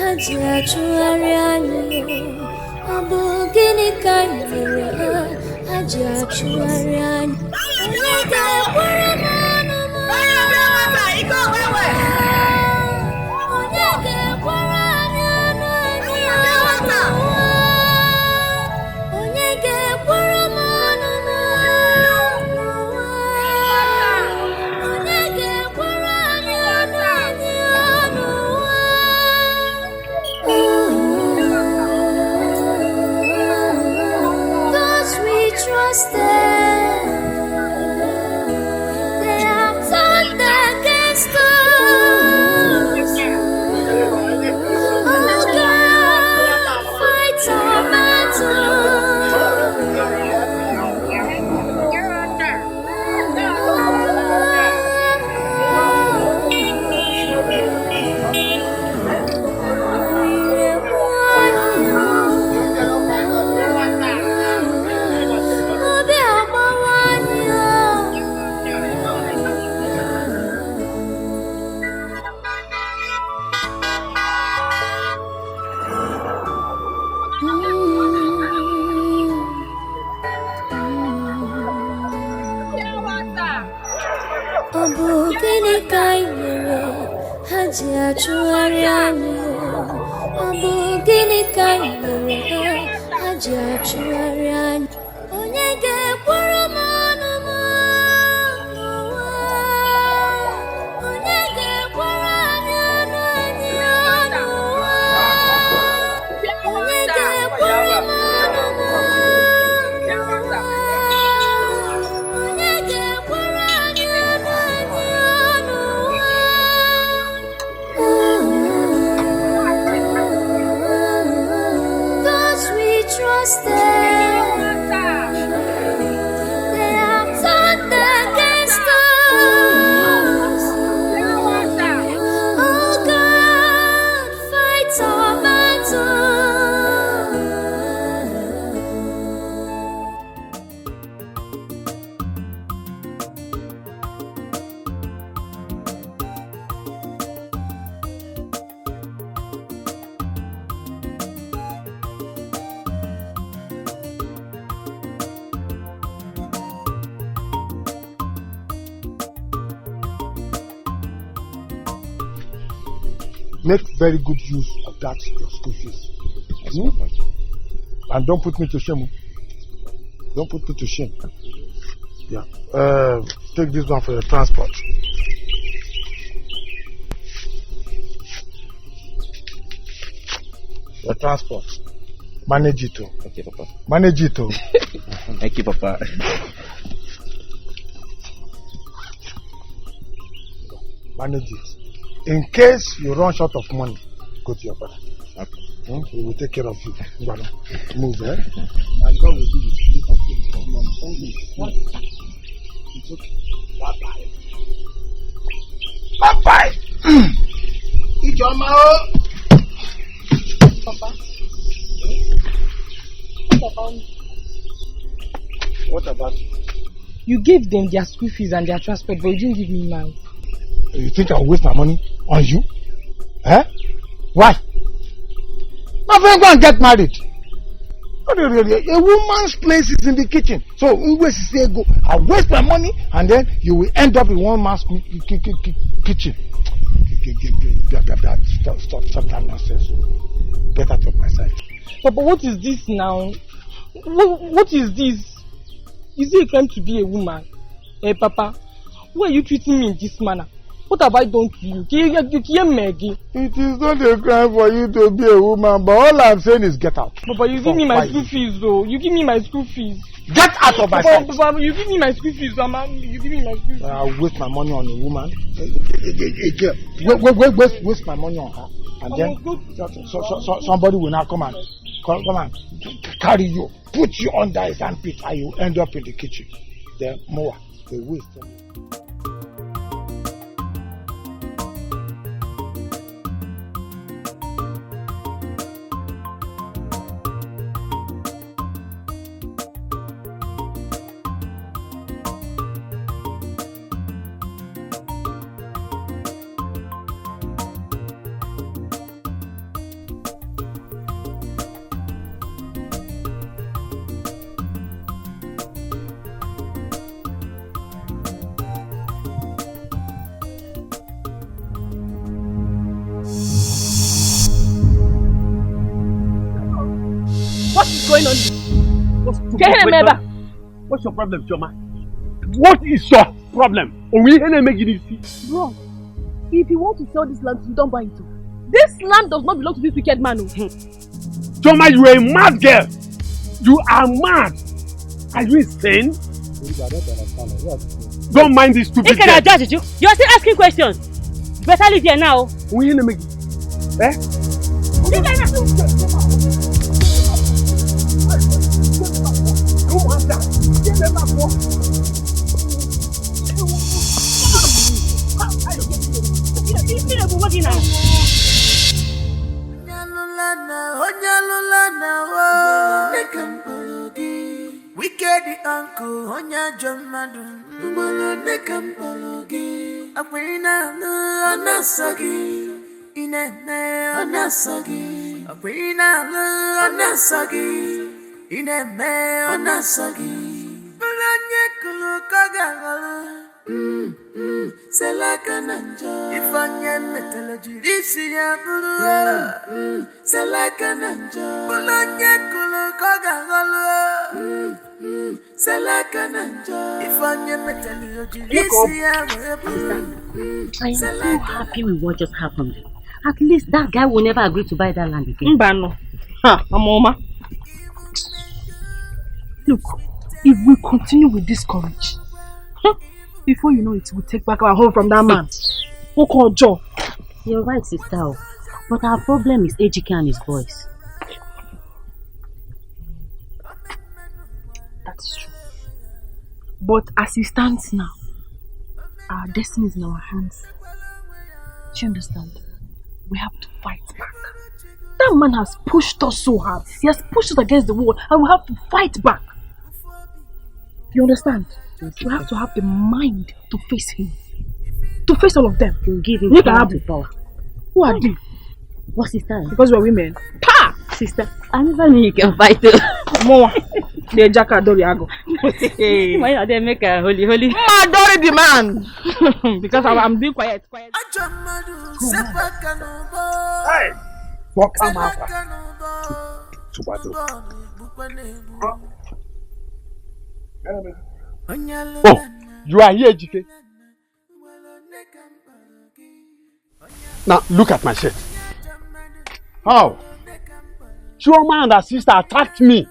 Speaker 7: haji achụgharị anyị ọ bụ gịnị ka anyị mere ha haji achụgharị anyị onye ga-ekwere m ọnụ m onye ga-ekwere anyị ọnụ onye ga-ekwere m ọnụ m onye ga-ekwere anyị ọnụ those we trusted they have turned against us. Oh God, fight our ọ bụ gịnị ka anyị mere ha ji achụgharị anyị ọ bụ gịnị ka anyị mere ha ji achụgharị anyị onye ga-ekwere m ọnụ m onye ga-ekwere anyị ọnụ onye ga-ekwere m ọnụ m trusted they have turned against us. Oh God, fight our battle.
Speaker 18: Make very good use of that your school fees. And don't put me to shame. Don't put me to shame. Yeah. Take this one for your transport. Your transport. Manage it.
Speaker 22: Okay, Papa.
Speaker 18: Manage it.
Speaker 22: Thank you, Papa.
Speaker 18: Manage it. In case you run short of money, go to your father. Okay. He will take care of you. Move, eh? My God will do it. It's okay. Bye-bye. Bye-bye. Ijoma.
Speaker 3: Papa.
Speaker 18: What about you?
Speaker 3: You gave them their school fees and their transport, but you didn't give me mine.
Speaker 18: You think I'll waste my money on you? Eh? Why? My friend, go and get married. A woman's place is in the kitchen. So, I'll waste my money and then you will end up in one man's kitchen. Stop that nonsense. Get out of my sight.
Speaker 3: Papa, what is this now? What is this? Is it a crime to be a woman? Hey, Papa, why are you treating me in this manner? What have I done to you? It
Speaker 18: is not a crime for you to be a woman, but all I'm saying is get out.
Speaker 3: Papa, you give me my school fees, though. You give me my school fees.
Speaker 18: Get out of my sight.
Speaker 3: Papa, you give me my school fees, Mama. You give me my school fees.
Speaker 18: I'll waste my money on a woman. Waste my money on her. And then somebody will now come and carry you, put you under his armpit, and you end up in the kitchen. Then more, they waste.
Speaker 21: going on?
Speaker 15: What's your problem, Choma? What is your problem?
Speaker 21: Bro, if you want to sell this land, you don't buy it. This land does not belong to this wicked man.
Speaker 15: Choma, you are a mad girl. You are mad. Are you insane? Don't mind this stupid girl.
Speaker 4: I judge you? You are still asking questions. You better leave here now.
Speaker 15: Eh?
Speaker 12: Wicked uncle, Onya Jomadu, Molo Nekampologi, Aquina Anasagi, Inene Anasagi, Aquina Anasagi, Ineme Anasagi, Mulanya Kulukagalu, Selakananja, Ifanya metallurgy, Isia Buru, Selakananja, Mulanya Kulukagalu.
Speaker 4: I am so happy with what just happened. At least that guy will never agree to buy that land again.
Speaker 21: Mbano. Ha, Amoma. Look, if we continue with this courage, before you know it, we'll take back our home from that man.
Speaker 4: You're right, sister. But our problem is Ejike and his boys.
Speaker 21: That's true. But as it stands now, our destiny is in our hands. Do you understand? We have to fight back. That man has pushed us so hard. He has pushed us against the wall, and we have to fight back. You understand? We have to have the mind to face him. To face all of them.
Speaker 4: To give him power.
Speaker 21: Who are they?
Speaker 4: What, sister?
Speaker 21: Because we're women. Pa! Sister.
Speaker 4: I never knew you can fight.
Speaker 21: More. The Jaka Doriago.
Speaker 4: Why are they make a holy?
Speaker 21: Adore the man. Because I'm being quiet.
Speaker 12: Hey!
Speaker 15: Fuck him out. Oh, you are here, Ejike. Now look at my shirt. How? Chioma and her sister attacked me.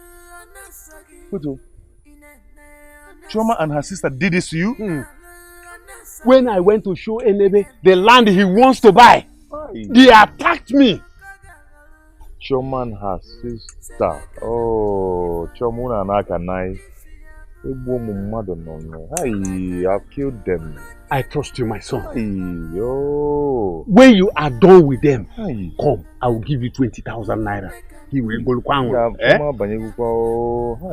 Speaker 5: Chioma and her sister did this to you?
Speaker 15: When I went to show Enebe the land he wants to buy, they attacked me.
Speaker 5: Chioma and her sister. Oh, Chioma and Akanai. I've killed them.
Speaker 15: I trust you, my son.
Speaker 5: Hey, oh.
Speaker 15: When you are done with them, come, I will give you 20,000 naira. He will go down.
Speaker 5: Hey,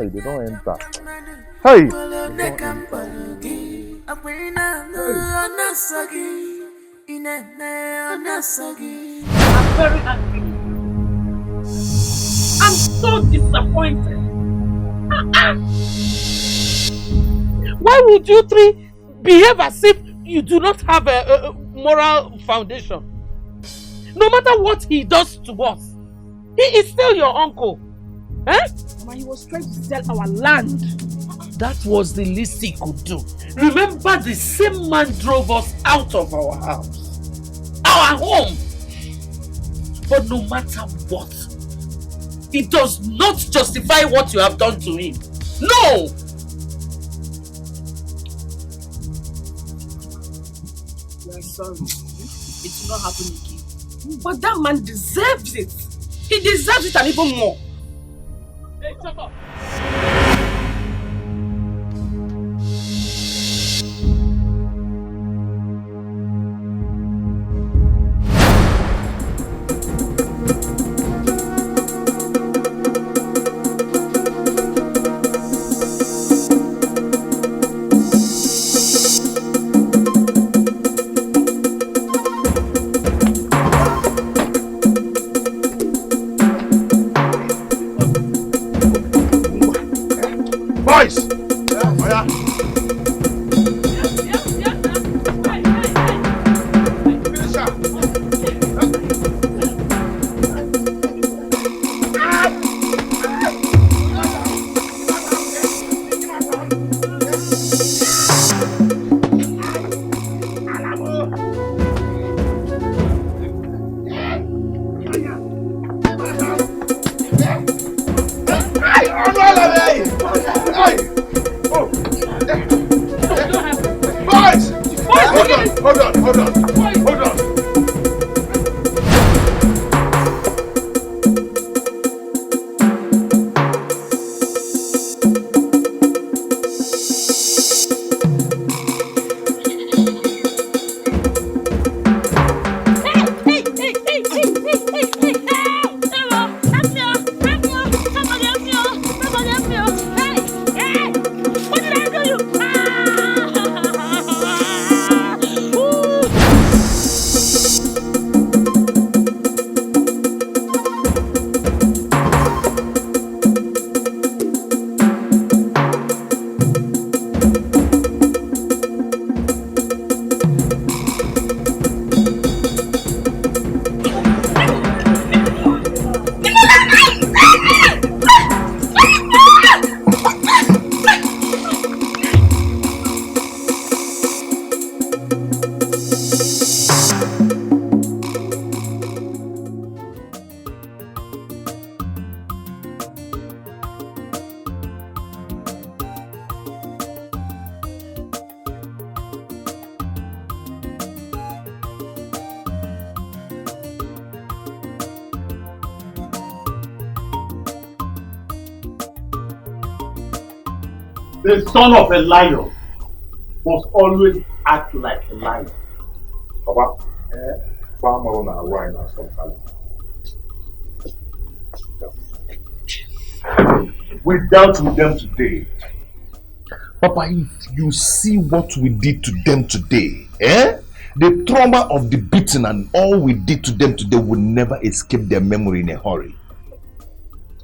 Speaker 5: they don't enter. Hey!
Speaker 2: I'm very angry. I'm so disappointed. Why would you three behave as if you do not have a moral foundation? No matter what he does to us, he is still your uncle. Eh?
Speaker 21: Mama, he was trying to sell our land.
Speaker 2: That was the least he could do. Remember, the same man drove us out of our house, our home. But no matter what, it does not justify what you have done to him. No! We are sorry. It will not happen again. But that man deserves it. He deserves it and even more. Hey, shut up.
Speaker 15: The son of a lion must always act like a lion.
Speaker 5: Papa, farmer on our wine or something.
Speaker 14: We dealt with them today. Papa, if you see what we did to them today, the trauma of the beating and all we did to them today will never escape their memory in a hurry.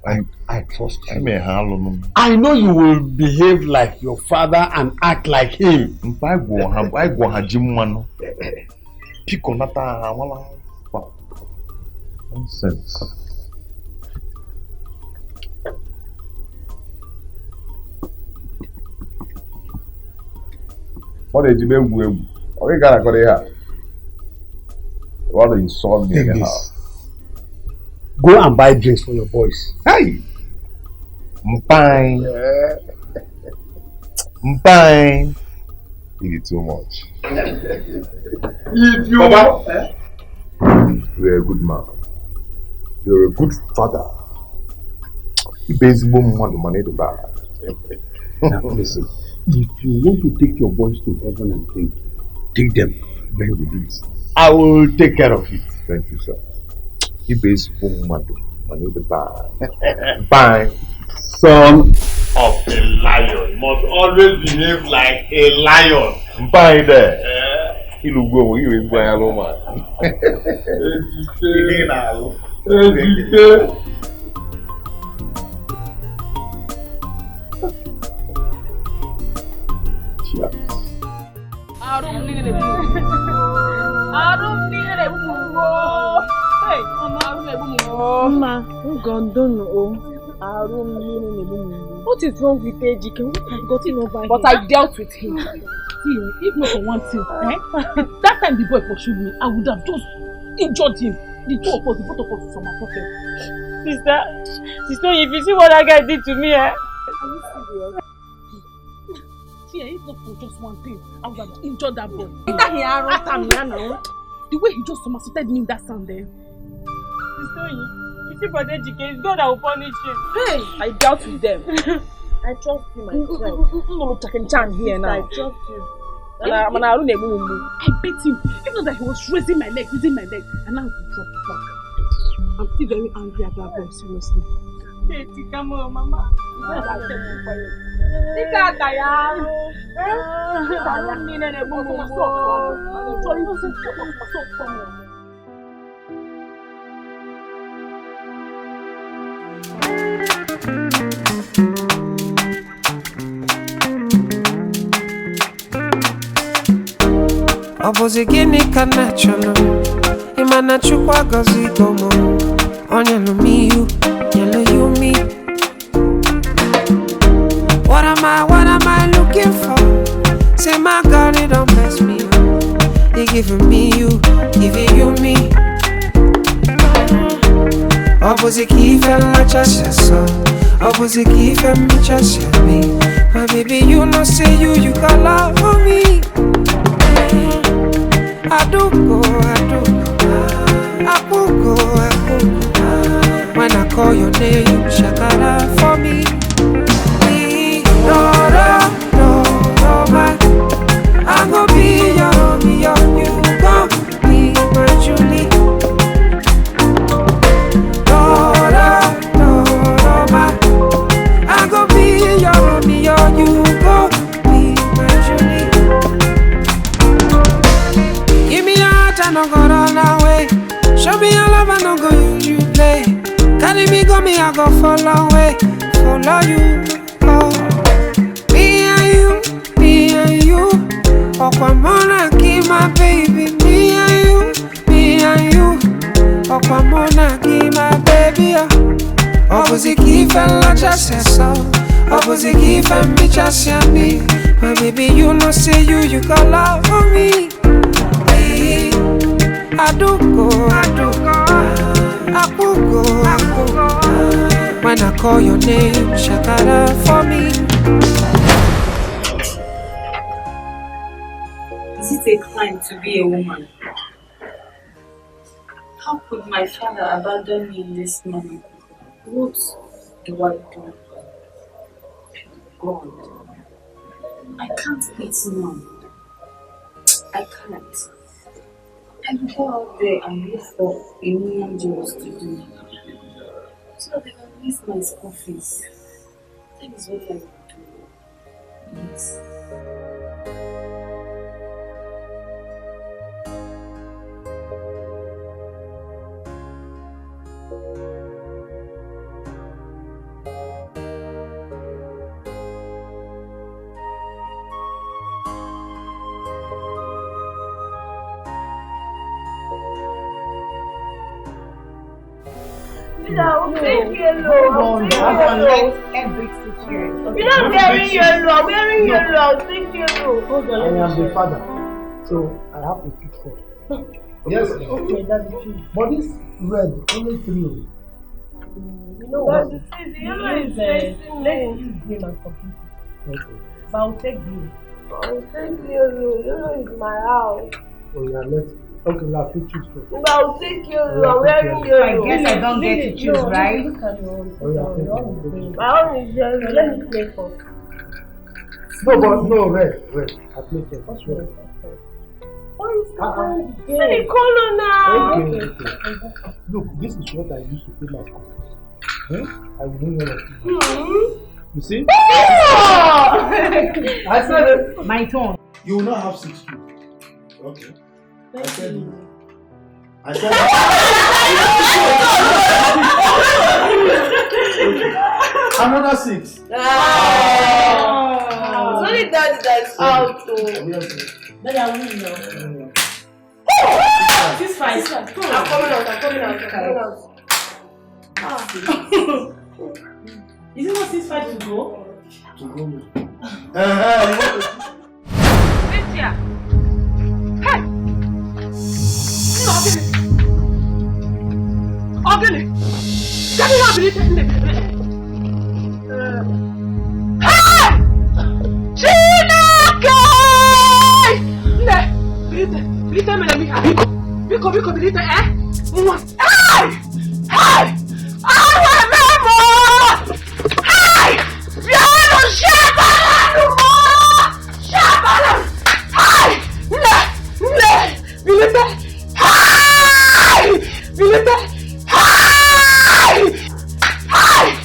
Speaker 15: I trust you. I know you will behave like your father and act like him.
Speaker 14: Nonsense.
Speaker 5: What did you mean? Are you gonna go there? You want to insult me anyhow?
Speaker 15: Go and buy drinks for your boys.
Speaker 14: Hey! Fine. Fine. You eat too much.
Speaker 15: If you
Speaker 5: Papa, you're a good man. You're a good father. You basically want the money to buy.
Speaker 15: Now listen, if you want to take your boys to heaven and think, take them, bring the beats. I will take care of it.
Speaker 5: Thank you, sir. You basically want the money to buy. Bye.
Speaker 15: Son of a lion must always behave like a lion.
Speaker 5: Bye there. You look good when you ain't going alone, man.
Speaker 19: What is wrong with Dikeh? What have gotten over him?
Speaker 21: But I dealt with him. See, if not for one thing, that time the boy pursued me, I would have just injured him. The two of us, the both of us from my pocket.
Speaker 16: Sister, if you see what that guy did to me,
Speaker 21: Are you serious? See, if not for just one thing, I would have injured that boy. The way he just somersaulted me in that sound there.
Speaker 16: Sister, you see for Dikeh, it's God that will punish him.
Speaker 21: Hey, I dealt with them.
Speaker 16: I trust you, my friend.
Speaker 21: No, Chan here now.
Speaker 16: I trust you.
Speaker 21: I beat him. Even that he was raising my leg, and now he dropped back. I'm still very angry at that boy, seriously.
Speaker 16: Hey, come on, Mama.
Speaker 12: Obozi gini ka nacholo Imana chukwa gozi gomo Onyelo miyu, nyelo you me What am I looking for? Say my God, it don't mess me up. He giving me you, giving you me Obozi kife la chasha Obozi kife mi chasha me My baby, you know say you got love for me I do go. When I call your name, shakara for me. No, man. I'm gonna be your, you gon' be my Julie. No, man. I'm gonna be your, you gon' be my Julie. Give me your heart, I no go run away. Show me your love, I no go use you play. Carry me, go me, I go follow away. Follow you, oh. Me and you. Okwamona, give my baby. Me and you. Okwamona, give my baby. Opposite fella just so. Opposite me just me. My baby, you know say you got love for me. I do go. When I call your name, shakara for me.
Speaker 4: Is it a crime to be a woman? How could my father abandon me in this manner? What do I do? God, I can't eat now. I can't. I will go out there and look for a million jobs to do. So that they can raise my school fees. That is what I will do. Yes.
Speaker 1: No, take yellow. Let's every situation. You're not wearing yellow. I'm wearing yellow. Take yellow. Hold on.
Speaker 18: I am the father, so I have to pick first. Yes.
Speaker 1: Okay, that's the truth.
Speaker 18: But this red, only 3.
Speaker 1: You know what? The yellow is let's use green and complete.
Speaker 18: Okay.
Speaker 1: But I'll take blue. I'll take yellow. Yellow is my house.
Speaker 18: Oh yeah, let's. Okay, let's choose first.
Speaker 1: But I'll take yellow. I'm wearing yellow.
Speaker 19: I guess I don't get to choose, right?
Speaker 1: Look at your own.
Speaker 18: Oh yeah, take it.
Speaker 1: My own is yellow. Let me play first.
Speaker 18: No, but no, red. I play first.
Speaker 1: What's red? Why is that? See the color now.
Speaker 18: Okay. Look, this is what I used to pay my school fees. I will bring all of you. You see? I said it.
Speaker 19: My turn.
Speaker 18: You will not have 6 too. Okay. I said it. Another 6.
Speaker 1: It's only that's out. Then I win now. This is fine. I'm coming out. Is it not 6-5 to go?
Speaker 18: To go.
Speaker 1: Cynthia! Hey! Ogene! Can you not believe it? Hey! Chineke! Bilite me, let me have it. Biko, bilite, eh? Hey! Hey! Hey! Viano, Shabala! Hey! Bilite! Hey! Bilite! Hey! Bilite!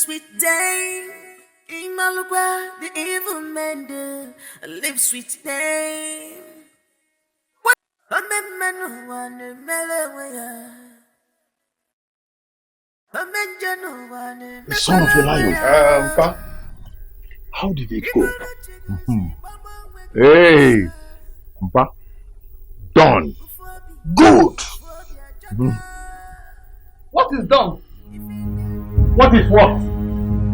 Speaker 8: sweet day. Imalugwa, the evil man do. Live sweet day.
Speaker 14: The son of a lion. Pa, how did it go? Hey, Pa, done. Good.
Speaker 15: What is done? What is what?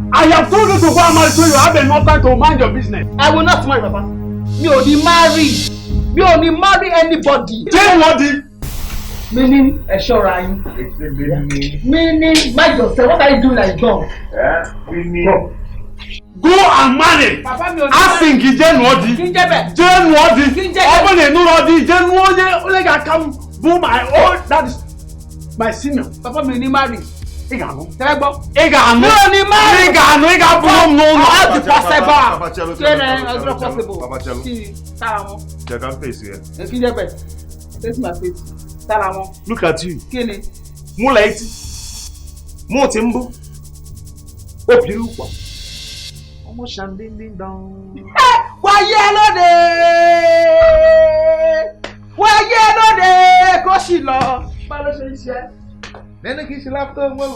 Speaker 15: I have told you to go and marry so you have enough time to mind your business. I will not marry, Papa. Me only marry. Me only marry anybody. Tell what the meaning assuring. Meaning mind yourself. What are you doing like dog? Meaning. Go and marry. Papa me only. Asking Jen Wadi. Jen Wadi. Open a new Wadi. Jen Wadi. Only can come do my own. That is my senior. Papa me only marry. Igano. Igano. Igano. Igano. How the possible? How possible?
Speaker 5: Papa Cello. Check out face here.
Speaker 15: Face my face.
Speaker 5: Look at you.
Speaker 15: Kini.
Speaker 5: Mo laiti. Mo timbo. Opirupa. Omo shanding down.
Speaker 15: Why yellow day? Why yellow day? Koshilo. Balo se ise.
Speaker 5: Nene kishi laptop mo.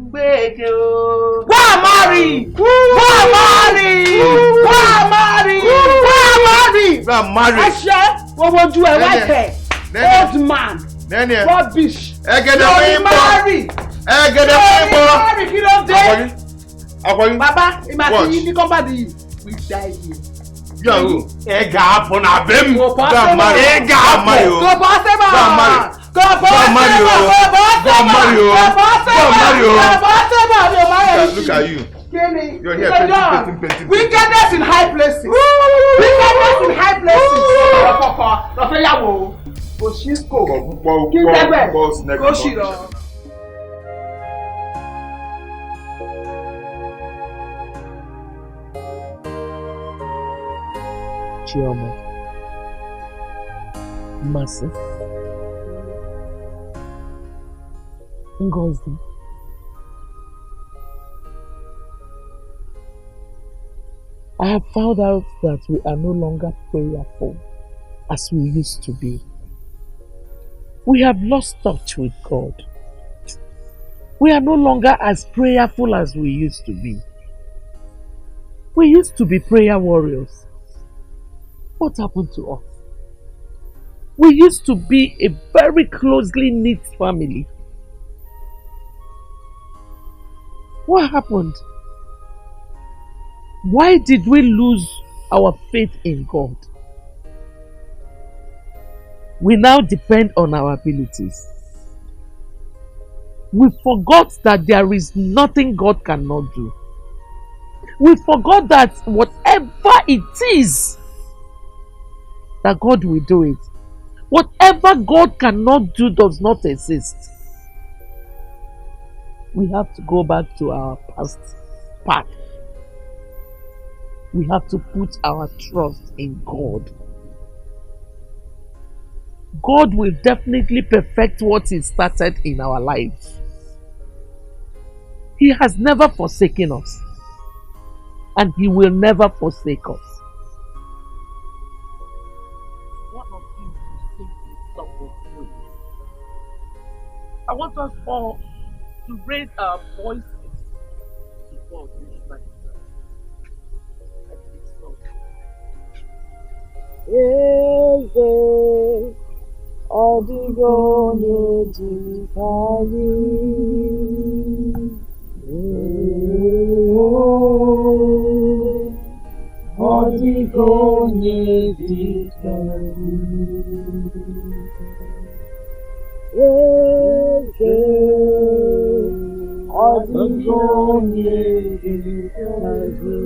Speaker 15: Gbeke o. Wá marry. Wá marry. Wá marry. Wá marry.
Speaker 5: Wá marry.
Speaker 15: Ashe, wo wojú ẹ white old man.
Speaker 5: Nene.
Speaker 15: Rubbish.
Speaker 5: Egede fún
Speaker 15: marry.
Speaker 5: Egede fún
Speaker 15: marry kí ló dé?
Speaker 5: Akoyi.
Speaker 15: Baba, imagine you ní company we die here.
Speaker 5: Yo, ega happen abem.
Speaker 15: Go marry.
Speaker 5: Ega happen.
Speaker 15: Go possible.
Speaker 5: Go marry. Go Mario. Go Mario. Go Mario. Look at you. You're here painting.
Speaker 15: Wickedness in high places. Wickedness in high places. Lọ́fẹ̀yàwó. Oshisko. Kí tẹ́gbẹ̀. Kóṣìlọ.
Speaker 2: Chioma. Mercy. Ngozi. I have found out that we are no longer prayerful as we used to be. We have lost touch with God. We are no longer as prayerful as we used to be. We used to be prayer warriors. What happened to us? We used to be a very closely knit family. What happened? Why did we lose our faith in God? We now depend on our abilities. We forgot that there is nothing God cannot do. We forgot that whatever it is, that God will do it. Whatever God cannot do does not exist. We have to go back to our past path. We have to put our trust in God. God will definitely perfect what He started in our lives. He has never forsaken us, and He will never forsake us. I want us all to raise our voices to God this night.
Speaker 10: Eze ọdịgo na-ejika gị ọdịgo na-ejika gị Eze ọdịgo na-ejika gị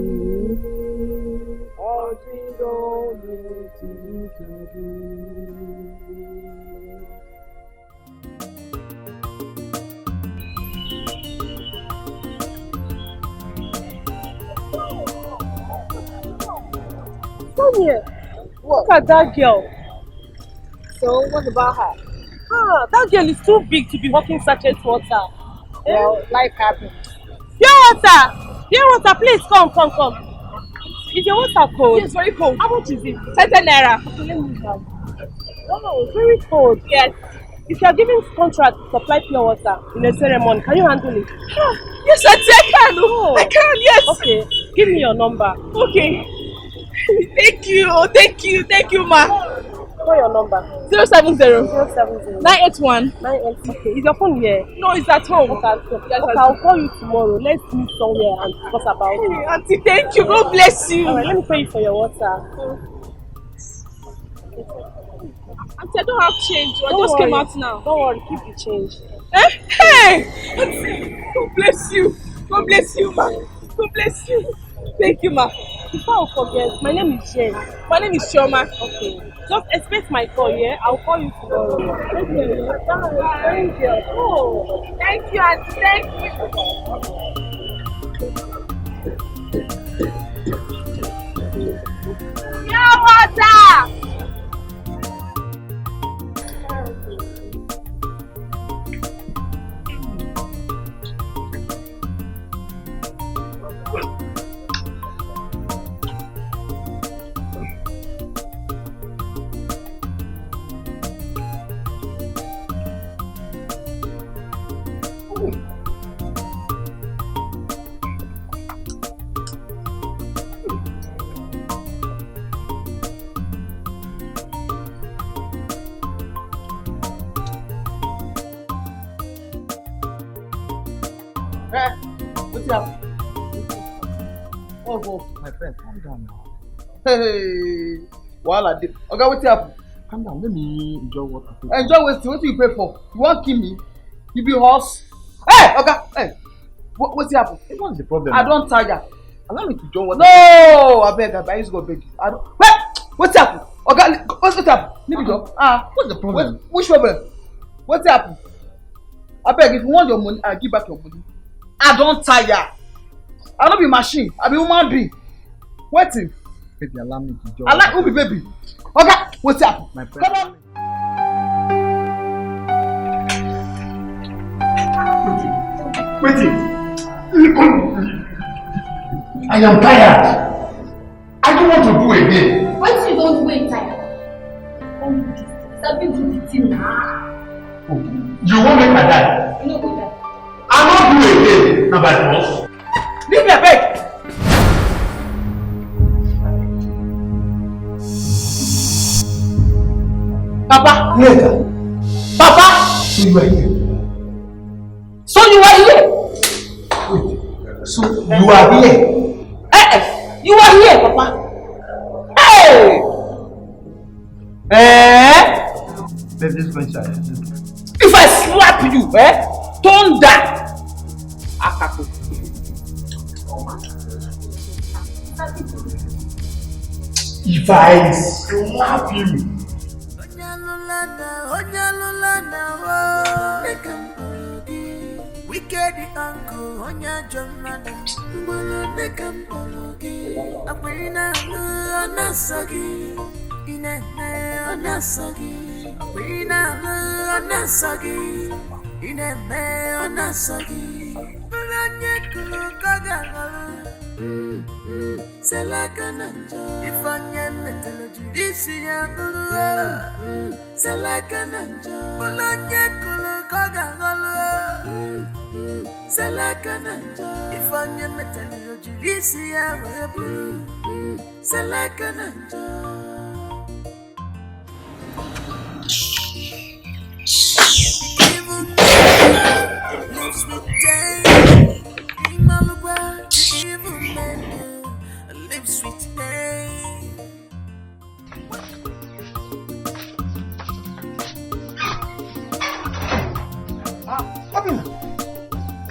Speaker 19: Sonia, look at that girl. So, what about her? That girl is too big to be walking sachet water.
Speaker 16: Well, life happens.
Speaker 19: Pure water, please come. Is your water cold?
Speaker 21: Yes, very cold.
Speaker 19: How much is it?
Speaker 21: 10 naira.
Speaker 19: Okay, let me have. Oh, very cold.
Speaker 21: Yes.
Speaker 19: If you are giving contract to supply pure water in a ceremony, can you handle it?
Speaker 21: Yes, I can.
Speaker 19: Oh.
Speaker 21: I can, yes.
Speaker 19: Okay, give me your number.
Speaker 21: Okay. Thank you, ma.
Speaker 19: What's your number?
Speaker 21: 070
Speaker 19: 070
Speaker 21: 981
Speaker 19: 980. Okay, is your phone here?
Speaker 21: No, it's at home.
Speaker 19: Okay, at home.
Speaker 21: Yes,
Speaker 19: Okay, I'll call you tomorrow. Let's meet somewhere and discuss about it.
Speaker 21: Hey, Auntie, thank you. God bless you.
Speaker 19: Alright, let me pay you for your water.
Speaker 21: Auntie, I don't have change. I
Speaker 19: Don't
Speaker 21: just
Speaker 19: worry.
Speaker 21: came out now.
Speaker 19: Don't worry, keep the change.
Speaker 21: Hey! Auntie, God bless you. God bless you, ma. God bless you. Thank you, ma.
Speaker 19: Before I forget, my name is Jen.
Speaker 21: My name is Chioma.
Speaker 19: Okay. Just expect my call, yeah? I'll call you tomorrow. Thank you. Bye. Thank you.
Speaker 21: Oh, thank you, Auntie. Thank you. Your water!
Speaker 9: What's up? Oh, my friend, calm down now. Hey, voila. Okay, what's up? Calm down. Let me enjoy what I pay. Enjoy what you pay for. You won't kill me. You be horse. Hey, okay. Hey, what's up? What's the problem? I don't tire. Allow me to join what. No, I beg. I just go beg you. I don't. Wait, what's up? Okay, what's up? Let me go. What's the problem? Which problem? What's up? I beg. If you want your money, I'll give back your money. I don't tire. I don't be machine. I be human being. Waiting. Baby, allow me to join. I like who be baby. Okay, what's up? My friend. Come on.
Speaker 14: Waiting. I am tired. I don't want to do again.
Speaker 11: What you don't wait tired? Stop into the thing now.
Speaker 14: You won't make my die.
Speaker 11: You know go die.
Speaker 14: I won't do again. Now by force.
Speaker 9: Leave me a beg. Papa.
Speaker 18: Later.
Speaker 9: Papa.
Speaker 18: So you are here.
Speaker 9: So you are here.
Speaker 18: Wait. So you are here.
Speaker 9: You are here, Papa. Hey.
Speaker 18: Let's just go inside.
Speaker 9: If I slap you, thunder. Akako.
Speaker 14: If I slap you.
Speaker 8: Wicked uncle, Onya Jomana, Nekam Pologi, Akwina, Nasagi, Inene, Nasagi, Akwina, Nasagi, Inene, Nasagi, Ranyakulu Kagalu, Selakananja, if I am metallurgy, this is Selakananja, Ranyakulu Kagalu. Selakananja, if I am metallurgy, this is Selakananja. Lives with day, Imalugwa, the evil man lives with day.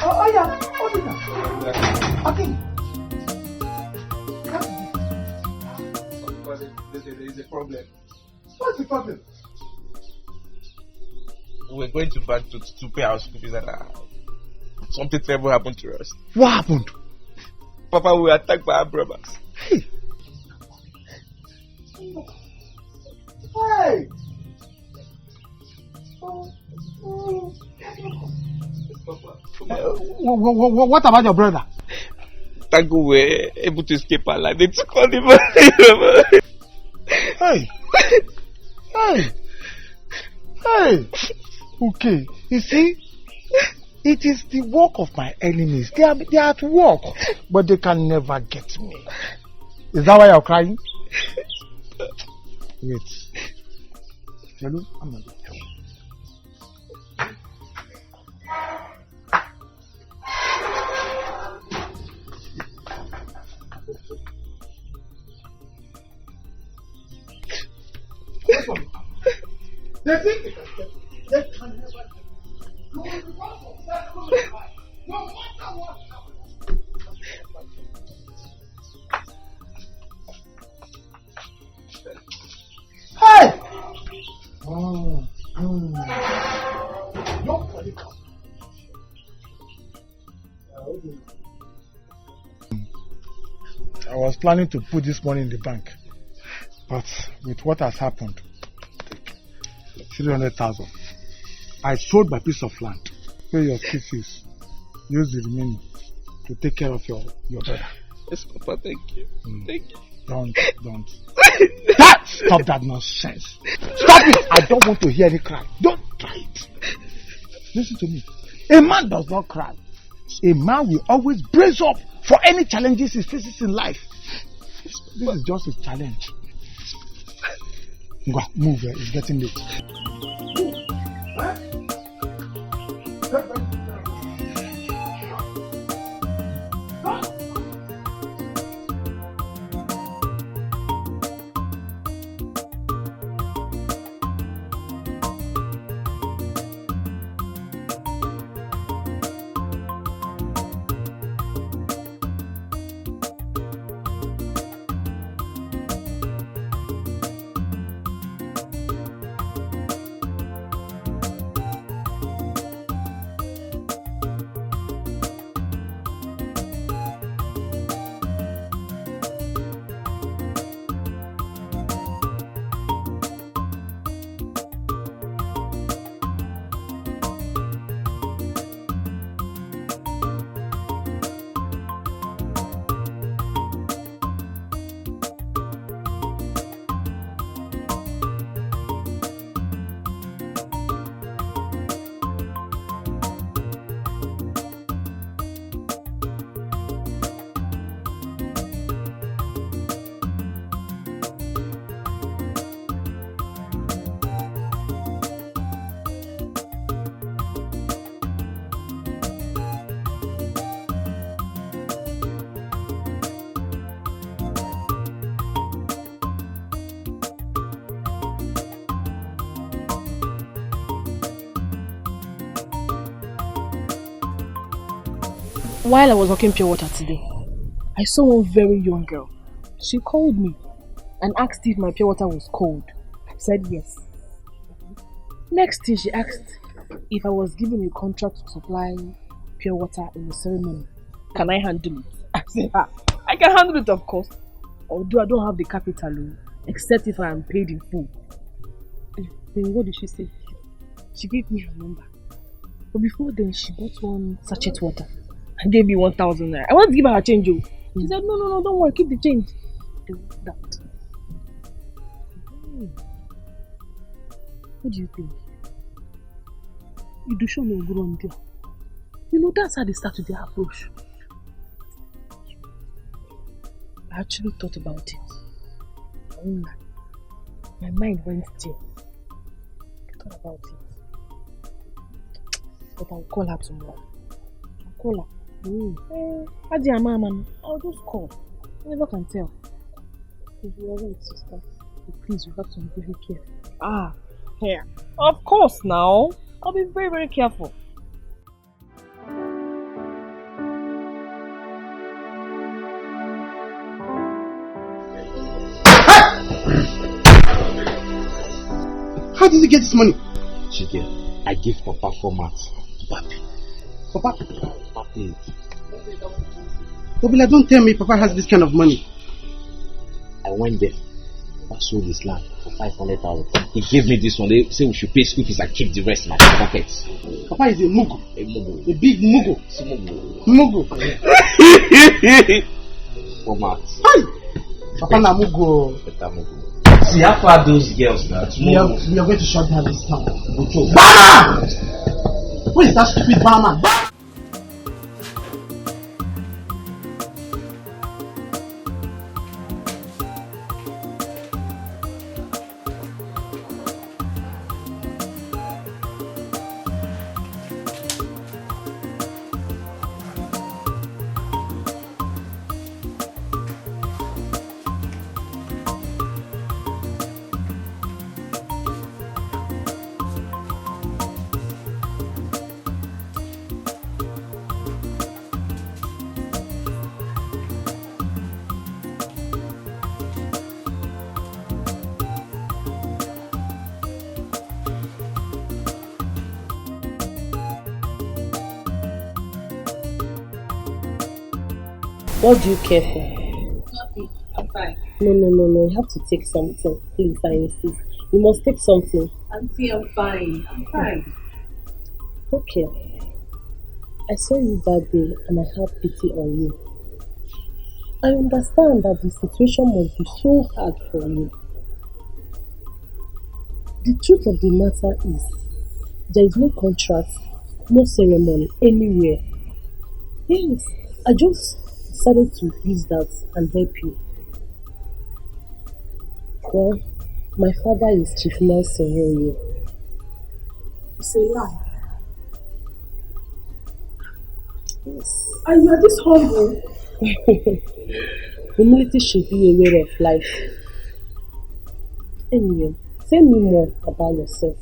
Speaker 18: Oh yeah, okay.
Speaker 22: There is a problem.
Speaker 18: What's the problem?
Speaker 22: We're going to bank to pay our school fees and something terrible happened to us.
Speaker 18: What happened?
Speaker 22: Papa, we were attacked by our brothers.
Speaker 18: Hey! What about your brother?
Speaker 22: Thank God we're able to escape alive. They took all the money.
Speaker 18: Hey! Okay, you see, it is the work of my enemies. They are at work, but they can never get me. Is that why you're crying? Wait. Hello? I'm not there. They think they can never no matter what happens. Hey! Nobody come. I was planning to put this money in the bank, but with what has happened, 300,000. I sold my piece of land. Pay your school fees. Use the remaining to take care of your brother.
Speaker 22: Yes, Papa, thank you. Thank you.
Speaker 18: Don't. Stop that nonsense. Stop it. I don't want to hear any cry. Don't try it. Listen to me. A man does not cry. A man will always brace up for any challenges he faces in life. This is just a challenge. Go, move. It's getting late.
Speaker 3: While I was walking pure water today, I saw one very young girl. She called me and asked if my pure water was cold. I said yes. Next thing she asked if I was given a contract to supply pure water in the ceremony. Can I handle it? I said, I can handle it, of course. Although I don't have the capital, except if I am paid in full. Then what did she say? She gave me her number. But before then, she bought one sachet water and gave me 1,000 naira. I wanted to give her a change. She said, no, don't worry, keep the change. That. What do you think? You do show no good on there. You know, that's how they start with their approach. I actually thought about it. My mind went there. I thought about it. But I'll call her tomorrow. I'll call her. I'll just call. You never can tell. If you're right, sister, please, you have to be very careful. Here. Of course now. I'll be very, very careful.
Speaker 23: How did you get this money?
Speaker 22: Chike, I gave Papa format to Papi.
Speaker 23: Papa?
Speaker 22: Papi.
Speaker 23: Obila, don't tell me Papa has this kind of money.
Speaker 22: I went there. Papa sold his land for 500,000. He gave me this one. They say we should pay school fees and keep the rest in my pocket.
Speaker 23: Papa is a mugu.
Speaker 22: A mugu.
Speaker 23: A big mugu.
Speaker 22: It's a mugu.
Speaker 23: Mugu.
Speaker 22: Format.
Speaker 23: Papa na mugu.
Speaker 22: Better mugu. See how far those girls now.
Speaker 23: We are going to shut down this town. Bama! Who is that stupid Bama?
Speaker 6: What do you care for?
Speaker 11: Nothing. I'm fine.
Speaker 6: No. You have to take something. Please, I insist. You must take something.
Speaker 11: Auntie, I'm fine. I'm fine.
Speaker 6: Okay. I saw you that day and I had pity on you. I understand that the situation must be so hard for you. The truth of the matter is, there is no contract, no ceremony anywhere. Yes, I just decided to use that and help you. Well, my father is Chief Nelson here.
Speaker 11: It's a lie.
Speaker 6: Yes.
Speaker 11: And you are this humble.
Speaker 6: Humility should be a way of life. Anyway, tell me more about yourself.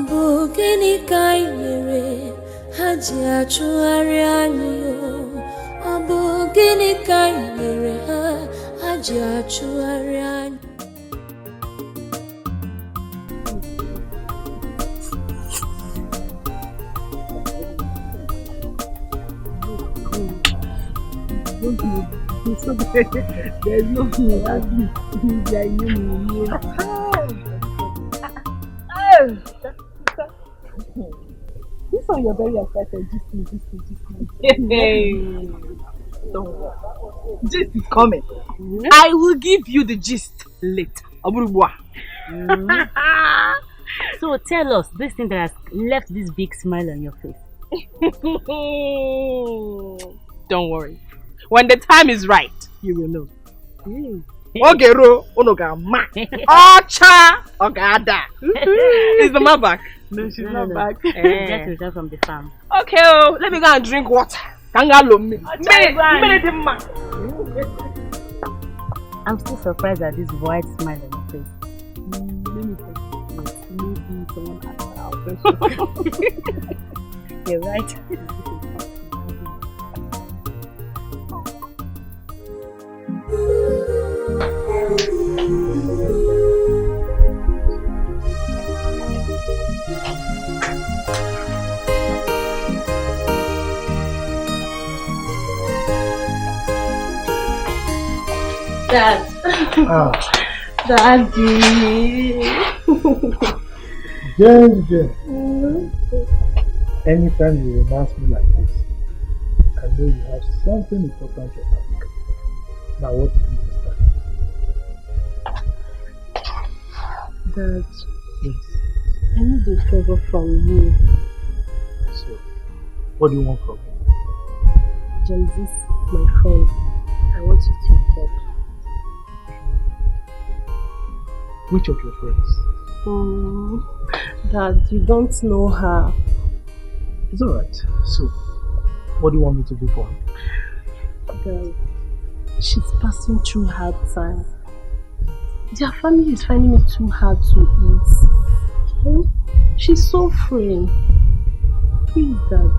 Speaker 7: bụ gịnị ka anyị mere ha ji achụgharị anyị ọ bụ gịnị ka anyị mere ha ji achụgharị anyị.
Speaker 21: There's no ugly. This one you're very excited. Just Hey, don't worry. Gist is coming. I will give you the gist later.
Speaker 4: So tell us this thing that has left this big smile on your face.
Speaker 21: Don't worry. When the time is right, you will know. Okay, Ro, Onogama. Ocha, Ogada. Is the mom back? No, she's not back.
Speaker 4: Just returned from the farm.
Speaker 21: Okay, let me go and drink water.
Speaker 4: I'm still surprised at this wide smile on your face.
Speaker 21: Maybe someone asked out.
Speaker 4: You're right.
Speaker 21: Dad. Daddy.
Speaker 18: James. Anytime you romance me like this, I know you have something important to ask. Now what did you decide?
Speaker 6: Dad, yes. I need a favor from you.
Speaker 18: So, what do you want from me?
Speaker 6: There is this, my friend. I want you to help.
Speaker 18: Which of your friends?
Speaker 6: Dad, you don't know her.
Speaker 18: It's alright. So, what do you want me to do for her?
Speaker 6: Dad, she's passing through hard times. Their family is finding it too hard to eat. She's suffering. Please, Dad,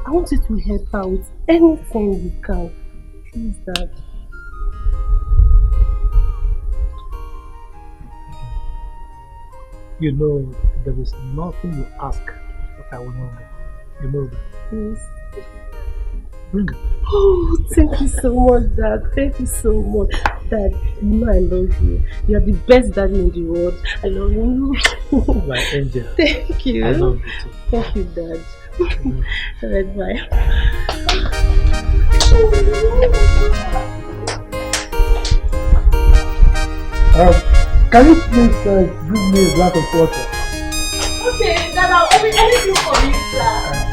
Speaker 6: I want you to help her with anything you can. Please, Dad.
Speaker 18: You know, there is nothing you ask that I will not do. You know that.
Speaker 6: Yes.
Speaker 18: Bring it.
Speaker 6: Oh, thank you so much, Dad. Thank you so much. Dad, you know I love you. You are the best daddy in the world. I love you.
Speaker 18: My angel.
Speaker 6: Thank you.
Speaker 18: I love you too.
Speaker 6: Thank you, Dad. Alright, bye.
Speaker 18: Can you please give me a glass of water?
Speaker 21: Okay, Dad, I'll open anything for you, sir.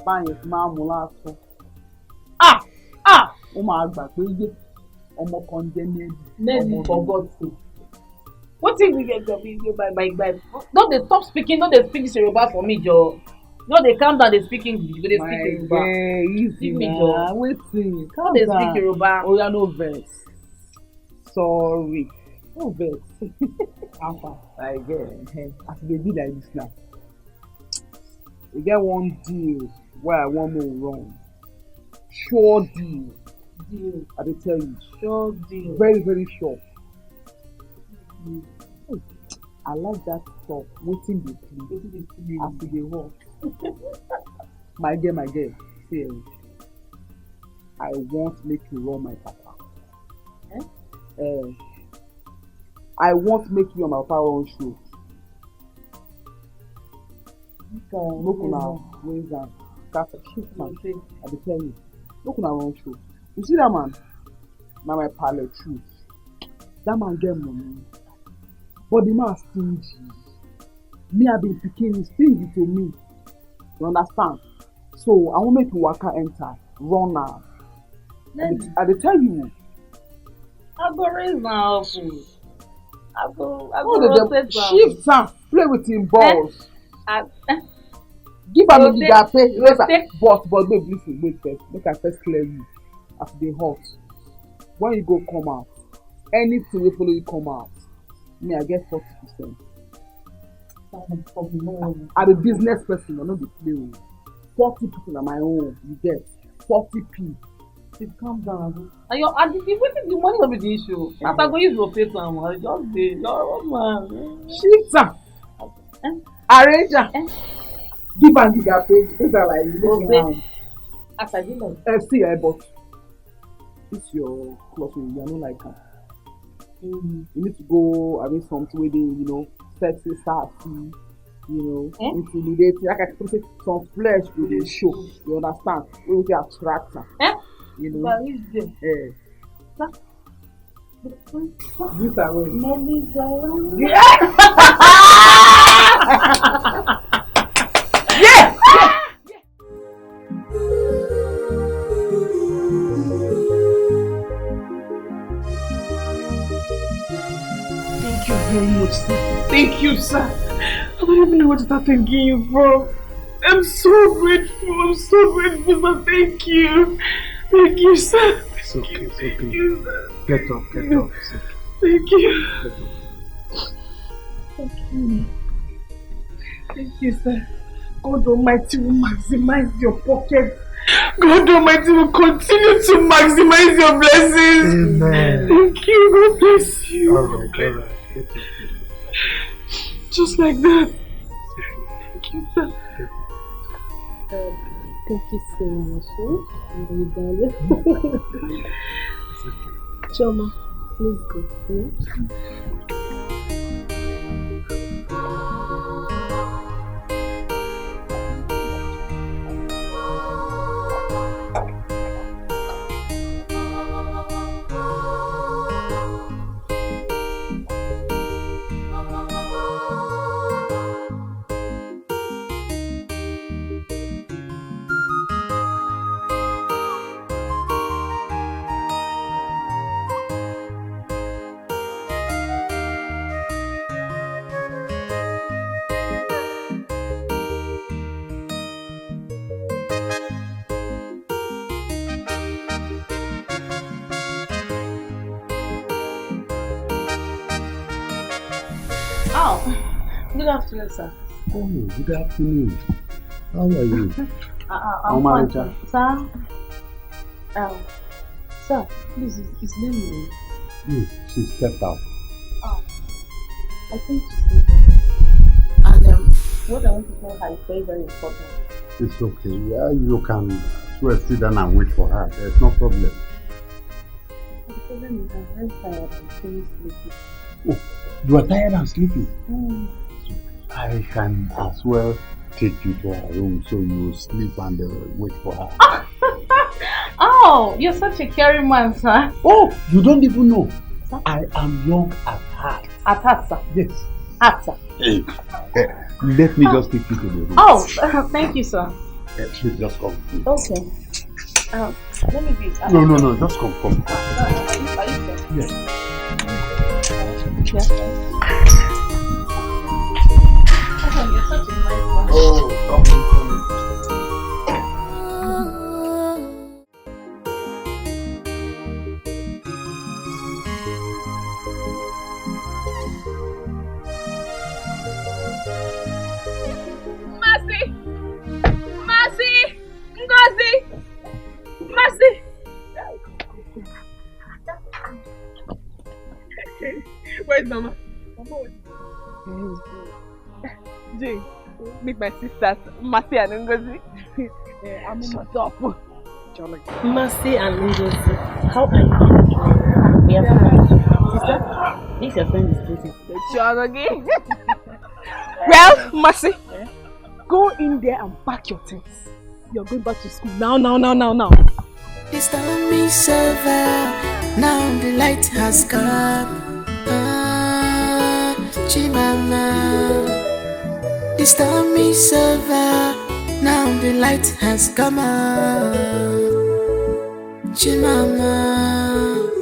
Speaker 9: Báyìí fi máa mú láàtọ̀. Ó máa gbà pé yé ọmọ kan jẹ́
Speaker 21: Nedi forgot to. Wetin we get go be by. Don't they stop speaking, don't they speak Yoruba for me, Joe. No, they calm down, they speak English, but they speak Yoruba.
Speaker 9: Easy na, wetin?
Speaker 21: Calm down. They speak Yoruba.
Speaker 9: Oya no vex. Sorry. No vex. I get as e dey be like this now. E get one deal wey I wan make we run. Sure deal. I dey tell you.
Speaker 21: Sure deal.
Speaker 9: Very, very sure. I like that stuff. Wetin dey play as e dey work. My girl, see, I want make you run my papa. I want make you and my papa run show. Look una raise am, scatter, shift am. I dey tell you. Look una run show. You see that man? Na my pale truth. That man get money, but the man stingy. Me I been pikin, stingy to me. You understand? So I wan make you waka enter, run am. I dey tell you.
Speaker 21: I go raise my up. I go rotate am.
Speaker 9: Shift am, play with him balls. Give am the pay. But babe, listen, wait first. Make I first clear you. As they hot. When you go come out, anything will follow you come out. Me, I get 40%. I'm a business person, I'm not the play. 40% of my own, you get 40p.
Speaker 2: Calm down. And the money will be the issue. As I go use your paper, I just say, no man.
Speaker 9: Shift am. Arrange am. Give am the pay. These are like you.
Speaker 2: As I did not.
Speaker 9: See, but it's your clothes. You are not like that. You need to go arrange something where they, sexy, sassy, intimidating. Like I say, some flesh will they show. You understand? We will be attractive.
Speaker 2: But is there?
Speaker 9: This are way.
Speaker 2: Yeah.
Speaker 21: Thank you very much, sir. Thank you, sir. I don't even know what to start thanking you for. I'm so grateful, sir. Thank you. Thank you, sir.
Speaker 15: It's okay, it's okay.
Speaker 21: Thank you, sir.
Speaker 15: Get up. It's okay.
Speaker 21: Thank you.
Speaker 15: Get up.
Speaker 21: Thank you. Thank you, sir. God Almighty will maximize your pocket. God Almighty will continue to maximize your blessings.
Speaker 15: Amen.
Speaker 21: Thank you. God bless you.
Speaker 15: All right. Get up.
Speaker 21: Just like that. Thank you, sir.
Speaker 6: Thank you so much. Choma, please go. Yeah?
Speaker 2: Good afternoon, sir.
Speaker 15: Oh, good afternoon. How are you?
Speaker 2: I'm fine, sir.
Speaker 6: Sir, please, his name is...
Speaker 15: She stepped out.
Speaker 6: I think she's sleeping.
Speaker 2: And what I want to tell her is very, very important.
Speaker 15: It's okay. Yeah, you can sit down and wait for her. There's no problem.
Speaker 6: The problem is I'm very tired and very sleepy.
Speaker 15: Oh, you are tired and sleepy? I can as well take you to her room so you will sleep and wait for her.
Speaker 2: Oh, you're such a caring man, sir.
Speaker 15: Oh, you don't even know. Sir? I am young at heart.
Speaker 2: At heart, sir?
Speaker 15: Yes.
Speaker 2: Heart, sir.
Speaker 15: Let me just take you to the room.
Speaker 2: Oh, thank you, sir.
Speaker 15: Please just come. Please.
Speaker 2: Okay. Let me be.
Speaker 15: No, just come.
Speaker 2: Are you sure?
Speaker 15: Yes.
Speaker 2: Yes, sir. You're such a nice man.
Speaker 15: Oh,
Speaker 21: Mercy! Where's Mama? Jay, meet my sisters, Mercy and Ngozi. I'm shut up.
Speaker 4: Mercy and Ngozi, how are you? We are fine. Sister, this your friend is busy.
Speaker 21: again. Well, Mercy, go in there and pack your things. You're going back to school now.
Speaker 8: This time me server, now the light has come. Chimama. This time me server, now the light has come. Chimama.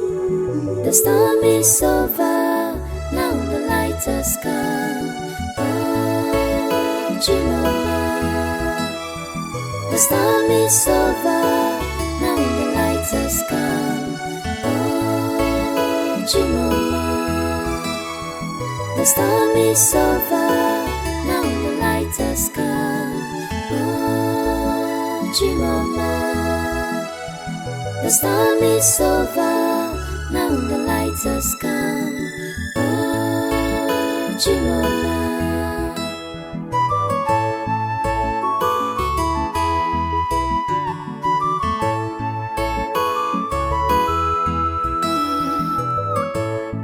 Speaker 7: The storm is over, now the light has come. Oh, Chimama. The storm is over, now the light has come. Oh, Chimoma. The storm is over, now the light has come. Oh, Chimoma. The storm is over, now the light has come. Oh, Chimoma.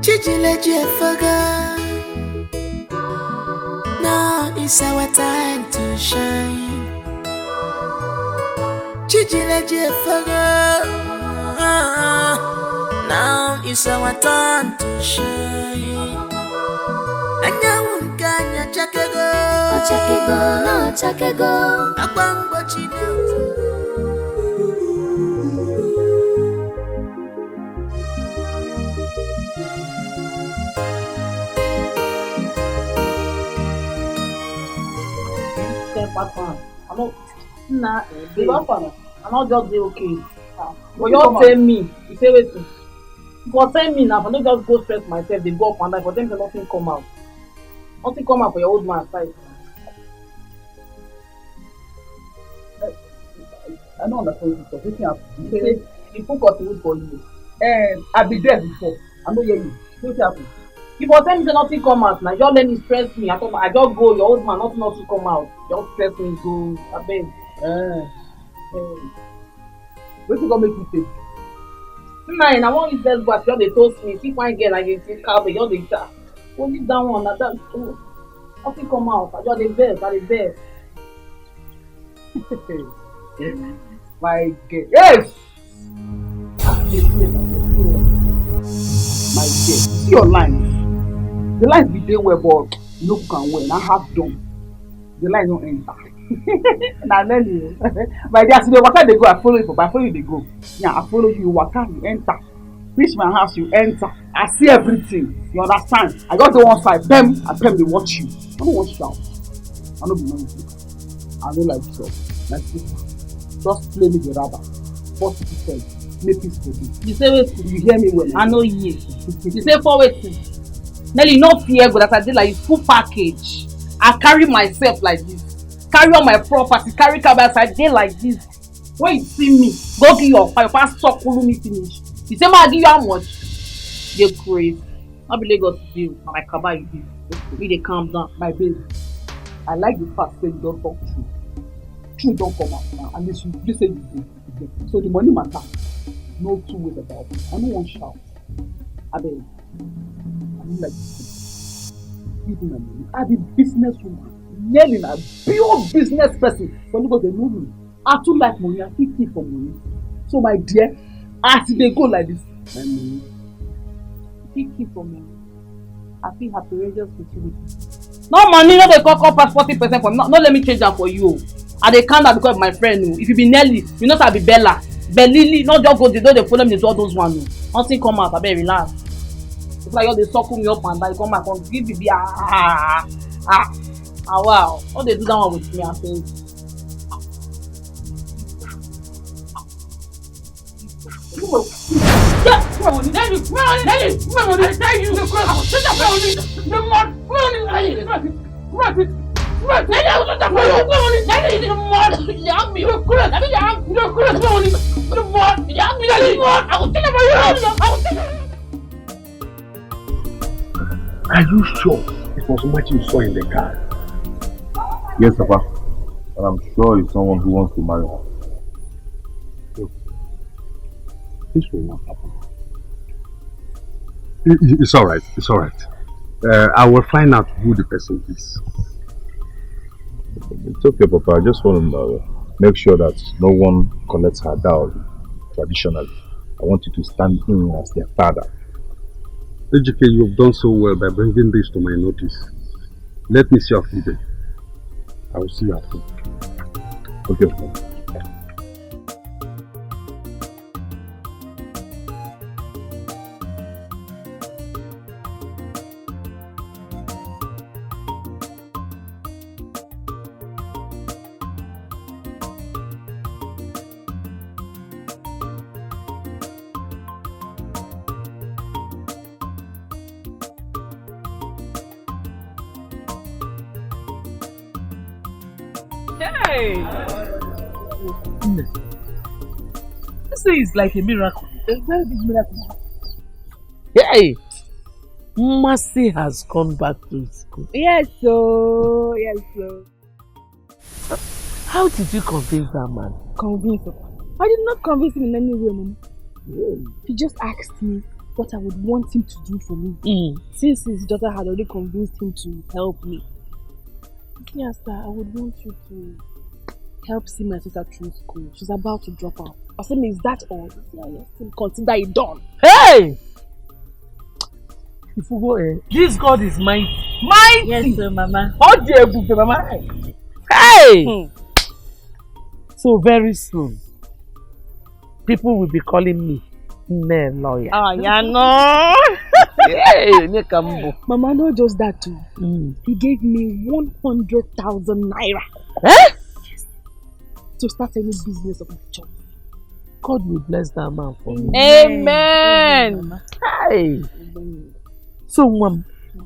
Speaker 8: Chichileje faga. Now is our time to shine. Chichileje faga. Now is our time to shine. Anyawunkanya chakego.
Speaker 7: Chakego, no chakego.
Speaker 8: Abambo chino.
Speaker 21: I'm not I'm not just be okay. But you tell me, you say wait. For tell me now, I don't just go stress myself, they go up and down, for them to nothing come out. Nothing come out for your old man side. I don't understand this stuff. What happened? You say the focus is for you. And I be there before. I know you. What happened? If for tell me say nothing come out, now just let me stress me. I just go, your old man, nothing come out. Just stress me, go, I beg. What you gonna make you say? Nine, I want you to go. Just they toast me. See fine girl, I get this car, but just they chat. Hold it down one, that nothing come out. I just the best, I the best. My girl, yes. My girl, see your lines. The lines be there where, but no can wear. I have done. The line don't enter. Now let you. But there's the waka they go. I follow you, but I follow you they go. Yeah, I follow you. Waka you enter. Reach my house, you enter. I see everything. You understand? I got to one side. Them, they watch you. I don't watch you out. I don't be noisy. I don't like so. Like this. Just play me the rubber. 40%. Make it for me. You say wait. You hear me well? I know you. You say for waiting. Nelly, no fear, but that I did like full package. I carry myself like this. Carry on my property, carry car outside, dey like this. When you see me, go give your pass talk follow me finish. You say, ma, I give you how much? Dey crazy. Not be Lagos deal, na my kaba you dey. We dey calm down, my baby. I like the fact say you don talk true. True don come out now, and this you say you dey. So the money matter. No two ways about it. I no wan shout. Abeg, I no like this. Give me my money. I be businesswoman. Nailing a pure business person. But because they know me, I too like money. I think for money. So my dear, as they go like this, my money. Think for money. I feel happy just with you. No money, no they call pass 40% for me. No let me change that for you. I they count that because of my friend. If you be Nelly, you know I be Bella. Bellili, not just go. They don't follow me to all those ones. Nothing come out. I better relax. It's like they suckle me up and I come back and give me wow, how they do that one with me, I think. Yeah,
Speaker 14: Are you sure it was what you saw in the car?
Speaker 5: Yes, Papa. And I'm sure it's someone who wants to marry her.
Speaker 15: This will not happen. It's all right. It's all right. I will find out who the person is.
Speaker 5: It's okay, Papa. I just want to make sure that no one collects her dowry traditionally. I want you to stand in as their father.
Speaker 15: Dikeh, you have done so well by bringing this to my notice. Let me see your feedback. I will see you at home.
Speaker 5: Okay.
Speaker 2: Hey! This is like a miracle. A very big miracle. Hey! Mercy has gone back to school.
Speaker 21: Yes, so. Yes, so.
Speaker 2: How did you convince that man?
Speaker 21: Convince him? I did not convince him in any way, Mama. He just asked me what I would want him to do for me. Since his daughter had already convinced him to help me. Yes, sir, I would want you to help see my sister through school. She's about to drop out. I said, is that all? Yes, consider it done.
Speaker 2: Hey! This God is mighty. Mighty!
Speaker 4: Yes, sir, Mama.
Speaker 2: Oh dear, Mama. Hey! So very soon, people will be calling me lawyer.
Speaker 21: Oh, yeah, no.
Speaker 2: Hey,
Speaker 21: Mama, not just that too. He gave me 100,000 naira.
Speaker 2: Eh?
Speaker 21: Yes. To start any business of my choice.
Speaker 2: God will bless that man for me.
Speaker 21: Amen.
Speaker 2: Hey. So,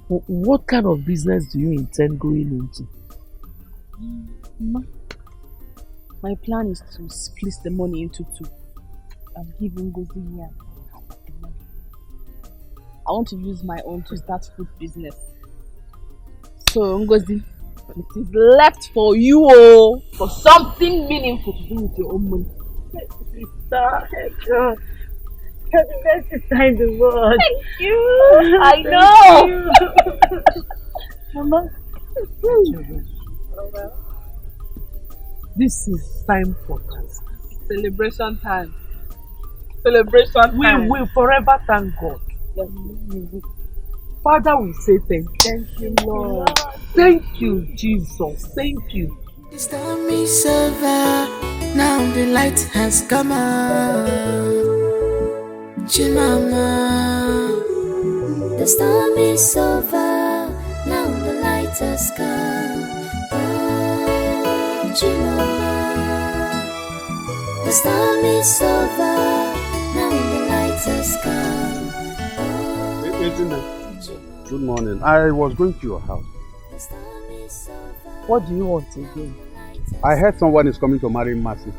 Speaker 2: what kind of business do you intend going into?
Speaker 21: Mama, my plan is to split the money into two and give Ngozi here half of the money. I want to use my own to start food business. So, Ngozi, it is left for you for something meaningful to do with your own money.
Speaker 10: Sister, God. You're the best sister in the world.
Speaker 21: Thank you. I know.
Speaker 10: Mama.
Speaker 2: This is time for us.
Speaker 21: Celebration time. Celebration time.
Speaker 2: We will forever thank God.
Speaker 21: Yes.
Speaker 2: Father, we say thank you.
Speaker 21: Thank you, Lord.
Speaker 2: Thank you, Jesus. Thank you.
Speaker 8: The storm is over, now the light has come out. Chimama.
Speaker 7: The storm is over, now the light has come. Oh, Chimama. The storm is over, now the light has come.
Speaker 15: Good morning. I was going to your house.
Speaker 2: What do you want again?
Speaker 15: I heard someone is coming to marry Mercy.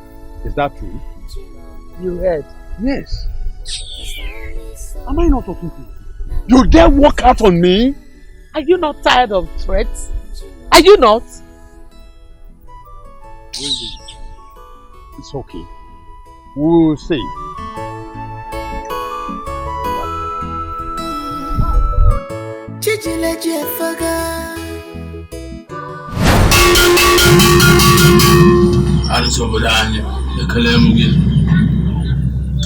Speaker 15: Is that true?
Speaker 2: You heard?
Speaker 15: Yes. Am I not talking to you? You dare walk out on me?
Speaker 2: Are you not tired of threats? Are you not?
Speaker 15: It's okay. We'll see.
Speaker 13: Ani sobodanye ekelemu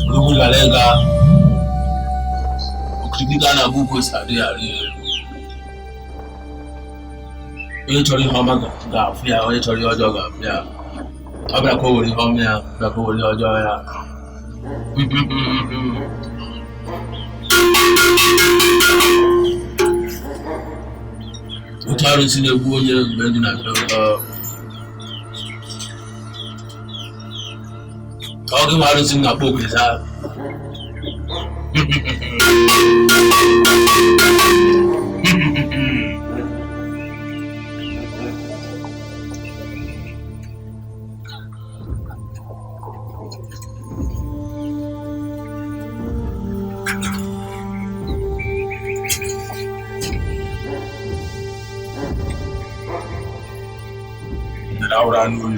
Speaker 13: Lugalenga ukidikana buko sadi ali Etori mama ga fia o etori ojo ga fia abra ko wori homia abra ko wori ojo ya Utari sine buonye bendi na Talking about it in a book is that. Laura no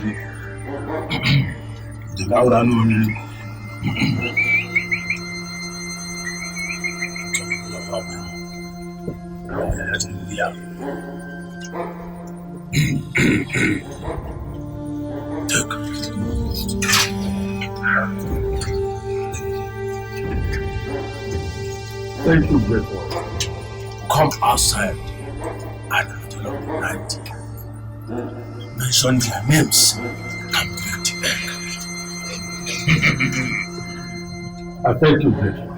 Speaker 14: Thank you, great one.
Speaker 13: Come outside and tell them the night. Mention their names and break the egg.
Speaker 14: I thank you, great one.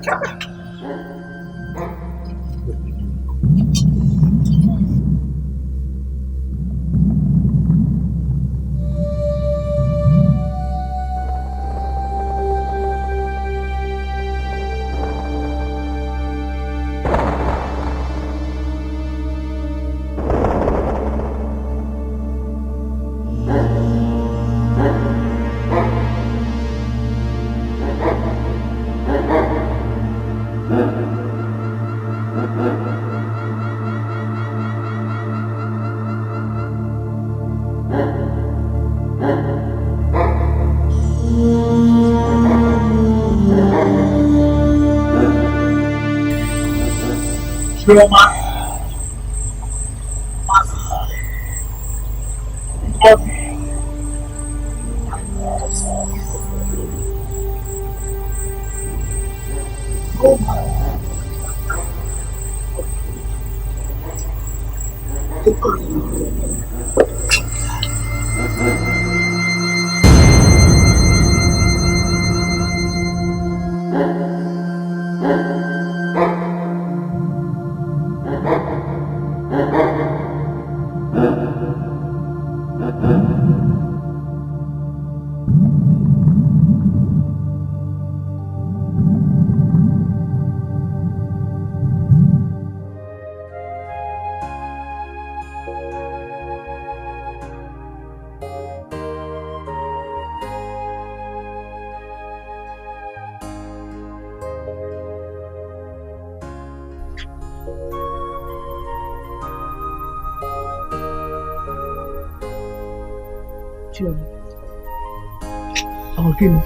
Speaker 2: Again.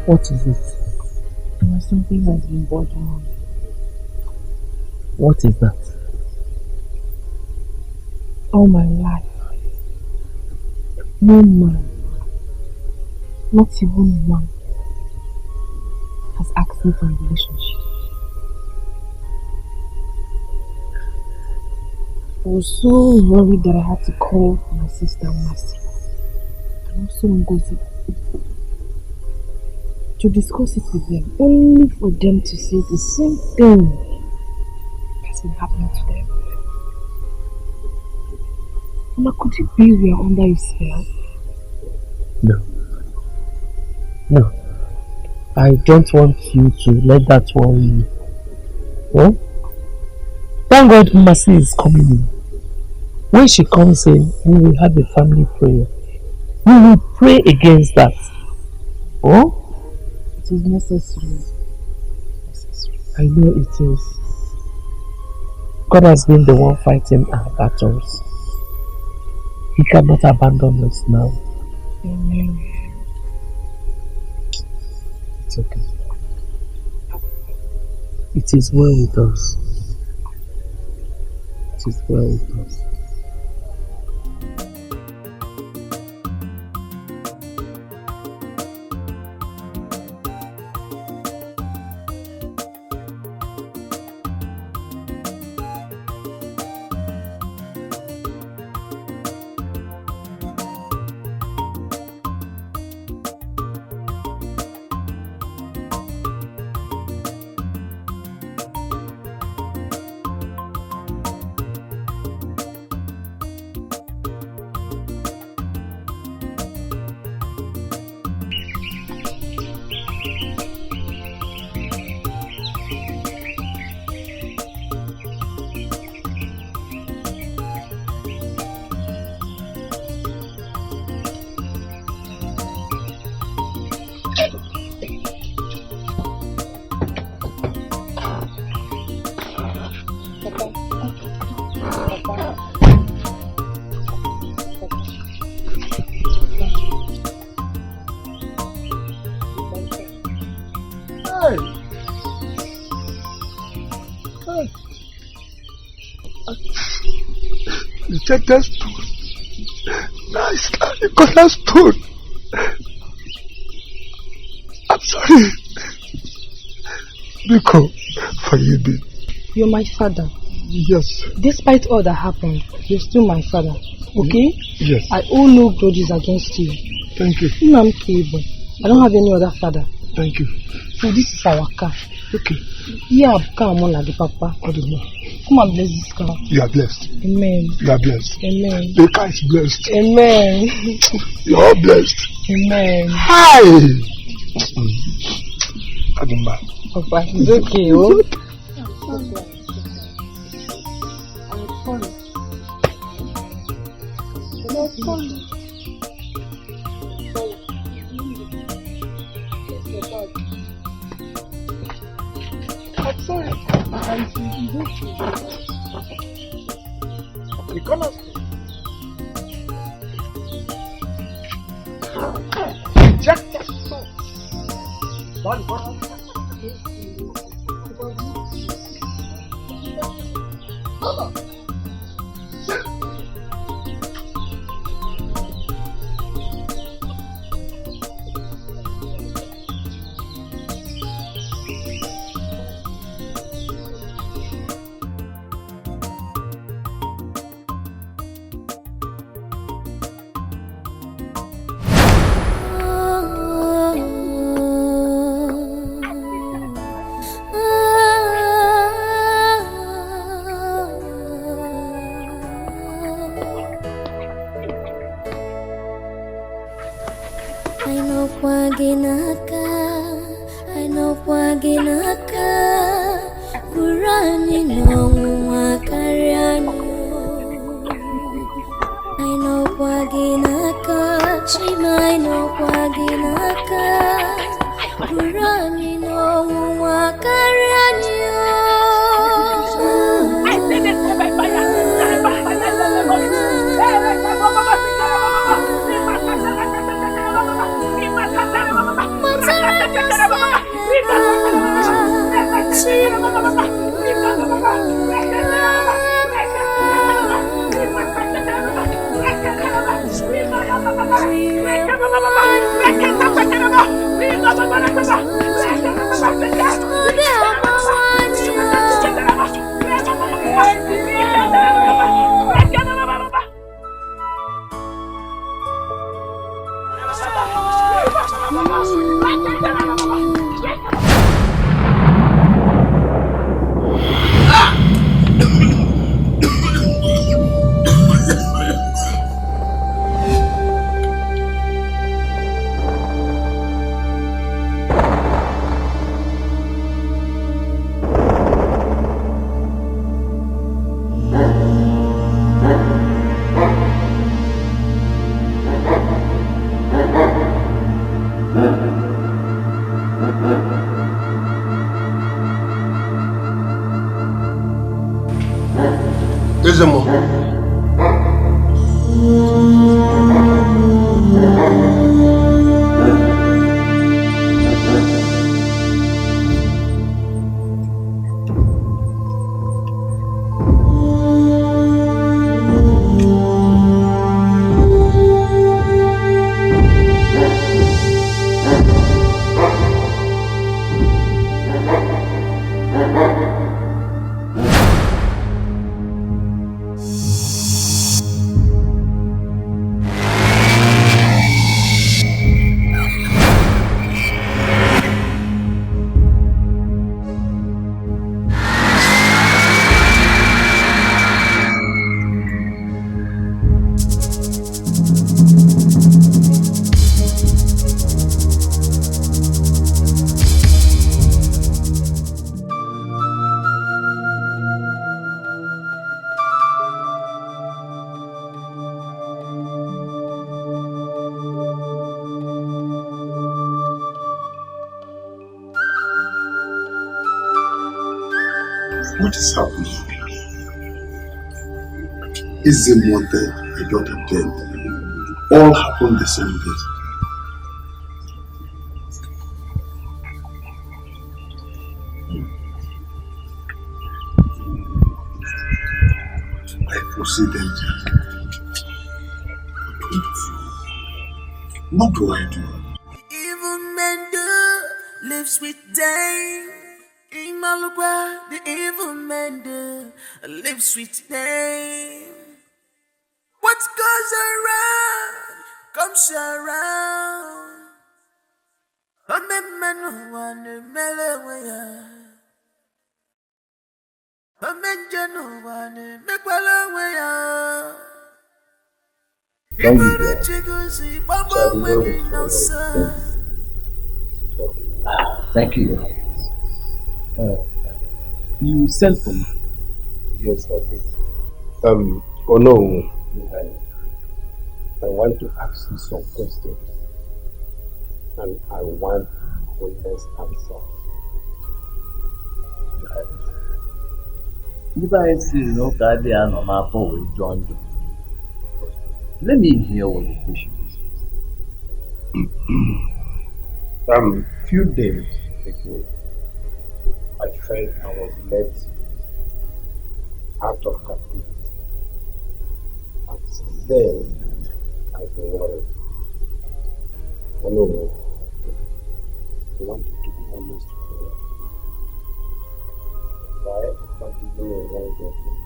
Speaker 2: What is it?
Speaker 3: Something has been bothering me.
Speaker 2: What is that?
Speaker 3: All my life, no man, not even one, has asked me for a relationship. I was so worried that I had to call my sister Mercy and also Ngozi to discuss it with them, only for them to say the same thing has been happening to them. Mama, could it be we are under a spell?
Speaker 2: No. I don't want you to let that worry you. Oh? Thank God Mercy is coming in. When she comes in, we will have a family prayer. We will pray against that. Oh?
Speaker 3: It is necessary.
Speaker 2: I know it is. God has been the one fighting our battles. He cannot abandon us now.
Speaker 3: Amen.
Speaker 2: It's okay. It is well with us. It is well with us.
Speaker 18: Check that stone. Nice, you got that stone. I'm sorry. Biko, forgive me.
Speaker 19: You're my father.
Speaker 18: Yes.
Speaker 19: Despite all that happened, you're still my father. Okay?
Speaker 18: Yes.
Speaker 19: I owe no grudges against you.
Speaker 18: Thank you.
Speaker 19: I'm Kibo. I don't have any other father.
Speaker 18: Thank you.
Speaker 19: So this is our car.
Speaker 18: Okay.
Speaker 19: Yeah, come on, like Papa. Come and bless this car.
Speaker 18: You are blessed.
Speaker 19: Amen.
Speaker 18: You are blessed.
Speaker 19: Amen.
Speaker 18: The car is blessed.
Speaker 19: Amen.
Speaker 18: You are blessed.
Speaker 19: Amen.
Speaker 18: Hi. Adumba.
Speaker 19: Papa, it's okay, oh.
Speaker 18: I'm sorry. The colors. Jack, so.
Speaker 12: What is happening? Is it wanted, a daughter dead? All happened the same day. I foresee danger. What do I do?
Speaker 8: Evil men do lives with them. Imalugwa, the evil man do lives with them. What goes around comes around. A man no one melawaya. A man no one mekwalawaya.
Speaker 5: Thank you,
Speaker 17: Thank you. You sent for me?
Speaker 12: Yes, I did. Oh no. I want to ask you some questions. And I want honest answers.
Speaker 17: If I see no guardian on my phone, join you. Let me hear what the question is.
Speaker 12: Few days ago, I felt I was let out of captivity. And since then, I've been worried. I know I wanted to be honest with you. Why have you given me a wrong judgment?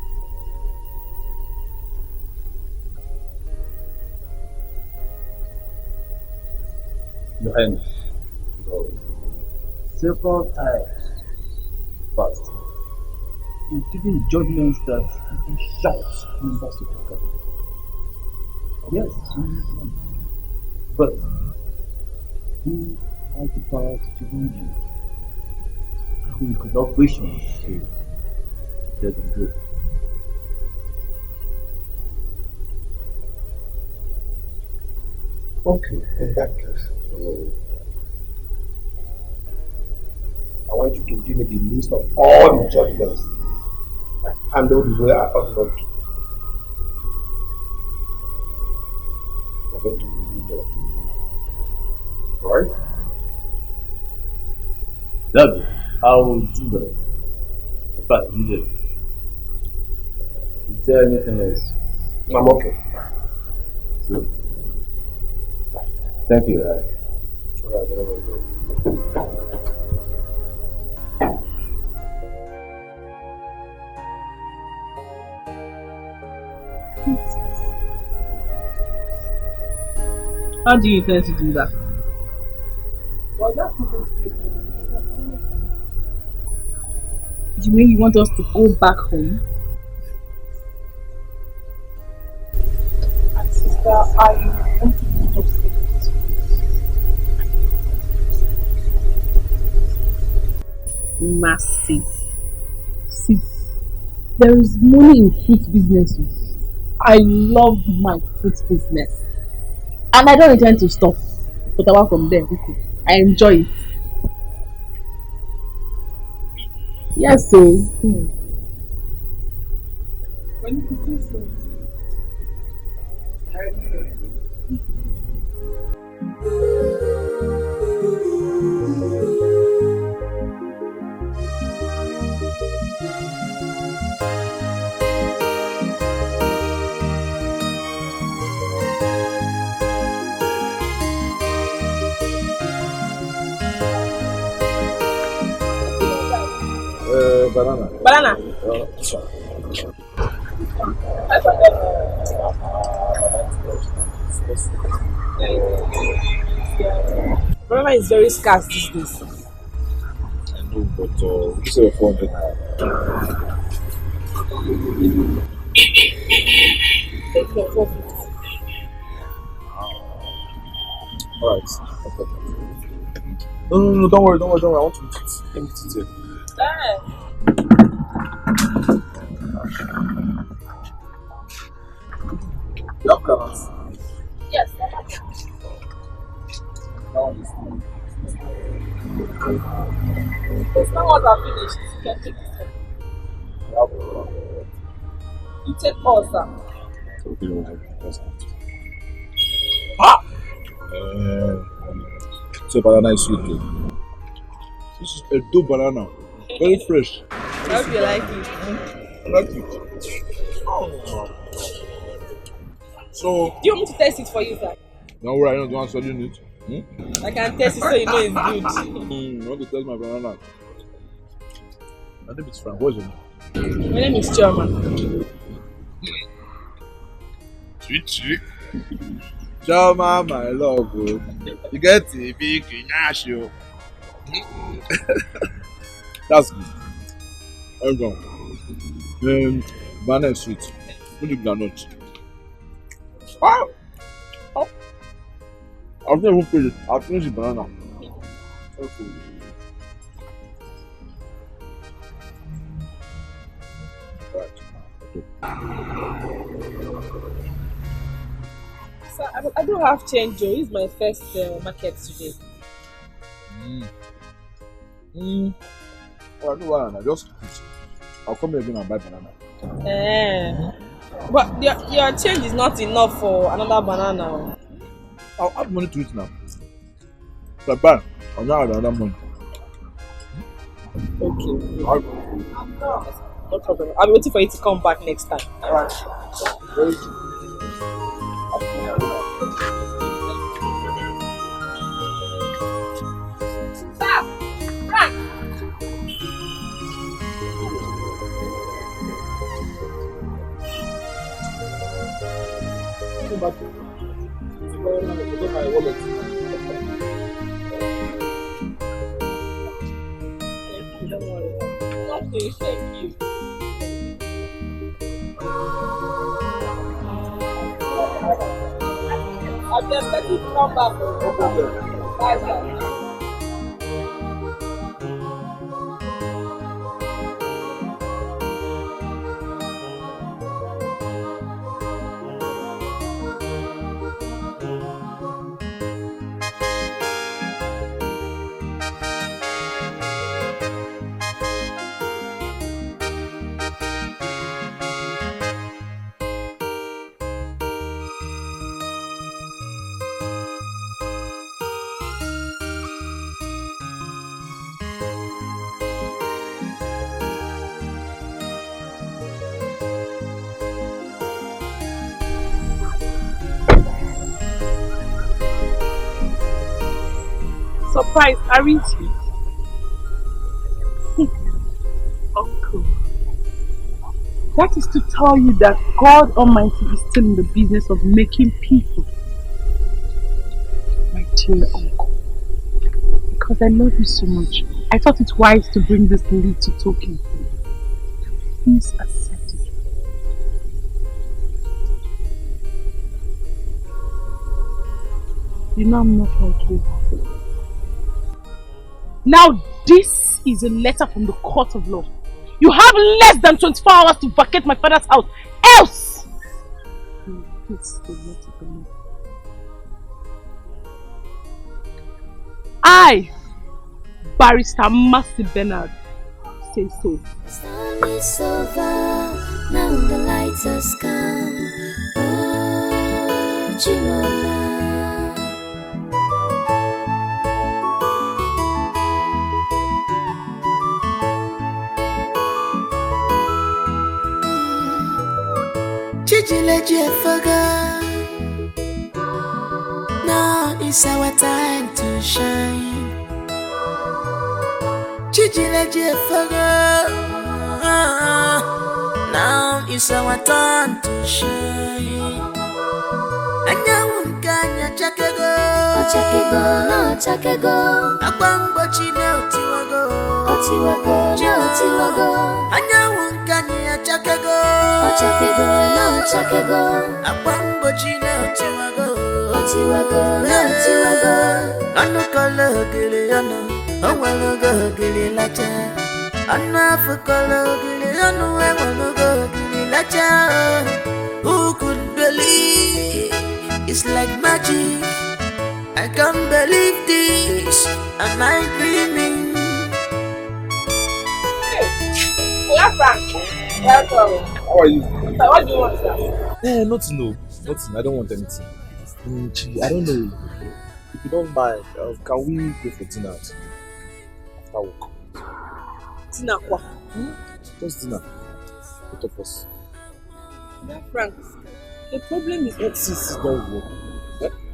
Speaker 17: Your Highness, several times past, you've given judgments that have shocked members of the cabinet. Yes, but who has the power to challenge you? Who could not question to tell them good?
Speaker 12: Okay, in that case, I want you to give me the list of all the judgments I handled the way I ought not to. I'm going to review them. Right?
Speaker 17: That I will do that. In fact, needed. Is there anything else?
Speaker 12: I'm okay.
Speaker 17: So, thank you.
Speaker 12: Alright, then I will go.
Speaker 21: How do you intend to do that?
Speaker 10: Well, that's nothing to do.
Speaker 21: You mean you want us to go back home?
Speaker 10: And sister, I want to put up secrets.
Speaker 21: Mercy. See, there is money in fruit business. I love my fruit business. And I don't intend to stop. But apart from there, I enjoy it. Yes, so.
Speaker 10: When you say so,
Speaker 5: Banana.
Speaker 21: Banana. Banana is very scarce these days.
Speaker 5: I know, but you say 400 naira.
Speaker 21: Take your 450.
Speaker 5: Alright. Okay. No, don't worry. I want to eat it. Let me eat it. You have carrots?
Speaker 21: Yes. It's not what I finished. You can take this one. You take all, sir.
Speaker 5: So banana is sweet too. This is a dope banana. Very fresh.
Speaker 21: I hope you like it.
Speaker 5: I like it. Oh. So
Speaker 21: do you want me to taste it for you, sir?
Speaker 5: Don't worry, I don't want to study it.
Speaker 21: I can taste it so you know it's good.
Speaker 5: I want to taste my banana. My name is Frank. What's your name?
Speaker 21: My name is Choma.
Speaker 5: Sweet. Choma, my love. You get it, big Ignacio. That's good. I'm gone. Banana is sweet. What do you granite? Wow! Oh. I've never finished it. I'll finish the banana. Okay.
Speaker 21: So I don't have change, Joe. It's my first market today.
Speaker 5: Oh, I know banana. Just I'll come here again and buy banana.
Speaker 21: But your change is not enough for another banana.
Speaker 5: I'll have money to eat now. So buy. Another month.
Speaker 21: Okay. No problem. I'm waiting for you to come back next time. Alright.
Speaker 5: Very true.
Speaker 21: Okay, thank you. I'll just let you come back. Bye bye. Surprised, aren't you? Uncle. That is to tell you that God Almighty is still in the business of making people. My dear uncle. Because I love you so much, I thought it wise to bring this little token. Please accept it. You know I'm not like you. Now this is a letter from the court of law. You have less than 24 hours to vacate my father's house. Else! Please, the letter from me. I, Barrister Master Bernard, say so.
Speaker 7: Storm is over, now the lights has come. Oh, Chimola.
Speaker 8: Chijileje faga. Now is our time to shine. Chijileje faga. Now is our time to shine. Anya unkanya chakego.
Speaker 7: Ochakego, no chakego.
Speaker 8: Akwambo chine otiwago.
Speaker 7: Otiwago, no otiwago.
Speaker 8: Anya unkanya chakego.
Speaker 7: Ochakego, no chakego.
Speaker 8: Akwambo chine otiwago.
Speaker 7: Otiwago, no otiwago.
Speaker 8: Anu kala gili anu, awaloga gili lacha. Anu afukala gili anu, awaloga gili lacha. Who could believe it's like magic? I can't believe this. Am I dreaming?
Speaker 21: Yeah, Frank. Welcome.
Speaker 5: How are you?
Speaker 21: So what do you want, sir?
Speaker 17: Nothing, no. Nothing. I don't want anything. Chidi, I don't know. If you don't mind, can we go for dinner after work?
Speaker 21: Dinner, what?
Speaker 17: Just dinner. Both of us.
Speaker 21: Yeah, Frank. The problem is
Speaker 17: that since it don't work.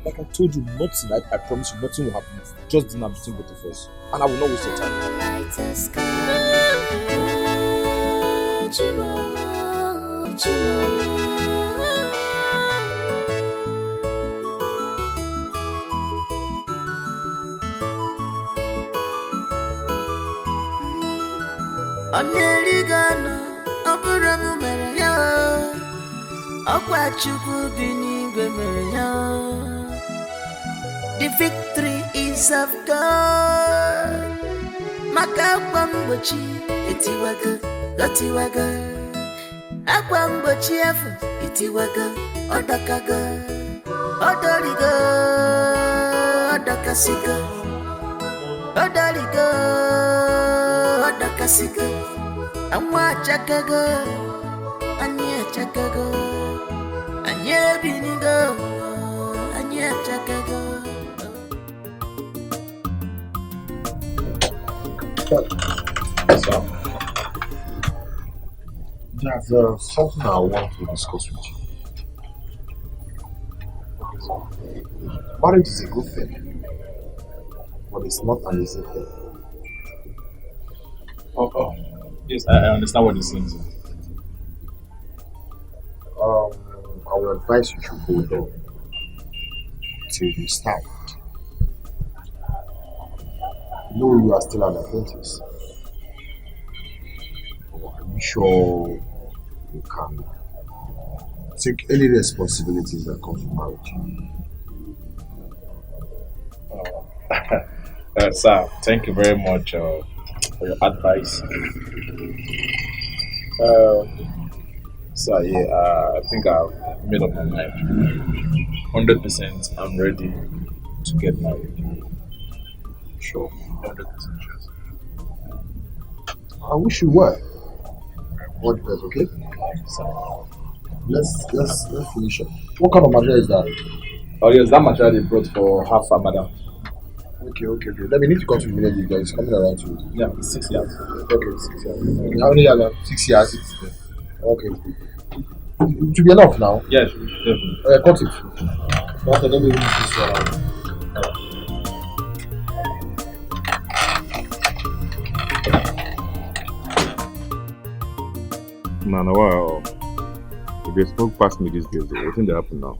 Speaker 17: Like I told you, nothing. I promise you, nothing will happen. Just dinner between both of us. And I will not waste your time.
Speaker 8: Onerigano, Opuramu Maria, Okwachuku Binigwe Maria. The victory is of God. Makawambochi, Itiwaga, Gotiwaga. Akwambochi efu, Itiwaga, Odakaga, Odoriga, Odakasiga, Odoriga, Odakasiga. Amwa chakaga, Anya chakaga, Anya biniga, Anya chakaga.
Speaker 5: Sir, there's something I want to discuss with you. Marriage is a good thing, but it's not an easy thing.
Speaker 17: Oh. Yes, I understand what you're saying, sir.
Speaker 5: I would advise you to hold on till you start. No, you are still an apprentice. Are you sure you can take any responsibilities that come from marriage?
Speaker 17: Sir, thank you very much for your advice. Sir, I think I've made up my mind. 100% I'm ready to get married.
Speaker 5: Sure.
Speaker 17: 100% sure.
Speaker 5: I wish you were. What is okay?
Speaker 17: Sir.
Speaker 5: Let's finish it. What kind of material is that?
Speaker 17: Oh yes, that material they brought for half a madam.
Speaker 5: Okay. Let me need to come to immediately, guys. Coming around to you.
Speaker 17: Yeah, 6 years.
Speaker 5: Okay, 6 years. How many years now? 6 years. Okay. It should be enough now.
Speaker 17: Yes, definitely.
Speaker 5: Cut it. Okay, let me read this one out.
Speaker 1: Wow. They smoke past me these days. What think they happen now?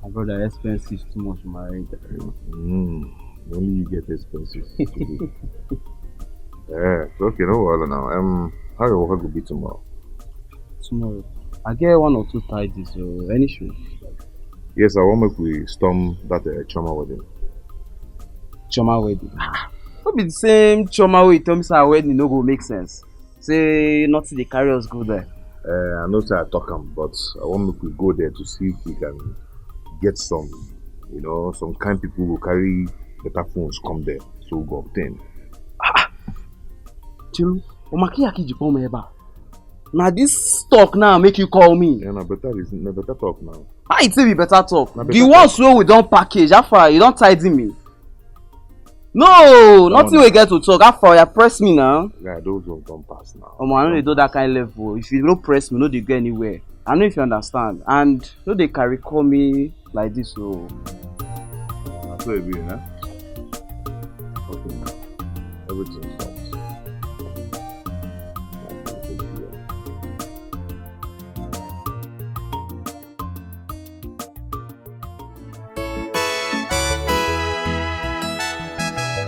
Speaker 22: My brother, expensive too much for my rent.
Speaker 1: Only you get expensive. Yeah, okay, no worry now. How your work will be tomorrow?
Speaker 22: Tomorrow, I get 1 or 2 tidies, so any show?
Speaker 1: Yes, I want make we storm that Choma wedding.
Speaker 22: Choma wedding? What be the same Choma wey tell me say our wedding no go make sense? Say nothing they carry us go there.
Speaker 1: I know say I talk but I want make we go there to see if we can get some kind people who carry better phones come there, so we go obtain.
Speaker 22: Chiru, Omakiyaki Jipon Meba. Now this talk now make you call me.
Speaker 1: Yeah, better talk now.
Speaker 22: How it say be better talk?
Speaker 1: Na
Speaker 22: The ones wey we don package, how far you don tidy me? No, nothing we get to talk. How far you press me now?
Speaker 1: Yeah, those ones don't pass now.
Speaker 22: I no dey do that kind of level. If you no press me, no dey go anywhere. I know if you understand. And no dey carry call me like this, so.
Speaker 1: That's what it be, huh? Okay, now. Everything's fine.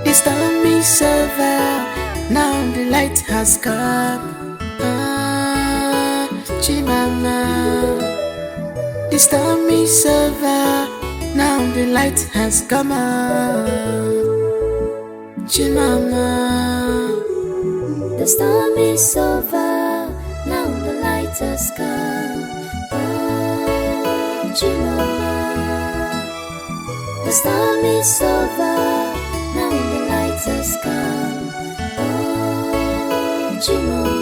Speaker 8: This storm is over, now the light has come. Chimama. This storm is over, now the light has come. Chimama.
Speaker 7: The storm is over, now the light has come. Chimama. The storm is over, now the light has come. Chimama.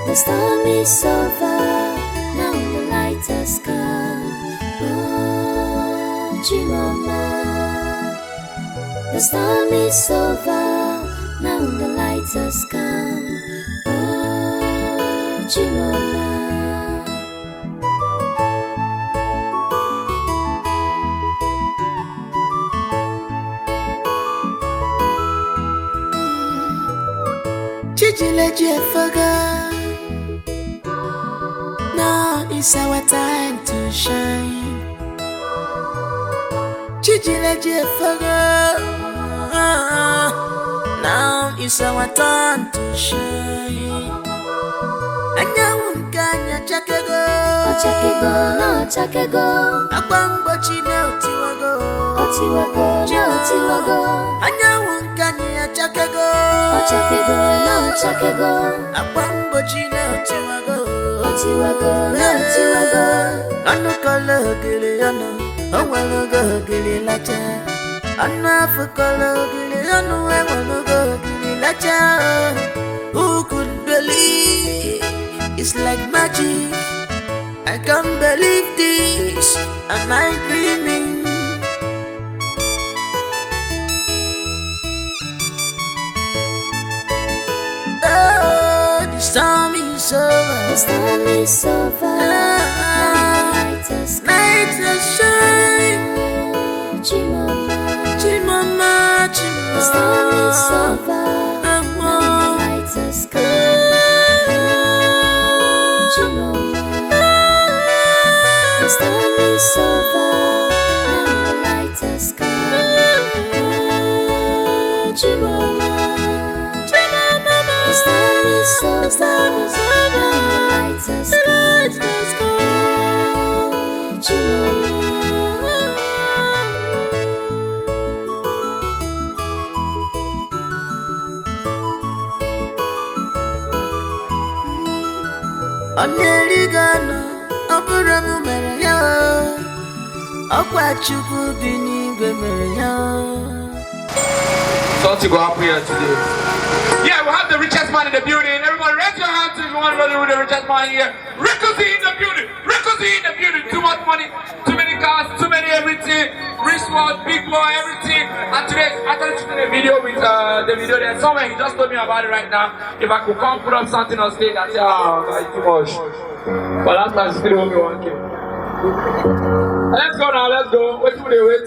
Speaker 7: The storm is over, now the light has come. Chimama. The storm is over, now the light has come. Chimama.
Speaker 8: Chijileje Faga. Now is our time to shine. Chijileje Faga. Now is our time to shine. Anyawunkanya chakego.
Speaker 7: Chakego, no chakego.
Speaker 8: Akwambo chine otiwago.
Speaker 7: Otiwago, no otiwago.
Speaker 8: Anyawunkanya chakego.
Speaker 7: Chakego, no chakego.
Speaker 8: Akwambo chine otiwago.
Speaker 7: Otiwago, no otiwago.
Speaker 8: Anu kala gele anu, awalo gele lacha. Anu afukala gele anu, awalo gele lacha. Who could believe? It's like magic. I can't believe this. Am I dreaming? is over.
Speaker 7: The storm is over.
Speaker 8: Night has shine.
Speaker 7: Chimama,
Speaker 8: Chimama, Chimama.
Speaker 7: the storm is over. Now the light has come. Chimama, the storm is over. Now the light has come. Chimama, the storm is over. Now the light has come. Chimama.
Speaker 8: Onerigano, Oburamu mere ya. Okwa Chukwu bi n'igwe mere ya.
Speaker 16: Something go happen here today. Yeah, we have the richest man in the building. Everyone raise your hands if you want to know the richest man here. Ricochet in the building. Ricochet in the building. Too much money, too many cars, too many everything. Rich one, big boy, everything. And today, I started shooting a video with the video there. Somewhere he just told me about it right now. If I could come put up something on stage, I'd say, oh, that's too much. But last time, still owe me 1K. Let's go now, let's go. Wait till they wait.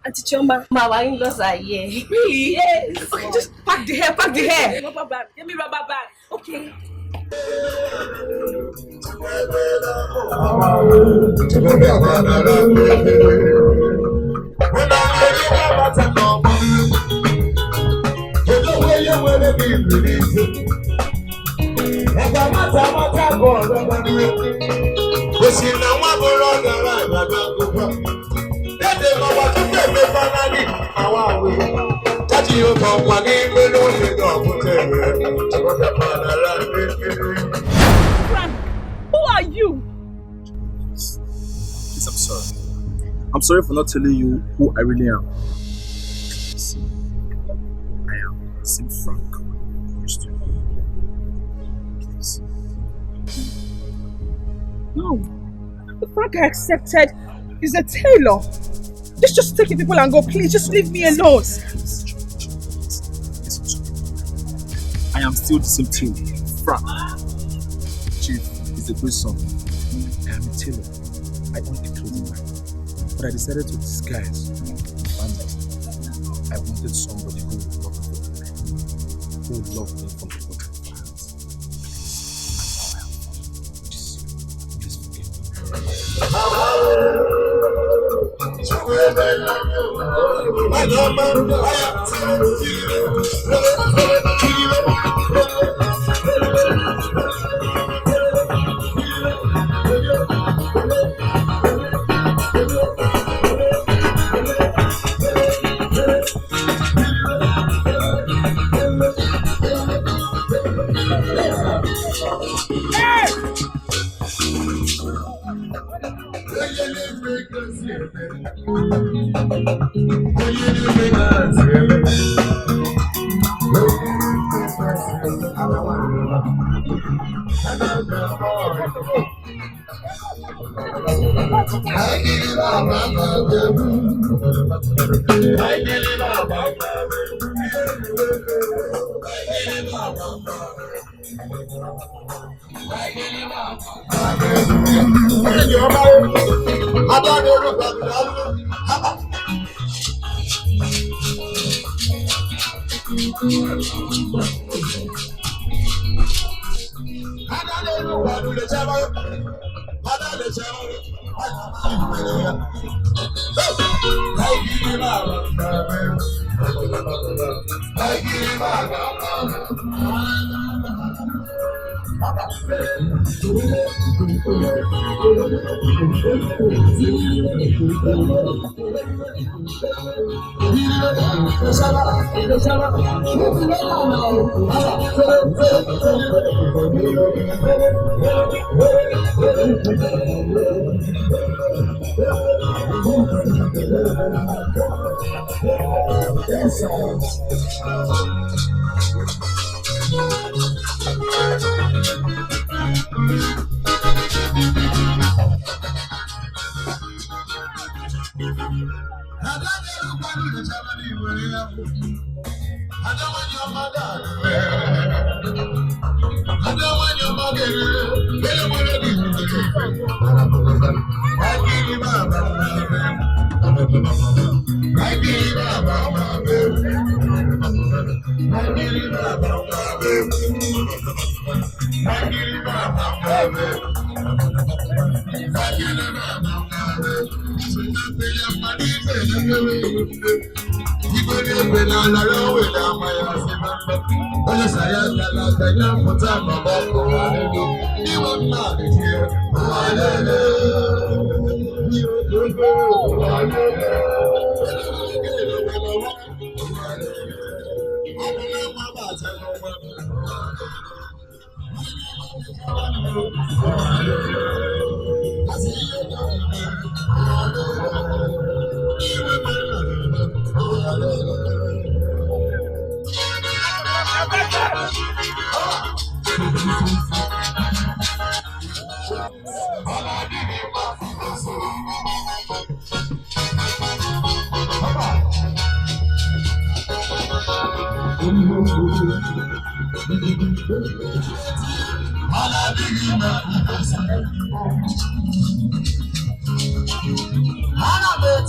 Speaker 21: Auntie Choma.
Speaker 11: My in-laws are here.
Speaker 21: Really?
Speaker 11: Yes.
Speaker 21: Okay, just pack the hair, pack the hair.
Speaker 11: Rubber band. Give me rubber band.
Speaker 21: Okay. Frank, who are you?
Speaker 17: Please, I'm sorry. I'm sorry for not telling you who I really am. See, I am Sim Frank. Please.
Speaker 21: No. The Frank I accepted is a tailor. Just take your people and go. Please, just leave me alone.
Speaker 17: I am still the same thing. Frank. Chief is a good son. I am a tailor. I own a clothing line. But I decided to disguise and found that I wanted somebody who would love me from the who would love me from the bottom of my heart.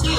Speaker 17: Please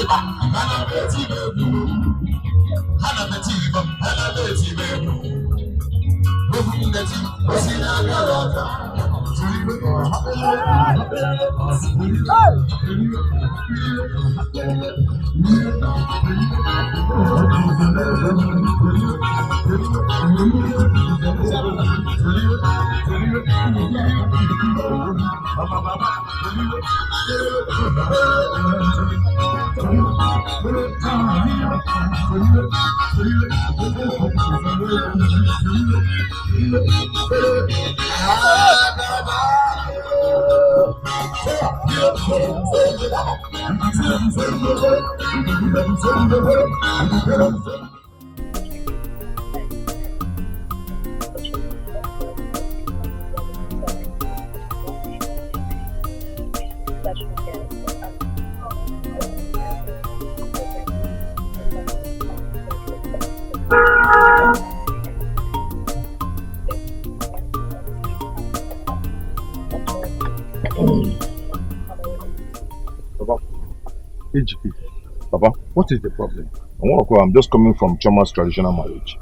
Speaker 1: Papa, what is the problem? I'm just coming from Choma's traditional marriage.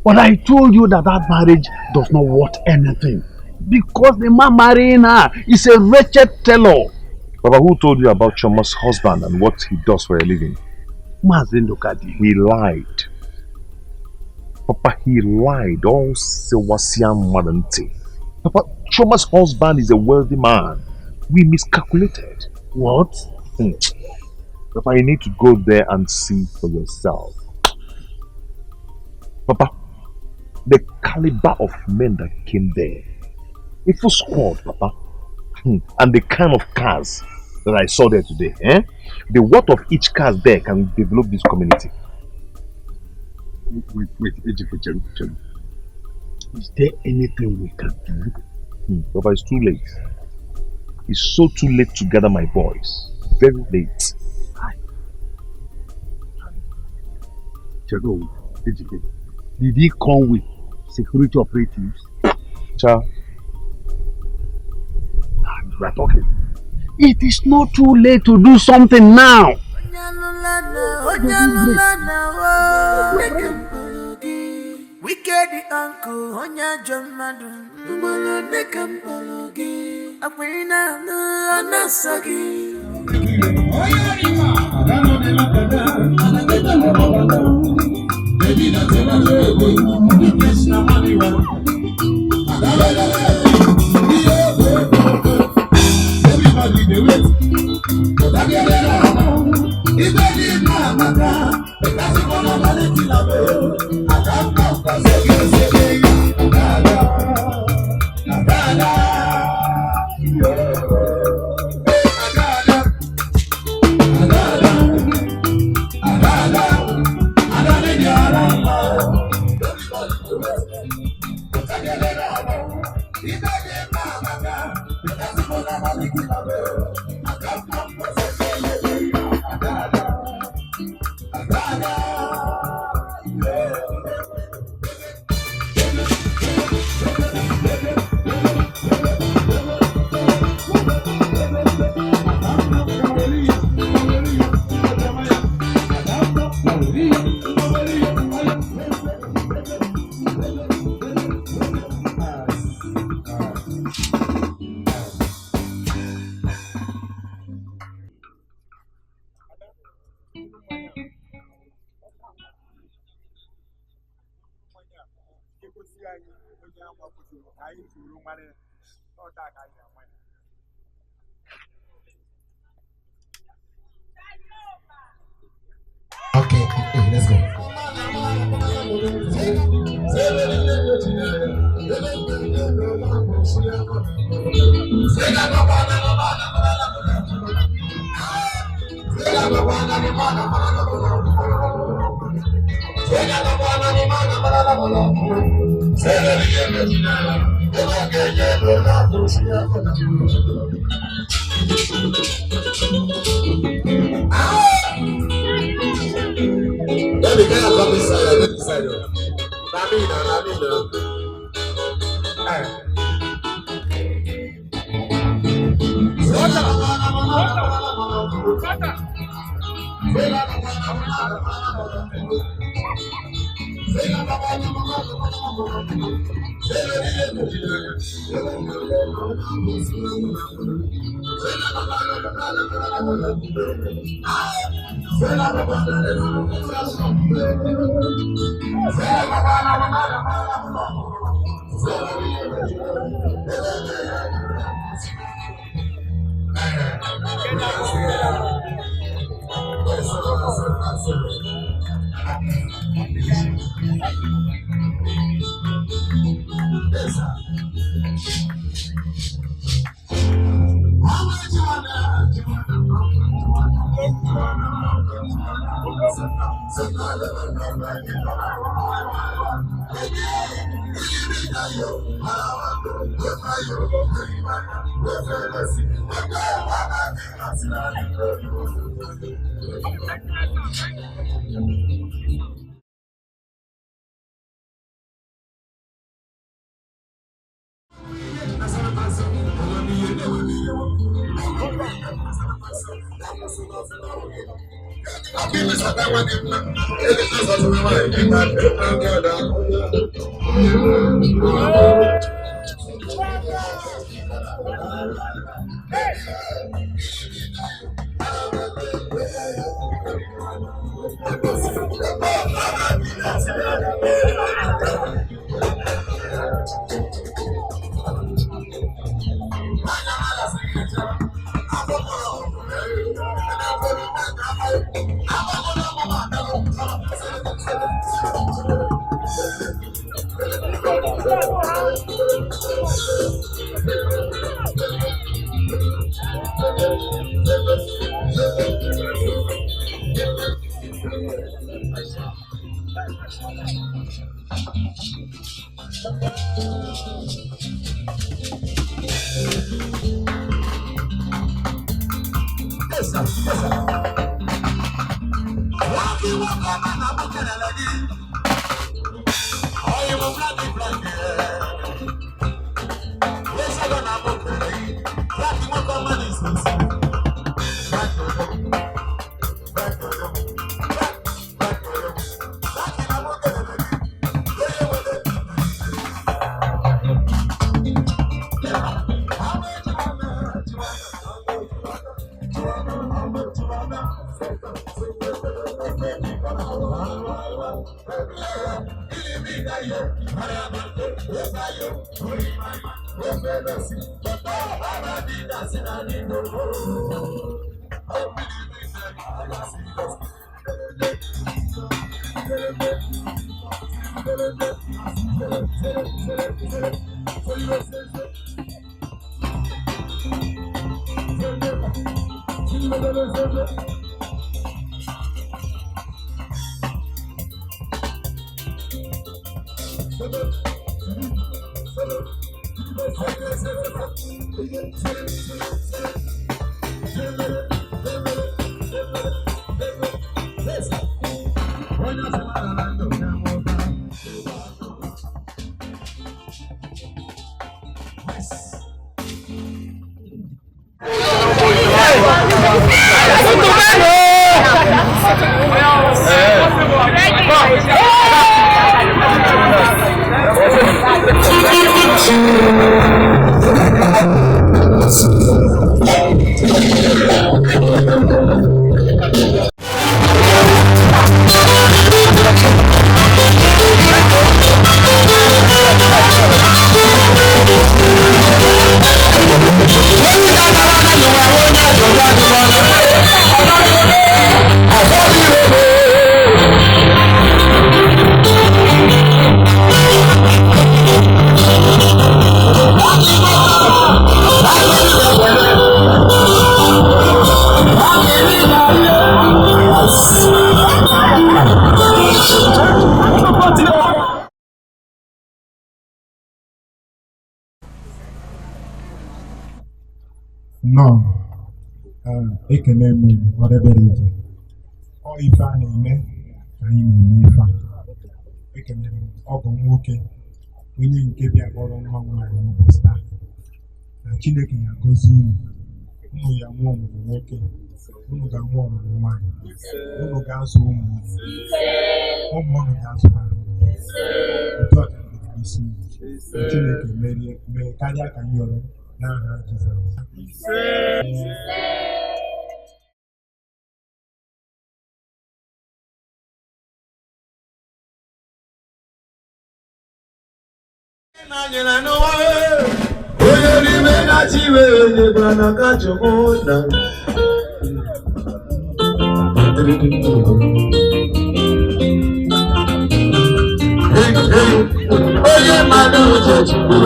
Speaker 15: But I told you that marriage does not worth anything. Because the man marrying her is a wretched fellow.
Speaker 1: Papa, who told you about Choma's husband and what he does for a living?
Speaker 15: Mazindokadi.
Speaker 1: He lied. Papa, he lied. All Sewasian Madante. Papa, Choma's husband is a wealthy man. We miscalculated.
Speaker 15: What?
Speaker 1: Papa, you need to go there and see for yourself. Papa, the caliber of men that came there. A full squad, Papa. And the kind of cars that I saw there today. The worth of each car there can develop this community.
Speaker 15: Wait, is there anything we can do?
Speaker 1: Papa, it's too late. It's so too late to gather my boys. Very late.
Speaker 15: Did he come with security operatives?
Speaker 1: Child.
Speaker 15: We are talking. It is not too late to do something now.
Speaker 8: Wicked uncle, Onya John Madun, Molo Nekam Pologi, Aquina, Anasagi. Everybody do it.
Speaker 9: Okay, let's go. Let me get up this side, this side. Lamina.
Speaker 6: No, ekele m ọdebere ije ọ ife a na-eme ka anyị na-eme ife a ekelere m ọgọ m nwoke onye nke bịa kpọrọ nwa nwaanyị n'ụbọchị taa na Chineke ya gọzie unu Unu ya nwa ọmụmụ nwoke, unu ga-nwa ọmụmụ nwaanyị, unu ga-azụ ụmụ unu, ụmụ unu ga-azụkwara otu a ka isi Chineke mee karịa ka anyị yọrọ n'aha Jizọs.
Speaker 9: Onye n'ime na chiwe nyekwa na ka Chukwu na onye mmadụ uche Chukwu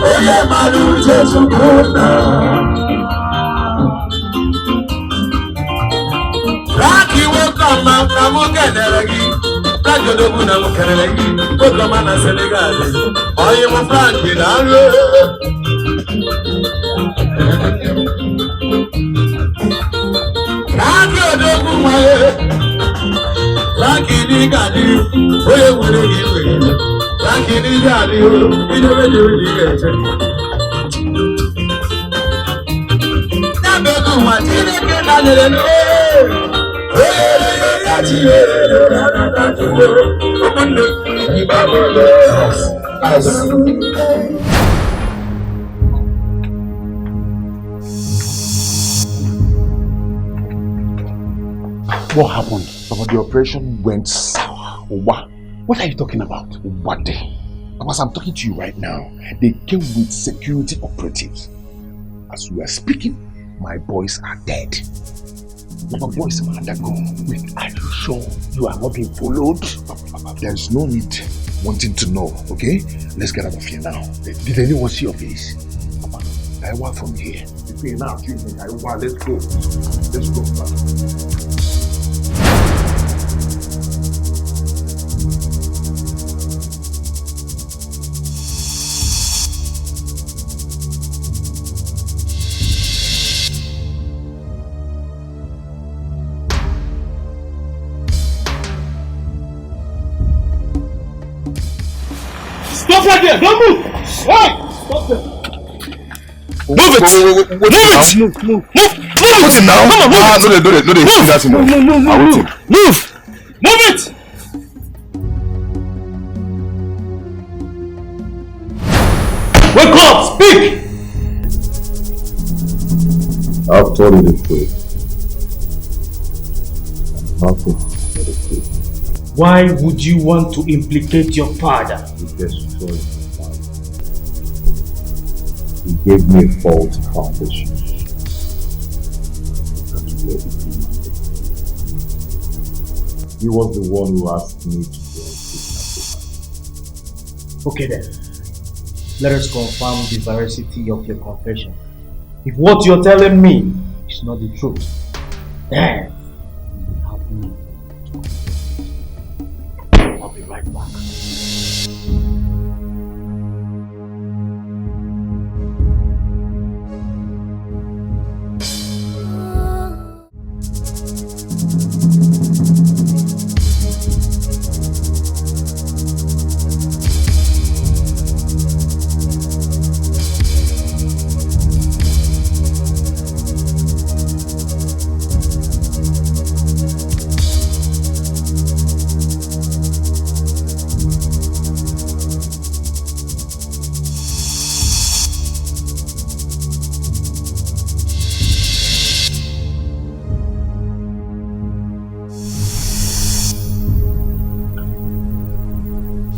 Speaker 9: onye mmadụ uche Chukwu na Raki wokama ka mụ kenere gị Kajodogu na mụ kenere gị Wokama na Senegal Onye mụ Frank na arụ Raki odogwu nwaye Raki ni gadi Oye nwere gị nwere Raki ni gadi Idebe dewe di ga-eche Nabegu nwa Chineke na nyere
Speaker 14: What happened? Papa, the operation went sour. What are you talking about? What? Because I'm talking to you right now. They came with security operatives. As we are speaking, my boys are dead. My boys are undergone. Wait, are you sure you are not being followed? There's no need wanting to know, okay? Let's get out of here now. Did anyone see your face? Papa, I want from here. If you're now, let's go. Let's go, Papa.
Speaker 13: Stop right there! Don't move! Hey! Stop there!
Speaker 14: Move it! Move it! Move it now! Come on, move it! No,
Speaker 13: Move it! Wake up! Speak!
Speaker 5: I've told you the truth. Nothing but the truth.
Speaker 17: Why would you want to implicate your father?
Speaker 5: He destroyed my father. He gave me a faulty foundation. That's where the demon is. He was the one who asked me to go and
Speaker 17: Okay then. Let us confirm the veracity of your confession. If what you're telling me is not the truth, then you will have me. I'll be right back.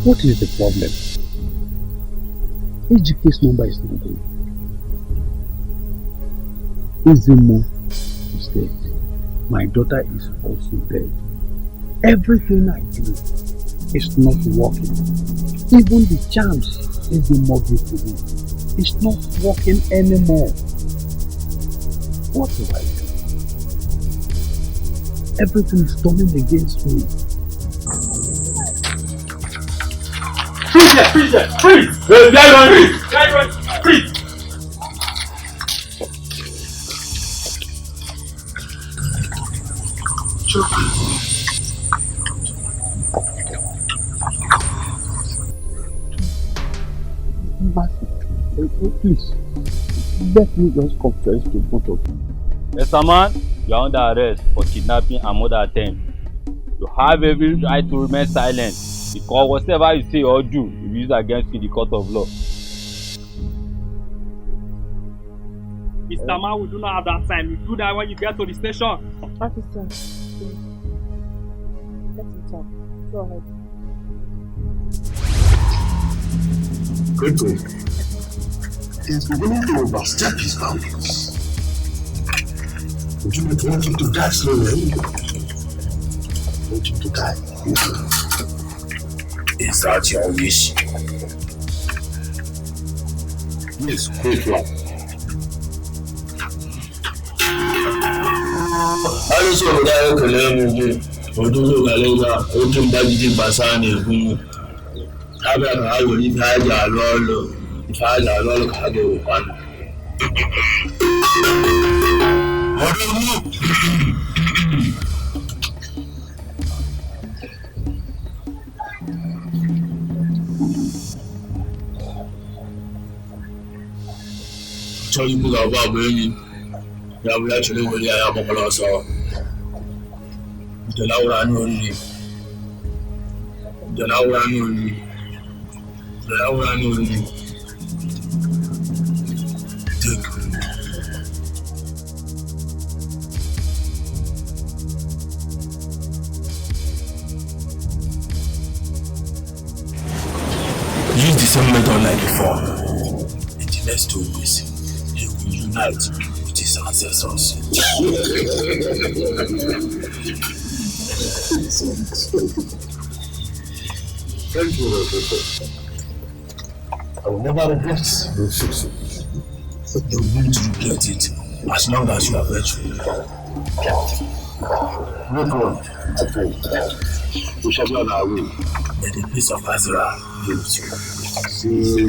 Speaker 15: What is the problem? Dikeh's number is not good. Izimo is dead. My daughter is also dead. Everything I do is not working. Even the charms Izimo gave to me is not working anymore. What do I do? Everything is turning against me.
Speaker 13: Freeze!
Speaker 15: Please, let me just confess to both of you.
Speaker 4: Mr. Man, you are under arrest for kidnapping and murder attempt. You have every right to remain silent because whatever you say or do will be used against you in the court of law.
Speaker 20: Mr. Man, we do not have that time. You do that when you get to the station.
Speaker 3: Officer, please. Let him talk. Go ahead.
Speaker 13: Koto is beginning to overstep his boundaries. Would you not want him to die slowly? Want him to die? Is that your wish? Yes, quick one. I saw that Kalemi, Odo Galega, Open Baggy Basani, who have I will leave Haja Lolo, if Haja Lolo Hago one. Tell you about bringing. Yeah, we actually will have a lot of the Laura Nuri. The Laura Nuri. The Laura Nuri. Use the same method like before. In the next 2 weeks, he will unite with his ancestors. Thank you, Professor. I will never regret those success. You will need to regret it as long as you are virtually. Great one, I think. We shall be on our way. May the peace of Azra be with you. See.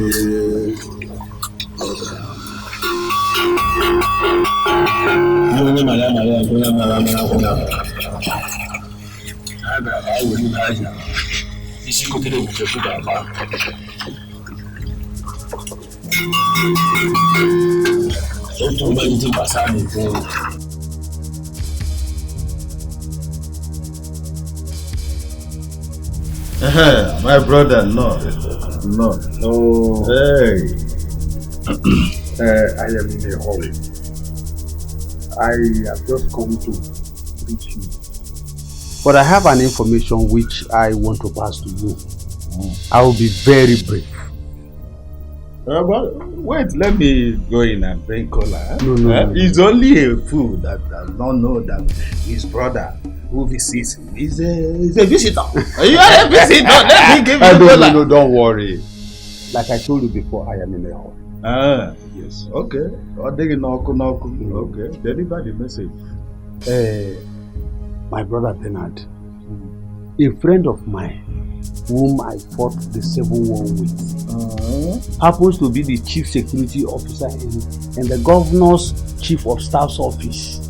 Speaker 5: My brother, no. Oh, hey.
Speaker 15: I am in a hurry. I have just come to reach you. But I have an information which I want to pass to you. I will be very brief.
Speaker 5: But wait, let me go in and drink cola.
Speaker 15: No.
Speaker 5: He's only a fool that does not know that his brother who visits him is a visitor. You are a visitor. Let me give you cola.
Speaker 15: No, don't worry. Like I told you before, I am in a hurry.
Speaker 5: Yes. Okay. Okay. Deliver the message.
Speaker 15: My brother Bernard, a friend of mine, whom I fought the Civil War with, happens to be the chief security officer in the governor's chief of staff's office.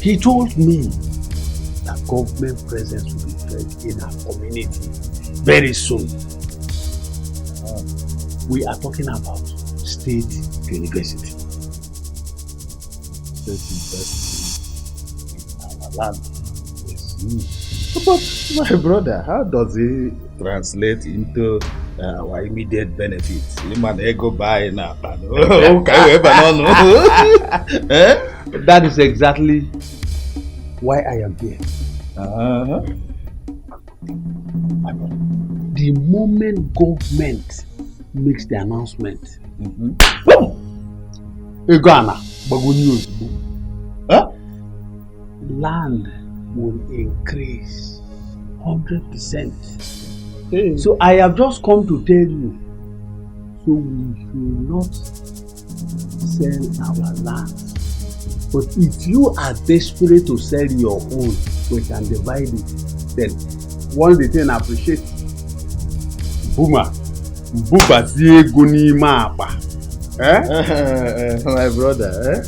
Speaker 15: He told me that government presence will be felt in our community very soon. We are talking about State University.
Speaker 5: State University in our land. Yes. But my brother, how does it translate into our immediate benefits?
Speaker 15: That is exactly why I am here. The moment government makes the announcement, land will increase 100%. So I have just come to tell you, so we should not sell our land. But if you are desperate to sell your own, we can divide it. Then one thing I appreciate, Buma,
Speaker 5: my brother,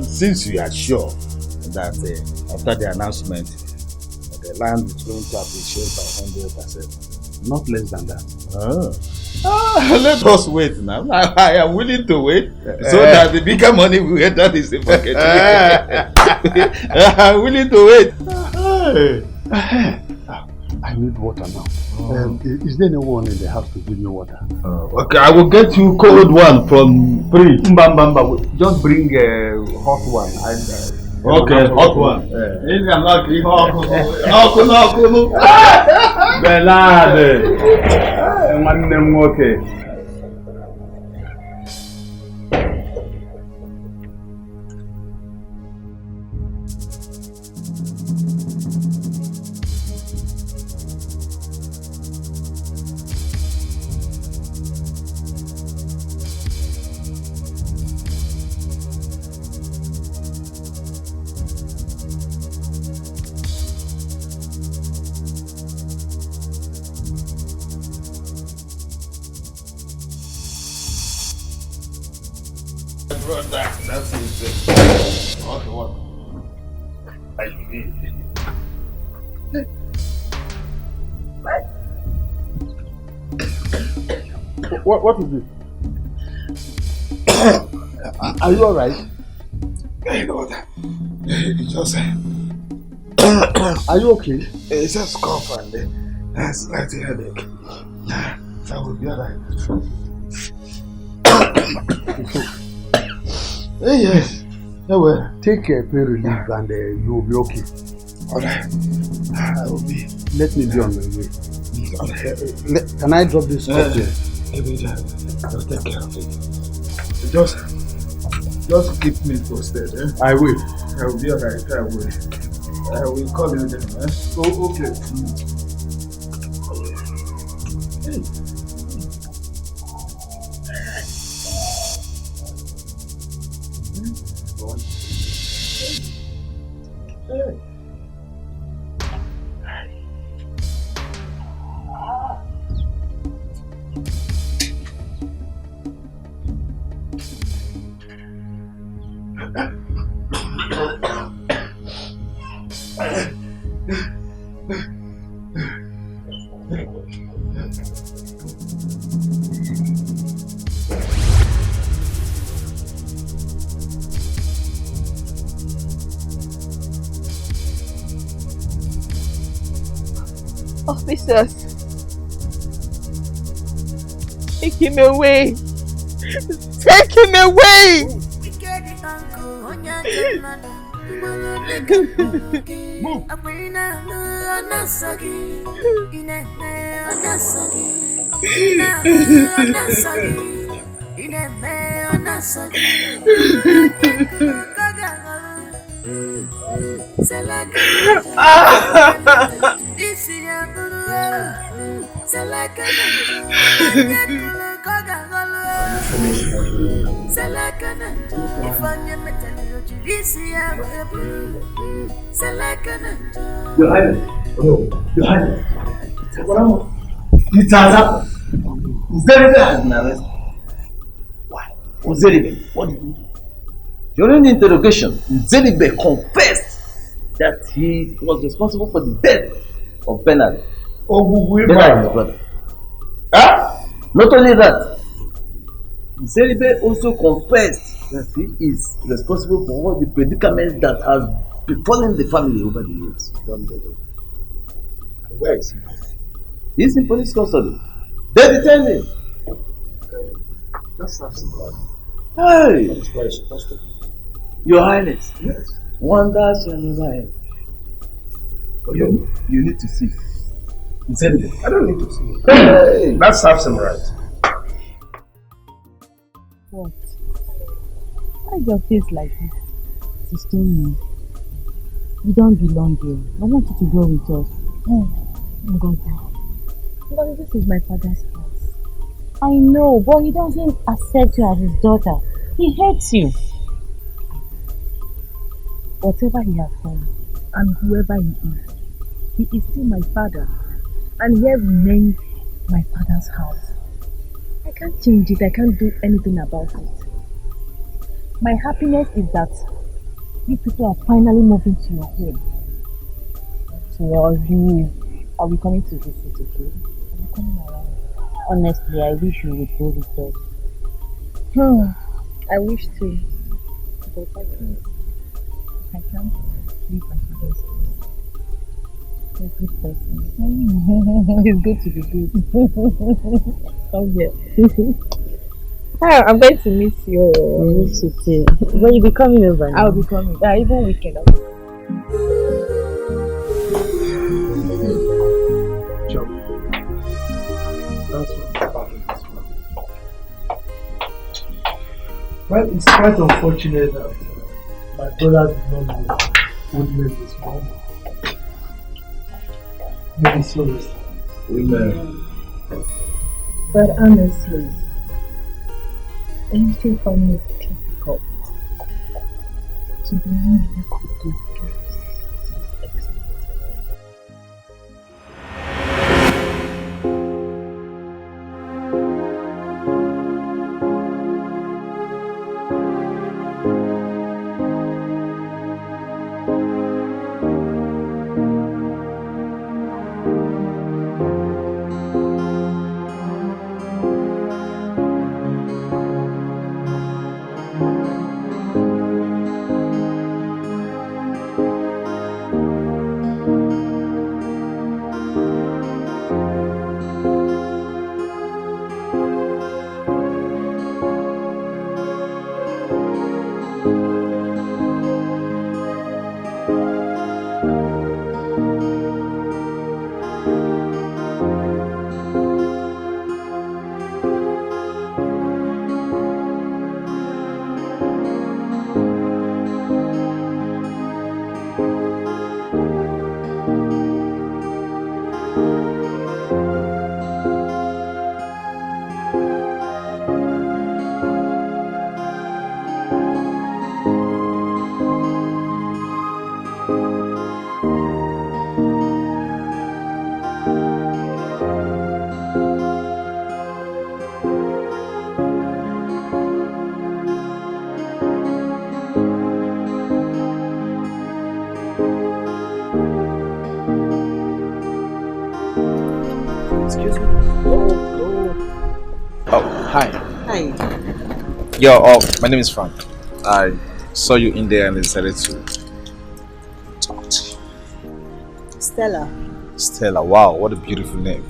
Speaker 5: since you are sure that after the announcement, the land is going to appreciate by 100%.
Speaker 15: Not less than that.
Speaker 5: Let us wait now. I am willing to wait so that the bigger money will enter this pocket. I'm willing to wait.
Speaker 15: I need water now. Is there anyone in the house to give me water?
Speaker 5: Okay, I will get you cold one from Free. Just bring hot one. Okay, hot one.
Speaker 15: Bernard. Okay.
Speaker 5: That's it. Okay, what? I need.
Speaker 15: What is it? Are you alright?
Speaker 5: I know that. It's just.
Speaker 15: Are you okay?
Speaker 5: It's just cough and a slight headache. I will be alright. Yes. Well,
Speaker 15: take pain relief and you will be okay.
Speaker 5: Alright. I will be.
Speaker 15: Let me be on my way. Can I drop this cup here?
Speaker 5: I'll take care of it. Just keep me posted.
Speaker 15: I will.
Speaker 5: I will be alright. I will call you then.
Speaker 15: Oh, okay.
Speaker 5: Hey.
Speaker 21: Officers, take him away! Take him away!
Speaker 8: Move!
Speaker 9: Your Highness. Your Highness. It has happened. Uzeribe has been arrested. Why? Uzeribe, what did he do? During the interrogation, Uzeribe confessed that he was responsible for the death of Bernard. Bernard, his brother. Huh? Not only that, Uzeribe also confessed that he is responsible for all the predicaments that has befallen the family over the years. Where is he? He's in police custody. They detain him.
Speaker 5: That's not so bad.
Speaker 9: Hey!
Speaker 5: That's why it's supposed to be.
Speaker 9: Your Highness.
Speaker 5: Yes.
Speaker 9: Wonders shall never end. But you need to see.
Speaker 5: I don't need to see.
Speaker 9: Hey!
Speaker 5: Let's have some right.
Speaker 3: What? Why is your face like this? Sister me. You don't belong here. I want you to go with us. I'm going to. Because this is my father's house. I know, but he doesn't accept you as his daughter. He hates you. Whatever he has done, and whoever he is still my father. And here remains my father's house. I can't change it. I can't do anything about it. My happiness is that you people are finally moving to your home. So are we coming to visit, okay? Are you coming around?
Speaker 2: Honestly, I wish you would go with us.
Speaker 3: I wish to, but I can't. I can't leave my father's house. You're a good person. It's good to be good. Come here. Ah, I'm going to miss you.
Speaker 2: Miss you too. When you be coming over now?
Speaker 3: I'll be coming. Even weekend.
Speaker 6: Joe, that's what happened this morning. Well, it's quite unfortunate that my brother did not witness this moment. Maybe so rest.
Speaker 5: Amen.
Speaker 3: But honestly, anything for me is difficult to believe you could do this.
Speaker 19: Hi.
Speaker 23: Hi.
Speaker 19: Yo, my name is Frank. I saw you in there and I decided to talk to you.
Speaker 23: Stella.
Speaker 19: Stella, wow, what a beautiful name.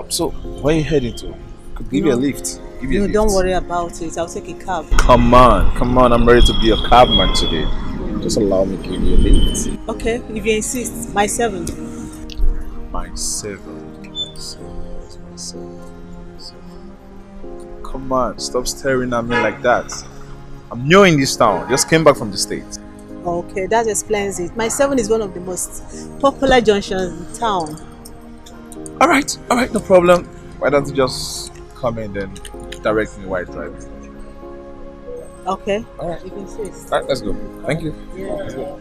Speaker 19: So where are you heading to? Could give you a lift. Give you a lift.
Speaker 23: Don't worry about it. I'll take a cab.
Speaker 19: Come on, I'm ready to be a cabman today. Just allow me to give you a lift.
Speaker 23: Okay, if you insist. My 7.
Speaker 19: My seven. Come on, stop staring at me like that. I'm new in this town. Just came back from the States.
Speaker 23: Okay, that explains it. My 7 is one of the most popular junctions in town.
Speaker 19: Alright, no problem. Why don't you just come in then direct me where I drive?
Speaker 23: Okay.
Speaker 19: Alright.
Speaker 23: You can insist.
Speaker 19: Alright, let's go. Thank you.
Speaker 23: Yeah.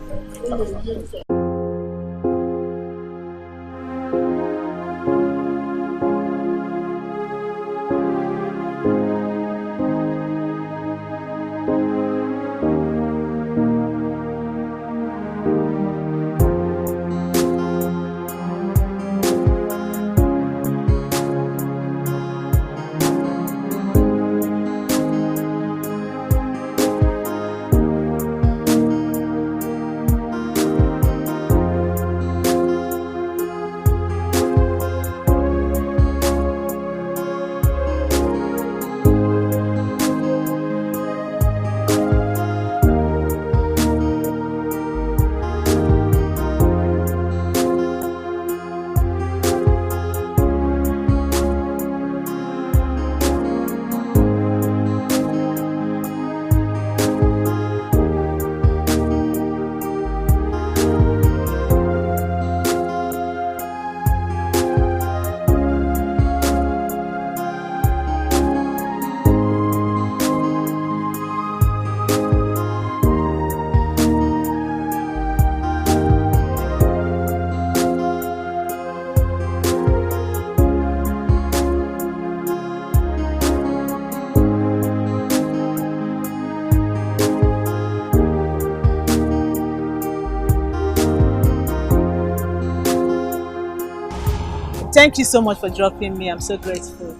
Speaker 23: Thank you so much for dropping me. I'm so grateful.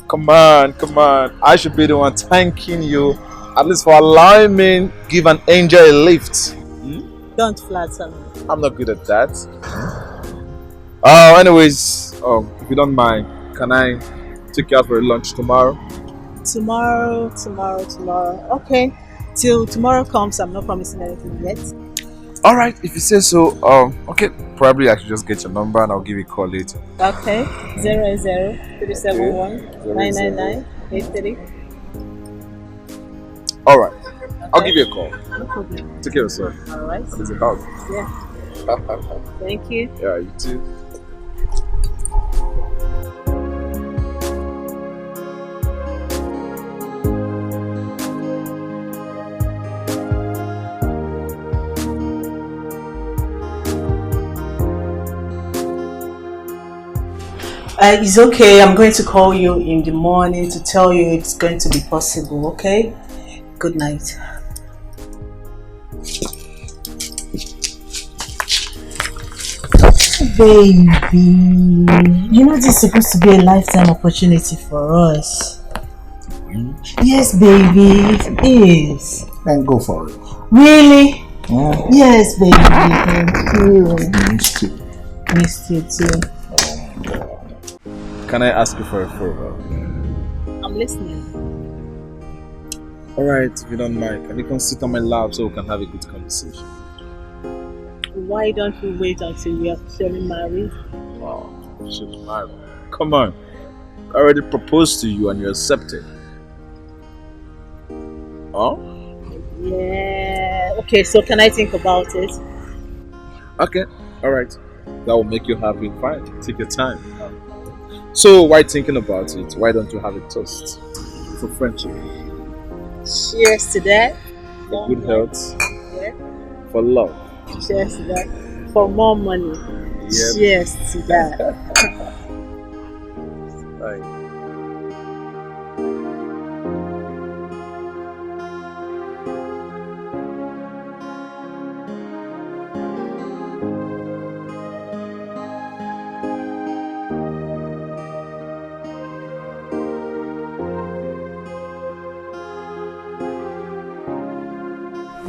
Speaker 19: Come on, come on. I should be the one thanking you, at least for allowing me give an angel a lift.
Speaker 23: Don't flatter me.
Speaker 19: I'm not good at that. Anyways, if you don't mind, can I take you out for a lunch tomorrow?
Speaker 23: Tomorrow. Okay. Till tomorrow comes, I'm not promising anything yet.
Speaker 19: Alright, if you say so, okay. Probably I should just get your number and I'll give you a call later.
Speaker 23: Okay. 00371-999-83.
Speaker 19: Alright. I'll give you a call.
Speaker 23: No problem.
Speaker 19: Take care of yourself.
Speaker 23: Alright.
Speaker 19: It's a hug.
Speaker 23: Yeah. Thank you.
Speaker 19: Yeah, you too.
Speaker 23: It's okay. I'm going to call you in the morning to tell you it's going to be possible, okay? Good night. Baby, you know this is supposed to be a lifetime opportunity for us. Yes, baby, it is.
Speaker 10: Then go for it.
Speaker 23: Really?
Speaker 10: Yeah.
Speaker 23: Yes, baby. Thank you.
Speaker 10: Missed you.
Speaker 23: Missed you too.
Speaker 19: Can I ask you for a favor?
Speaker 23: I'm listening.
Speaker 19: Alright, if you don't mind, can you come sit on my lap so we can have a good conversation?
Speaker 23: Why don't we wait until we are officially married?
Speaker 19: Wow, officially married. Come on. I already proposed to you and you accepted. Oh?
Speaker 23: Yeah. Okay, so can I think about it?
Speaker 19: Okay, alright. That will make you happy. Fine, take your time. So, while thinking about it, why don't you have a toast for friendship?
Speaker 23: Cheers to that.
Speaker 19: For good health.
Speaker 23: Yeah.
Speaker 19: For love.
Speaker 23: Cheers to that. For more money.
Speaker 19: Yep.
Speaker 23: Cheers to that.
Speaker 19: Right.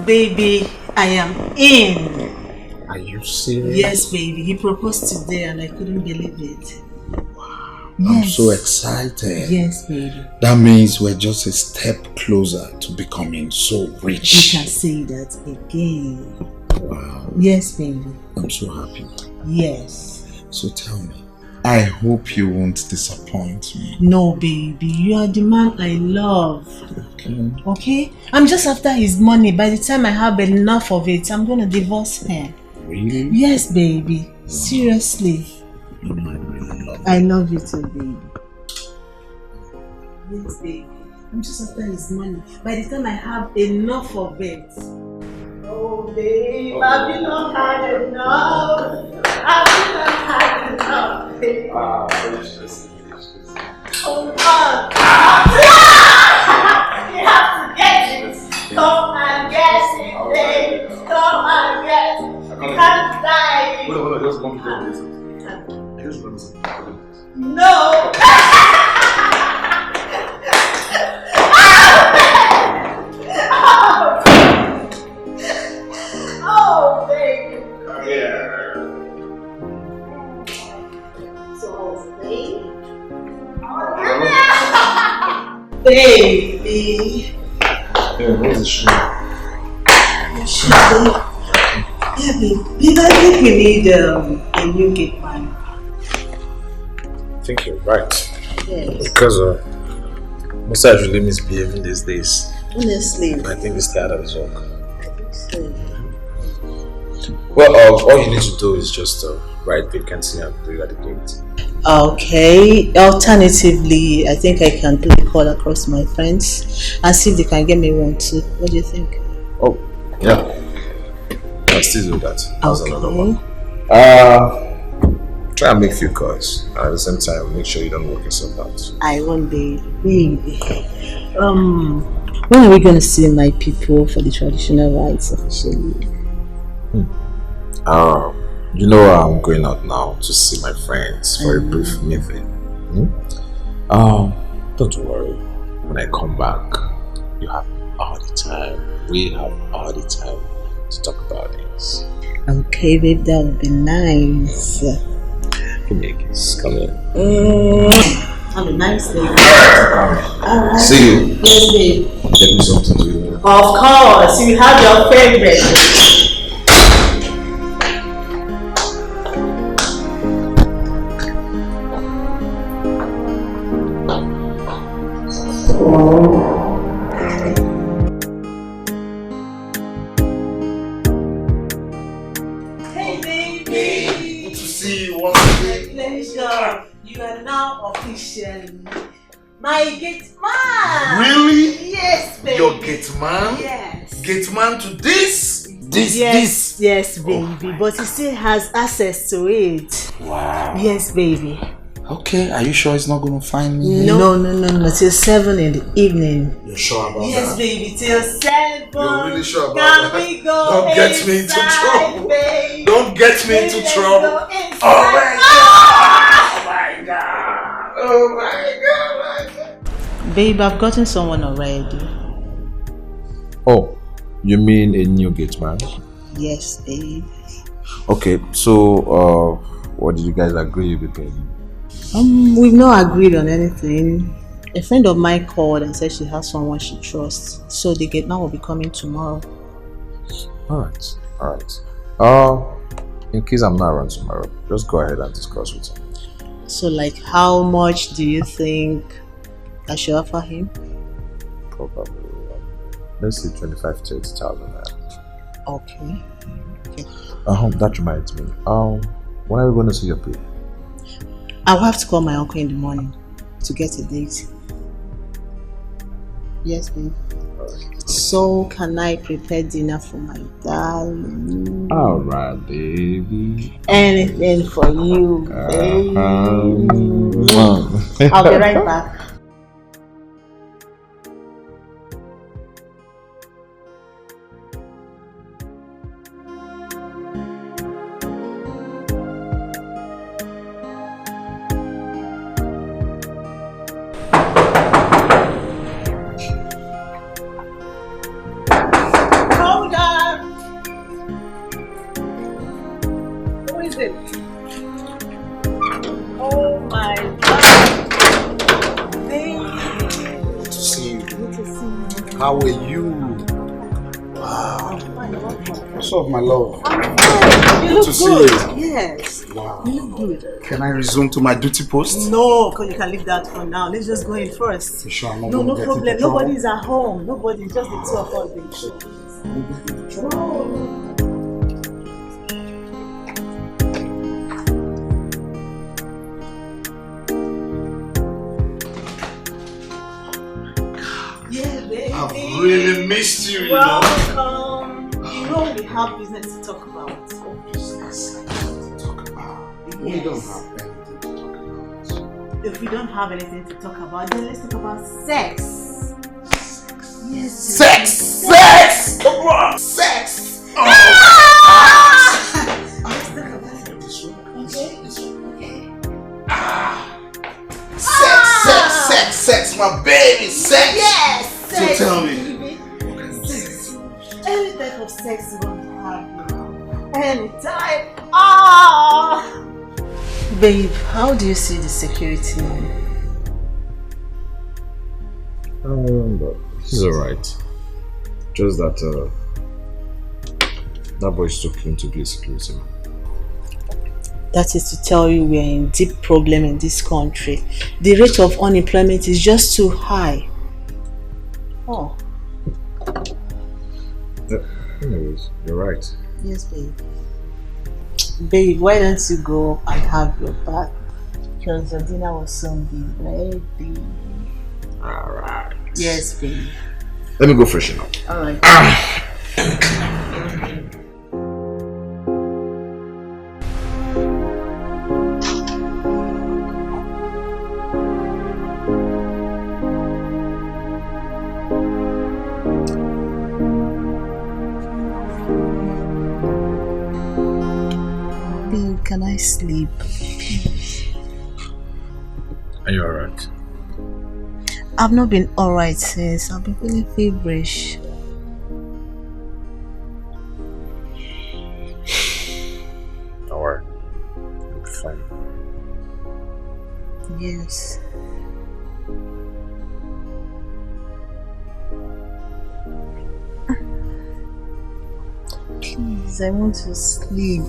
Speaker 23: Baby, I am in.
Speaker 10: Are you serious?
Speaker 23: Yes, baby. He proposed today and I couldn't believe it.
Speaker 10: I'm so excited.
Speaker 23: Yes, baby.
Speaker 10: That means we're just a step closer to becoming so rich.
Speaker 23: You can say that again.
Speaker 10: Wow.
Speaker 23: Yes, baby.
Speaker 10: I'm so happy.
Speaker 23: Yes.
Speaker 10: So tell me, I hope you won't disappoint me.
Speaker 23: No, baby. You are the man I love.
Speaker 10: Okay.
Speaker 23: Okay? I'm just after his money. By the time I have enough of it, I'm going to divorce him.
Speaker 10: Really?
Speaker 23: Yes, baby. Seriously.
Speaker 10: You know I really love you.
Speaker 23: I love you too, baby. Yes, baby. I'm just after his money. By the time I have enough of it. Oh, babe, have you not had enough? Have you not had enough, baby?
Speaker 19: Delicious.
Speaker 23: Oh, God. You have to get it. Come and get it, babe. Come and get it. You can't die.
Speaker 19: Hold on, just one minute.
Speaker 23: No! Oh, baby!
Speaker 19: Yeah.
Speaker 23: So, baby!
Speaker 19: Yeah, what's the shoe?
Speaker 23: Yeah, baby, I think we need a new cake pan.
Speaker 19: I think you're right.
Speaker 23: Yes.
Speaker 19: Because most usually misbehaving these days.
Speaker 23: Honestly.
Speaker 19: I think he's tired of his work.
Speaker 23: I think so.
Speaker 19: Well, all you need to do is just write vacancy and put it at the gate.
Speaker 23: Okay. Alternatively, I think I can do a call across my friends and see if they can get me one too. What do you think?
Speaker 19: Oh, yeah. I'll still do that. That's another one. Try and make few calls. At the same time, make sure you don't work yourself out.
Speaker 23: I won't be, baby. When are we going to see my people for the traditional rites officially?
Speaker 19: You know I'm going out now to see my friends for a brief meeting.
Speaker 10: Don't worry. When I come back, you have all the time. We have all the time to talk about this.
Speaker 23: Okay, babe, that would be nice.
Speaker 10: Give me a kiss. Come here.
Speaker 23: Have a nice day.
Speaker 10: Alright. See you.
Speaker 23: Yes, babe.
Speaker 10: Get me something to eat.
Speaker 23: Of course, you have your favorite. Hey, baby.
Speaker 10: Good to see you once again.
Speaker 23: Pleasure. You are now officially my gate man.
Speaker 10: Really?
Speaker 23: Yes, baby.
Speaker 10: Your gate man?
Speaker 23: Yes.
Speaker 10: Gate man to this?
Speaker 23: Yes, baby. But he still has access to it.
Speaker 10: Wow.
Speaker 23: Yes, baby.
Speaker 10: Okay, are you sure he's not going to find me?
Speaker 23: No. Till 7 in the evening.
Speaker 10: You're sure about
Speaker 23: Yes,
Speaker 10: that?
Speaker 23: baby. Till 7.
Speaker 10: You're really sure about
Speaker 23: Can
Speaker 10: that?
Speaker 23: we go
Speaker 10: Don't get me into
Speaker 23: inside,
Speaker 10: trouble.
Speaker 23: baby?
Speaker 10: Don't get me into
Speaker 23: Let's
Speaker 10: trouble.
Speaker 23: go inside.
Speaker 10: Oh my God! Oh my God!
Speaker 23: Babe, I've gotten someone already.
Speaker 10: Oh, you mean a new gate man?
Speaker 23: Yes, babe.
Speaker 10: Okay, so what did you guys agree with him?
Speaker 23: We've not agreed on anything. A friend of mine called and said she has someone she trusts. So the gate man will be coming tomorrow.
Speaker 10: Alright. In case I'm not around tomorrow, just go ahead and discuss with him.
Speaker 23: So like how much do you think I should offer him?
Speaker 10: Probably, let's say 25 to 80,000.
Speaker 23: Okay.
Speaker 10: That reminds me. When are you going to see your pay?
Speaker 23: I'll have to call my uncle in the morning to get a date. Yes, babe. So can I prepare dinner for my darling?
Speaker 10: Alright, baby.
Speaker 23: Anything for you, baby. I'll be right back.
Speaker 10: How are you? Wow. What's up, my love?
Speaker 23: You look good. Yes.
Speaker 10: Wow.
Speaker 23: You look good.
Speaker 10: Can I resume to my duty post?
Speaker 23: No, because you can leave that for now. Let's just go in first.
Speaker 10: You sure I'm not
Speaker 23: No
Speaker 10: gonna get
Speaker 23: problem.
Speaker 10: into trouble?
Speaker 23: Nobody's at home. Nobody. Just the two of us. Yeah, baby.
Speaker 10: I've really missed you,
Speaker 23: Welcome. You know we have business to talk about.
Speaker 10: Business to talk about. We don't have anything to talk about.
Speaker 23: If we don't have anything to talk about, then let's talk about sex. Yes.
Speaker 10: Sex! Come on! Sex! Oh!
Speaker 23: Let's talk about it. Okay.
Speaker 10: Sex, my baby, sex!
Speaker 23: Yes!
Speaker 10: So tell me.
Speaker 23: Sex. Any type of sex you want to have. Anytime. Babe, how do you see the security?
Speaker 10: He's alright. Just that that boy is too clean to be a security man.
Speaker 23: That is to tell you we are in deep problem in this country. The rate of unemployment is just too high. Oh.
Speaker 10: Anyways, you're right.
Speaker 23: Yes, babe. Babe, why don't you go and have your bath? Because your dinner will soon be ready.
Speaker 10: Alright.
Speaker 23: Yes, babe.
Speaker 10: Let me go freshen up.
Speaker 23: Alright. Babe, can I sleep?
Speaker 10: Are you alright?
Speaker 23: I've not been alright since. I've been feeling feverish.
Speaker 10: Don't worry. You'll be fine.
Speaker 23: Yes. Please, I want to sleep.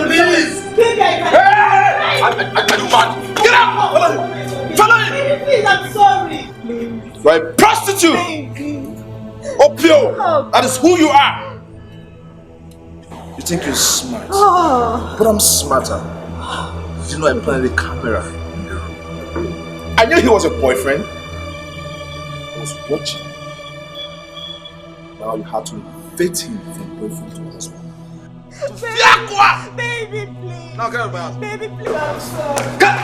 Speaker 5: Please! Hey! Are you mad? Get out! Follow him!
Speaker 23: Please, I'm sorry.
Speaker 5: You are a prostitute! Opio! That is who you are! You think you're smart, but I'm smarter. You know I planted a camera in the room. I knew he was a boyfriend. I was watching. Now you had to invite him from boyfriend to husband.
Speaker 23: Baby, please.
Speaker 5: Now get out of my house.
Speaker 23: Baby, please. I'm sorry.
Speaker 5: Baby,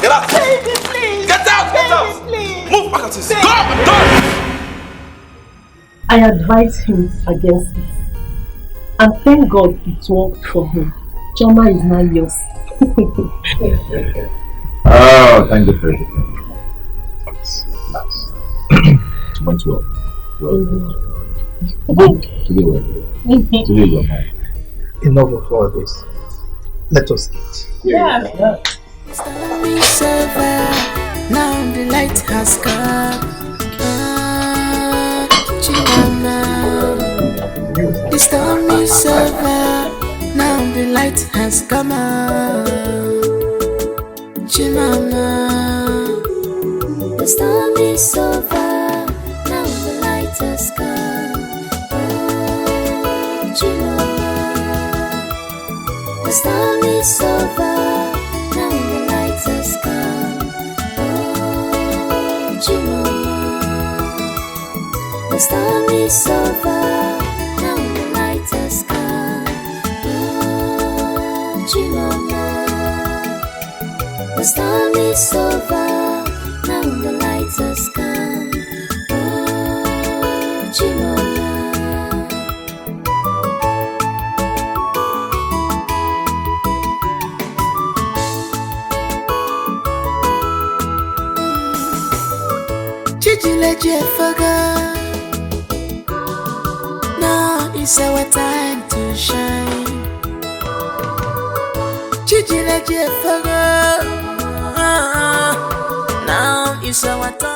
Speaker 5: get out!
Speaker 23: Baby, please.
Speaker 5: Get out! Get out!
Speaker 23: Please.
Speaker 5: Move back at this. Go! I'm done!
Speaker 12: I advised him against it. And thank God it worked for him. Choma is now yours.
Speaker 10: Oh, thank you for everything. Nice. It went well. Today you're mine.
Speaker 17: Enough of all this. Let us eat.
Speaker 23: Yeah.
Speaker 8: Stormy silver, now the light has come. Chimama. The stormy silver, now the light has come. Chimama.
Speaker 7: The storm is over, now the light has come. Oh, Chimama. The storm is over, now the light has come. Oh, Chimama. The storm is over, now the light has come. Oh, Chimama. The storm is over, now the light has come. Oh, Chimama.
Speaker 8: Chijile Jefaga. Now is our time to shine. Chijile Jefaga. Now is our time.